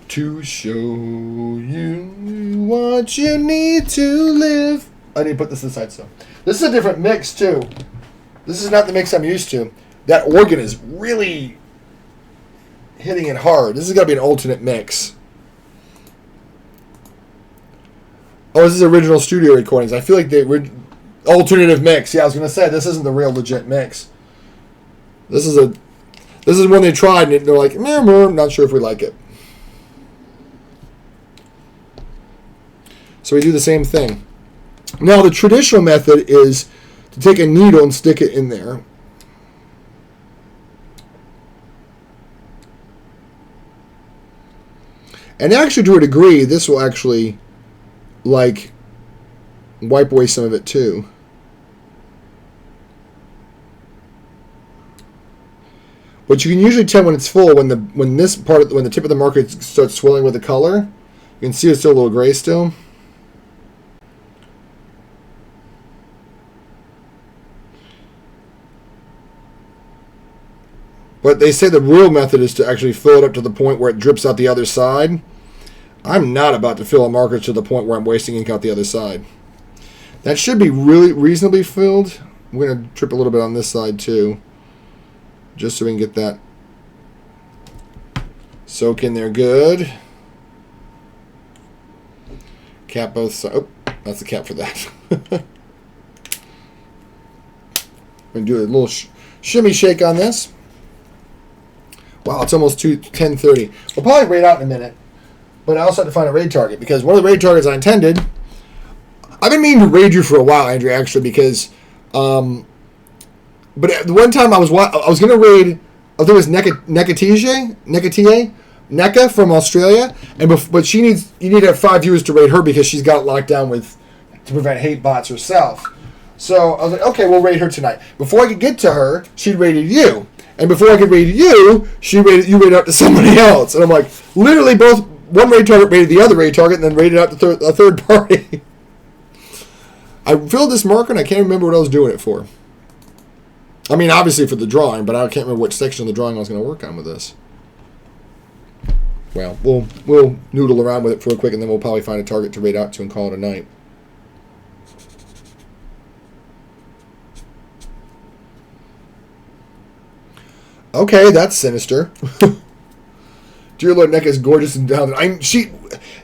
to show you what you need to live? I need to put this aside, so. This is a different mix, too. This is not the mix I'm used to. That organ is really hitting it hard. This is got to be an alternate mix. Oh, this is original studio recordings. I feel like they were alternative mix. Yeah, I was going to say, this isn't the real legit mix. This is one they tried, and they're like, I'm not sure if we like it. So we do the same thing. Now, the traditional method is to take a needle and stick it in there. And actually, to a degree, this will actually, wipe away some of it, too. But you can usually tell when it's full when the tip of the marker starts swelling with the color. You can see it's still a little gray still. But they say the real method is to actually fill it up to the point where it drips out the other side. I'm not about to fill a marker to the point where I'm wasting ink out the other side. That should be really reasonably filled. I'm going to drip a little bit on this side too, just so we can get that soak in there good. Cap both sides. Oh, that's the cap for that. I'm going to do a little shimmy shake on this. Wow, it's almost 10:30. We'll probably raid out in a minute, but I also have to find a raid target because one of the raid targets I intended. I've been meaning to raid you for a while, Andrew, actually, because, but the one time I was going to raid, I think it was Neka from Australia, but you need to have 5 viewers to raid her because she's got it locked down to prevent hate bots herself. So I was like, okay, we'll raid her tonight. Before I could get to her, she'd raided you. And before I could raid you, you raided out to somebody else. And I'm like, literally one raid target raided the other raid target and then raided out to a third party. I filled this marker and I can't remember what I was doing it for. I mean, obviously for the drawing, but I can't remember which section of the drawing I was going to work on with this. Well, we'll noodle around with it for a quick and then we'll probably find a target to raid out to and call it a night. Okay, that's sinister. Dear Lord, Neka is gorgeous and down. She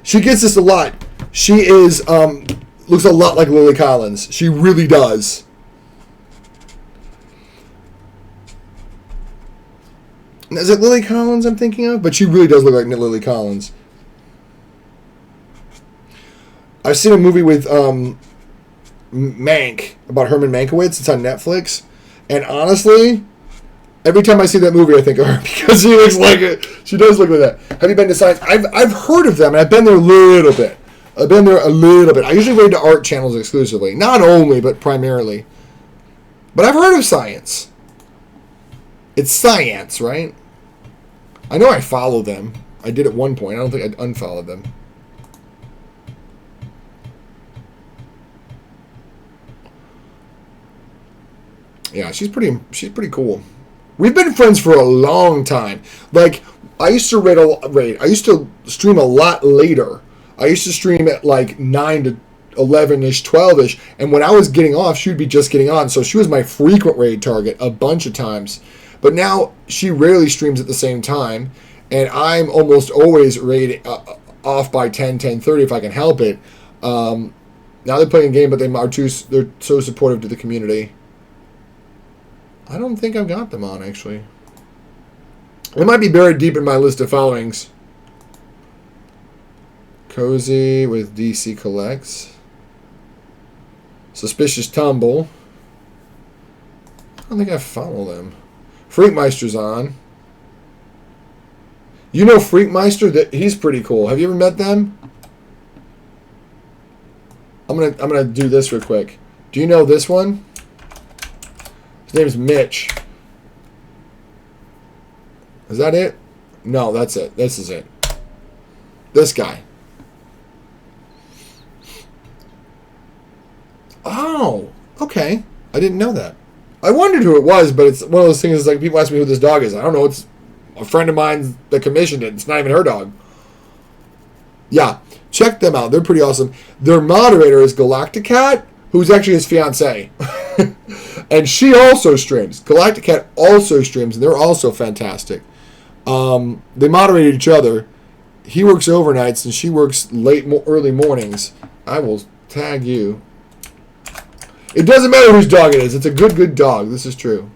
gets this a lot. She is looks a lot like Lily Collins. She really does. Is it Lily Collins I'm thinking of? But she really does look like Lily Collins. I've seen a movie with Mank about Herman Mankiewicz. It's on Netflix, and honestly, every time I see that movie, I think of her because she looks like it. She does look like that. Have you been to science? I've heard of them, and I've been there a little bit. I usually raid to art channels exclusively. Not only, but primarily. But I've heard of science. It's science, right? I know I follow them. I did at one point. I don't think I unfollowed them. Yeah, she's pretty cool. We've been friends for a long time. Like, I used to I used to stream a lot later. I used to stream at like 9 to 11-ish, 12-ish, and when I was getting off, she would be just getting on. So she was my frequent raid target a bunch of times. But now she rarely streams at the same time, and I'm almost always raid off by 10:30 if I can help it. Now they're playing a game, but they're so supportive to the community. I don't think I've got them on, actually. It might be buried deep in my list of followings. Cozy with DC Collects. Suspicious Tumble. I don't think I follow them. Freakmeister's on. You know Freakmeister? He's pretty cool. Have you ever met them? I'm gonna do this real quick. Do you know this one? His name's Mitch. Is that it? No, that's it. This is it. This guy. Oh, okay. I didn't know that. I wondered who it was, but it's one of those things like people ask me who this dog is. I don't know. It's a friend of mine that commissioned it. It's not even her dog. Yeah, check them out. They're pretty awesome. Their moderator is Galacticat, who's actually his fiance. And she also streams. Galacticat also streams, and they're also fantastic. They moderate each other. He works overnights, and she works early mornings. I will tag you. It doesn't matter whose dog it is. It's a good dog. This is true.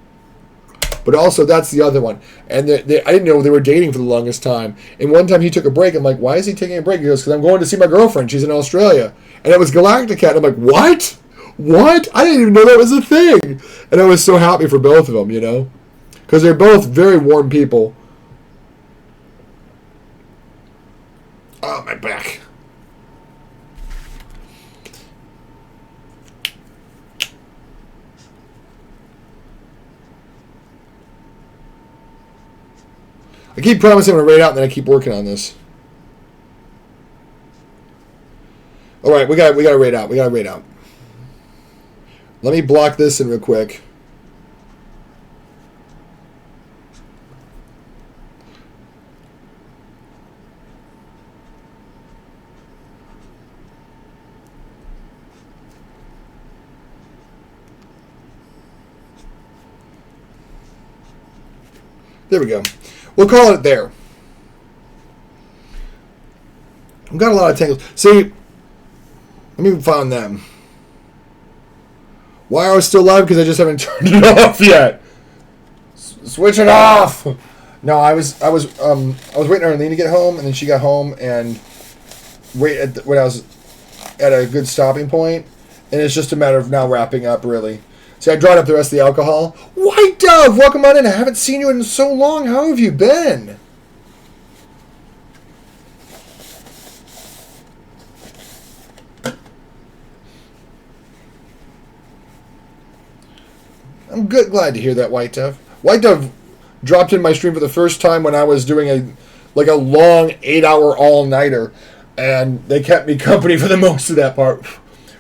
But also, that's the other one. And I didn't know they were dating for the longest time. And one time he took a break. I'm like, why is he taking a break? He goes, because I'm going to see my girlfriend. She's in Australia. And it was Galacticat. I'm like, what? What? I didn't even know that was a thing. And I was so happy for both of them, you know? Because they're both very warm people. Oh, my back. I keep promising I'm going to raid out, and then I keep working on this. All right, we got to raid out. We got to raid out. Let me block this in real quick. There we go. We'll call it there. I've got a lot of tangles. See, let me find them. Why are I still live? Because I just haven't turned it off yet. Switch it off. No, I was waiting on Arlene to get home, and then she got home, and when I was at a good stopping point, and it's just a matter of now wrapping up, really. See, I dried up the rest of the alcohol. White Dove, welcome on in. I haven't seen you in so long. How have you been? I'm glad to hear that, White Dove. White Dove dropped in my stream for the first time when I was doing a long 8-hour all-nighter, and they kept me company for the most of that part,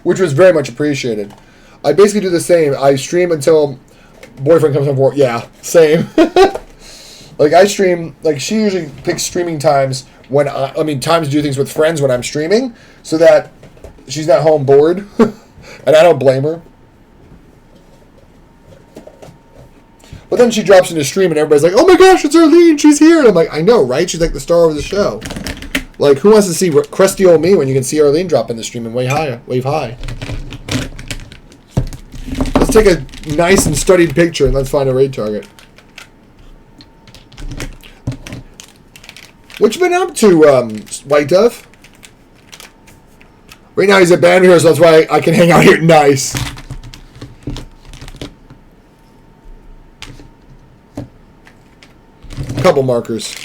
which was very much appreciated. I basically do the same. I stream until boyfriend comes home from work. Yeah, same. I stream, she usually picks streaming times when times to do things with friends when I'm streaming, so that she's not home bored, and I don't blame her. But then she drops into stream and everybody's like, oh my gosh, it's Arlene, she's here. And I'm like, I know, right? She's like the star of the show. Like, who wants to see crusty old me when you can see Arlene drop in the stream and wave high? Let's take a nice and studied picture and let's find a raid target. What you been up to, White Dove? Right now he's at band here, so that's why I can hang out here nice. Couple markers.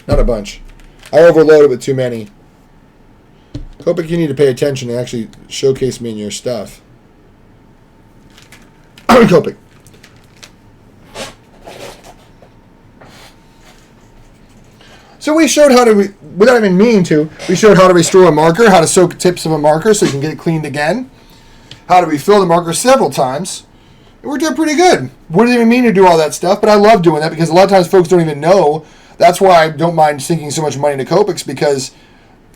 Not a bunch. I overloaded with too many. Copic, you need to pay attention and actually showcase me in your stuff. Copic. So we showed how to, without even meaning to, we showed how to restore a marker, how to soak tips of a marker so you can get it cleaned again, how to refill the marker several times. It worked out pretty good. Wouldn't even mean to do all that stuff, but I love doing that because a lot of times folks don't even know. That's why I don't mind sinking so much money into Copics, because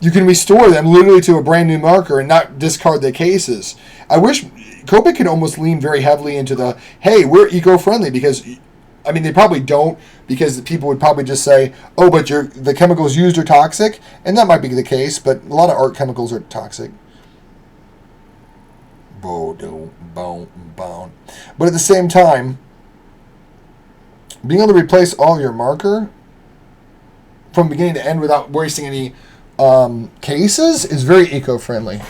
you can restore them literally to a brand new marker and not discard the cases. I wish Copic could almost lean very heavily into the, hey, we're eco-friendly, because, they probably don't, because people would probably just say, oh, but the chemicals used are toxic, and that might be the case, but a lot of art chemicals are toxic. But at the same time, being able to replace all your marker from beginning to end without wasting any cases is very eco-friendly.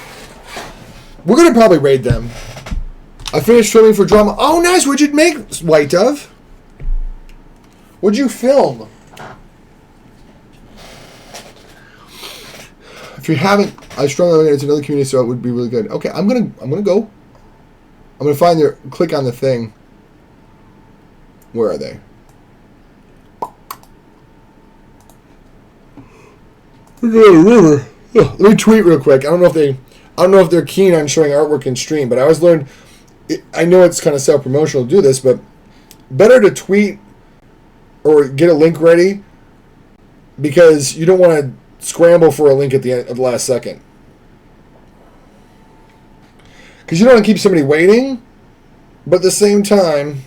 We're going to probably raid them. I finished filming for drama. Oh, nice. What'd you make, White Dove? What'd you film? If you haven't, I strongly recommend it's another community, so it would be really good. Okay, I'm gonna go. I'm gonna find their, click on the thing. Where are they? Let me tweet real quick. I don't know if they're keen on showing artwork in stream, but I always learned. I know it's kind of self-promotional to do this, but better to tweet or get a link ready, because you don't want to scramble for a link at the end, at the last second. Because you don't want to keep somebody waiting, but at the same time,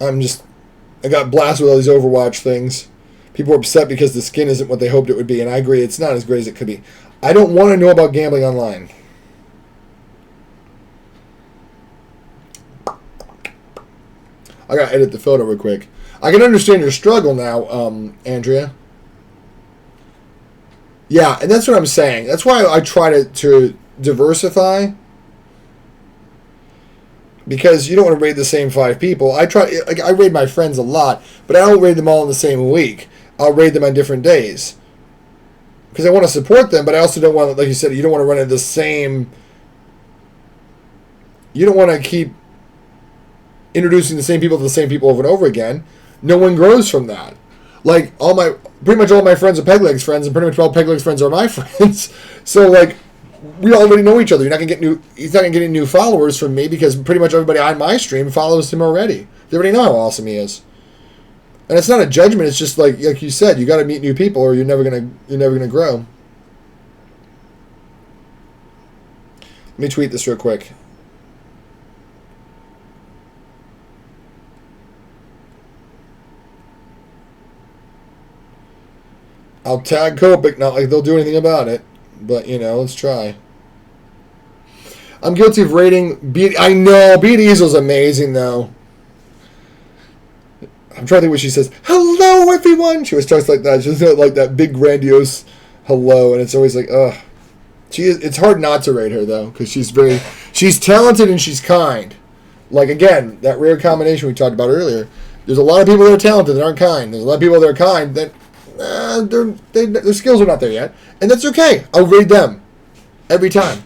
I got blasted with all these Overwatch things. People are upset because the skin isn't what they hoped it would be, and I agree, it's not as great as it could be. I don't want to know about gambling online. I gotta edit the photo real quick. I can understand your struggle now, Andrea. Yeah, and that's what I'm saying. That's why I try to diversify. Because you don't want to raid the same 5 people. I raid my friends a lot, but I don't raid them all in the same week. I'll raid them on different days. Because I want to support them, but I also don't want, like you said, you don't want to run into the same... You don't want to keep introducing the same people to the same people over and over again. No one grows from that. Like, pretty much all my friends are Pegleg's friends, and pretty much all Pegleg's friends are my friends. So, like, we already know each other. He's not gonna get any new followers from me, because pretty much everybody on my stream follows him already. They already know how awesome he is. And it's not a judgment. It's just like you said, you got to meet new people, or you're never gonna grow. Let me tweet this real quick. I'll tag Copic, not like they'll do anything about it, but let's try. I'm guilty of rating Beat. I know Beat Easel's amazing though. I'm trying to think what she says. Hello, everyone. She always talks like that. She doesn't like that big grandiose hello, and it's always like, ugh. It's hard not to rate her though, because she's talented and she's kind. Like again, that rare combination we talked about earlier. There's a lot of people that are talented that aren't kind. There's a lot of people that are kind that their skills are not there yet, and that's okay. I'll rate them every time.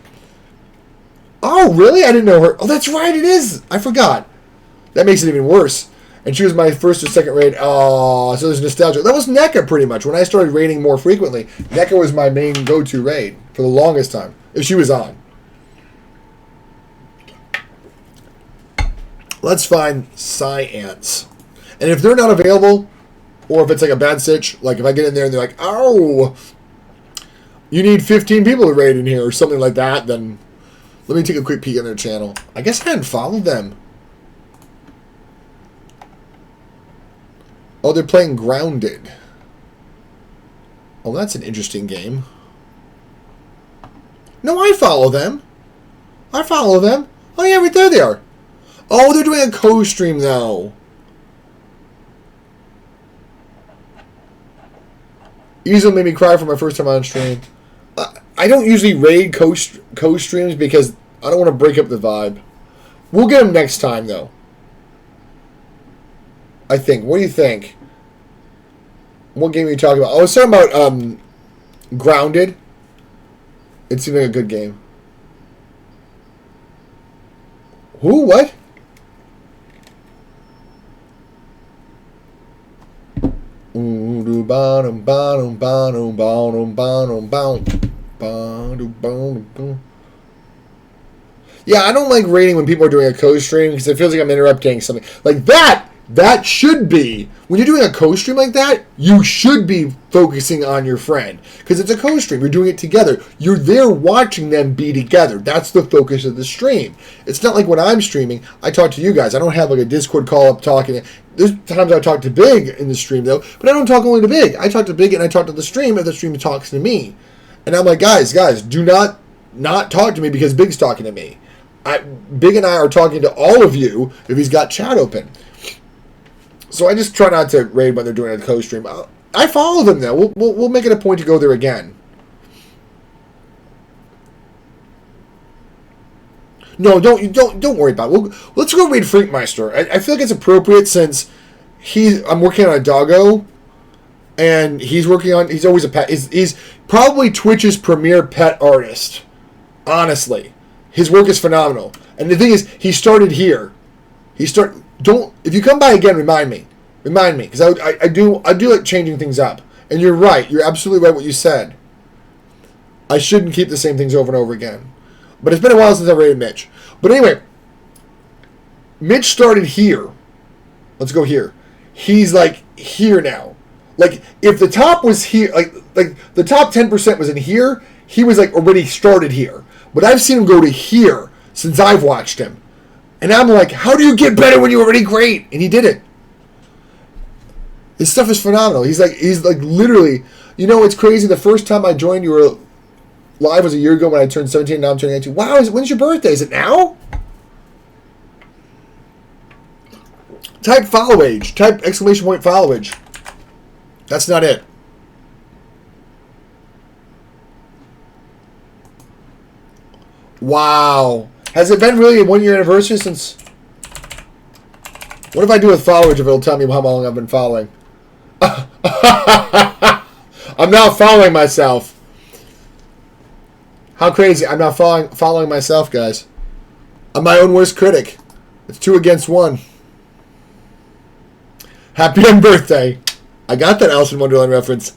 Oh, really? I didn't know her. Oh, that's right. It is. I forgot. That makes it even worse. And she was my first or second raid. Oh, so there's nostalgia. That was NECA pretty much. When I started raiding more frequently, NECA was my main go-to raid for the longest time, if she was on. Let's find Psy-Ants. And if they're not available, or if it's like a bad sitch, like if I get in there and they're like, oh, you need 15 people to raid in here or something like that, then let me take a quick peek on their channel. I guess I hadn't followed them. Oh, they're playing Grounded. Oh, that's an interesting game. No, I follow them. I follow them. Oh, yeah, right there they are. Oh, they're doing a co-stream, though. Easel made me cry for my first time on stream. I don't usually raid co-streams because I don't want to break up the vibe. We'll get them next time, though. I think. What do you think? What game are you talking about? I was talking about Grounded. It seemed like a good game. Who? What? Yeah, I don't like rating when people are doing a co-stream because it feels like I'm interrupting something. Like that should be, when you're doing a co-stream like that, you should be focusing on your friend. Because it's a co-stream. You're doing it together. You're there watching them be together. That's the focus of the stream. It's not like when I'm streaming, I talk to you guys. I don't have like a Discord call up talking. There's times I talk to Big in the stream though, but I don't talk only to Big. I talk to Big and I talk to the stream if the stream talks to me. And I'm like, guys, do not talk to me because Big's talking to me. Big and I are talking to all of you if he's got chat open. So I just try not to raid when they're doing a co-stream. I follow them though. We'll make it a point to go there again. No, don't worry about it. Let's go raid Freakmeister. I feel like it's appropriate since I'm working on a doggo, and he's always a pet. He's probably Twitch's premier pet artist. Honestly, his work is phenomenal. And the thing is, he started here. If you come by again, remind me, because I do like changing things up. And you're right. You're absolutely right what you said. I shouldn't keep the same things over and over again. But it's been a while since I rated Mitch. But anyway, Mitch started here. Let's go here. He's like here now. Like if the top was here, like the top 10% was in here, he was like already started here. But I've seen him go to here since I've watched him. And I'm like, how do you get better when you're already great? And he did it. His stuff is phenomenal. He's like literally, it's crazy. The first time I joined, you were live was a year ago when I turned 17. Now I'm turning 18. Wow, when's your birthday? Is it now? Type follow age. Type exclamation point follow age. That's not it. Wow. Has it been really a 1 year anniversary since? What if I do with follow age if it'll tell me how long I've been following? I'm not following myself. How crazy. I'm not following myself, guys. I'm my own worst critic. It's 2 against 1. Happy young birthday. I got that Alice in Wonderland reference.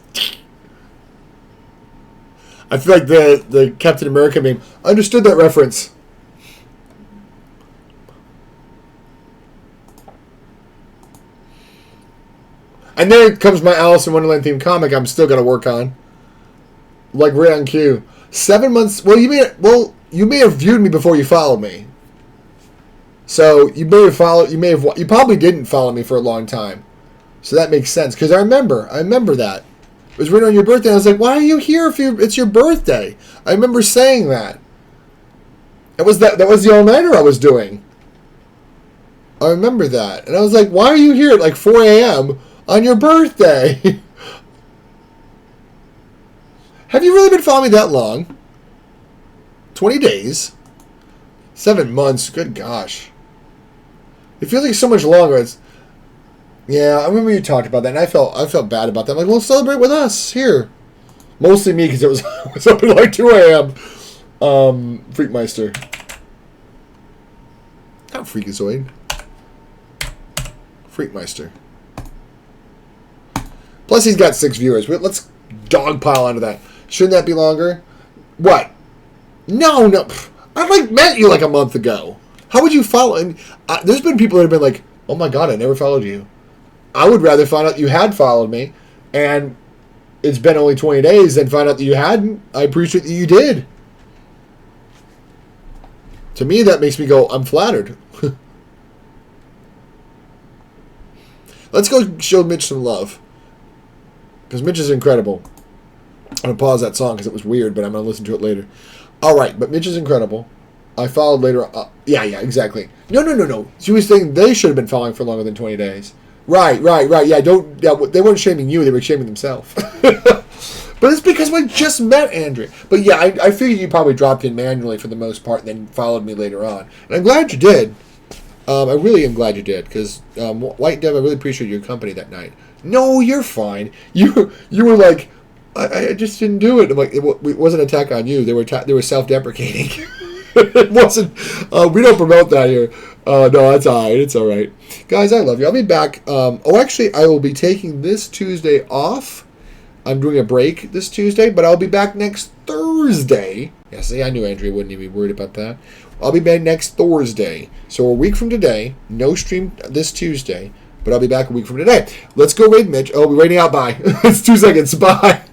I feel like the Captain America meme. I understood that reference. And there comes my Alice in Wonderland themed comic I'm still going to work on. Like right on cue. 7 months. Well, you may have viewed me before you followed me. So you probably didn't follow me for a long time. So that makes sense. Because I remember that. It was right on your birthday. I was like, why are you here if it's your birthday? I remember saying that. That was the all-nighter I was doing. I remember that. And I was like, why are you here at like 4 a.m. on your birthday? Have you really been following me that long? 20 days? 7 months? Good gosh. It feels like so much longer. Yeah, I remember you talked about that, and I felt bad about that. I'm like, well, celebrate with us here. Mostly me, because I was up at like 2 a.m. Freakmeister. Not Freakazoid. Freakmeister. Plus, he's got 6 viewers. Let's dogpile onto that. Shouldn't that be longer? What? No. I met you like a month ago. How would you follow? And there's been people that have been like, oh my god, I never followed you. I would rather find out you had followed me, and it's been only 20 days, than find out that you hadn't. I appreciate that you did. To me, that makes me go, I'm flattered. Let's go show Mitch some love. Because Mitch is incredible. I'm going to pause that song because it was weird, but I'm going to listen to it later. Alright, but Mitch is incredible. I followed later. Yeah, exactly. No. She was saying they should have been following for longer than 20 days. Right. Yeah, they weren't shaming you, they were shaming themselves. But it's because we just met Andrea. But yeah, I figured you probably dropped in manually for the most part and then followed me later on. And I'm glad you did. I really am glad you did, because White Dev, I really appreciate your company that night. No, you're fine. You were like, I just didn't do it. I'm like, it wasn't an attack on you. They were self-deprecating. It wasn't. We don't promote that here. No, that's all right. It's all right, guys. I love you. I'll be back. Actually, I will be taking this Tuesday off. I'm doing a break this Tuesday, but I'll be back next Thursday. Yeah, see, I knew Andrea wouldn't even be worried about that. I'll be back next Thursday. So a week from today, no stream this Tuesday, but I'll be back a week from today. Let's go raid Mitch. Oh, we're waiting out. Bye. It's 2 seconds. Bye.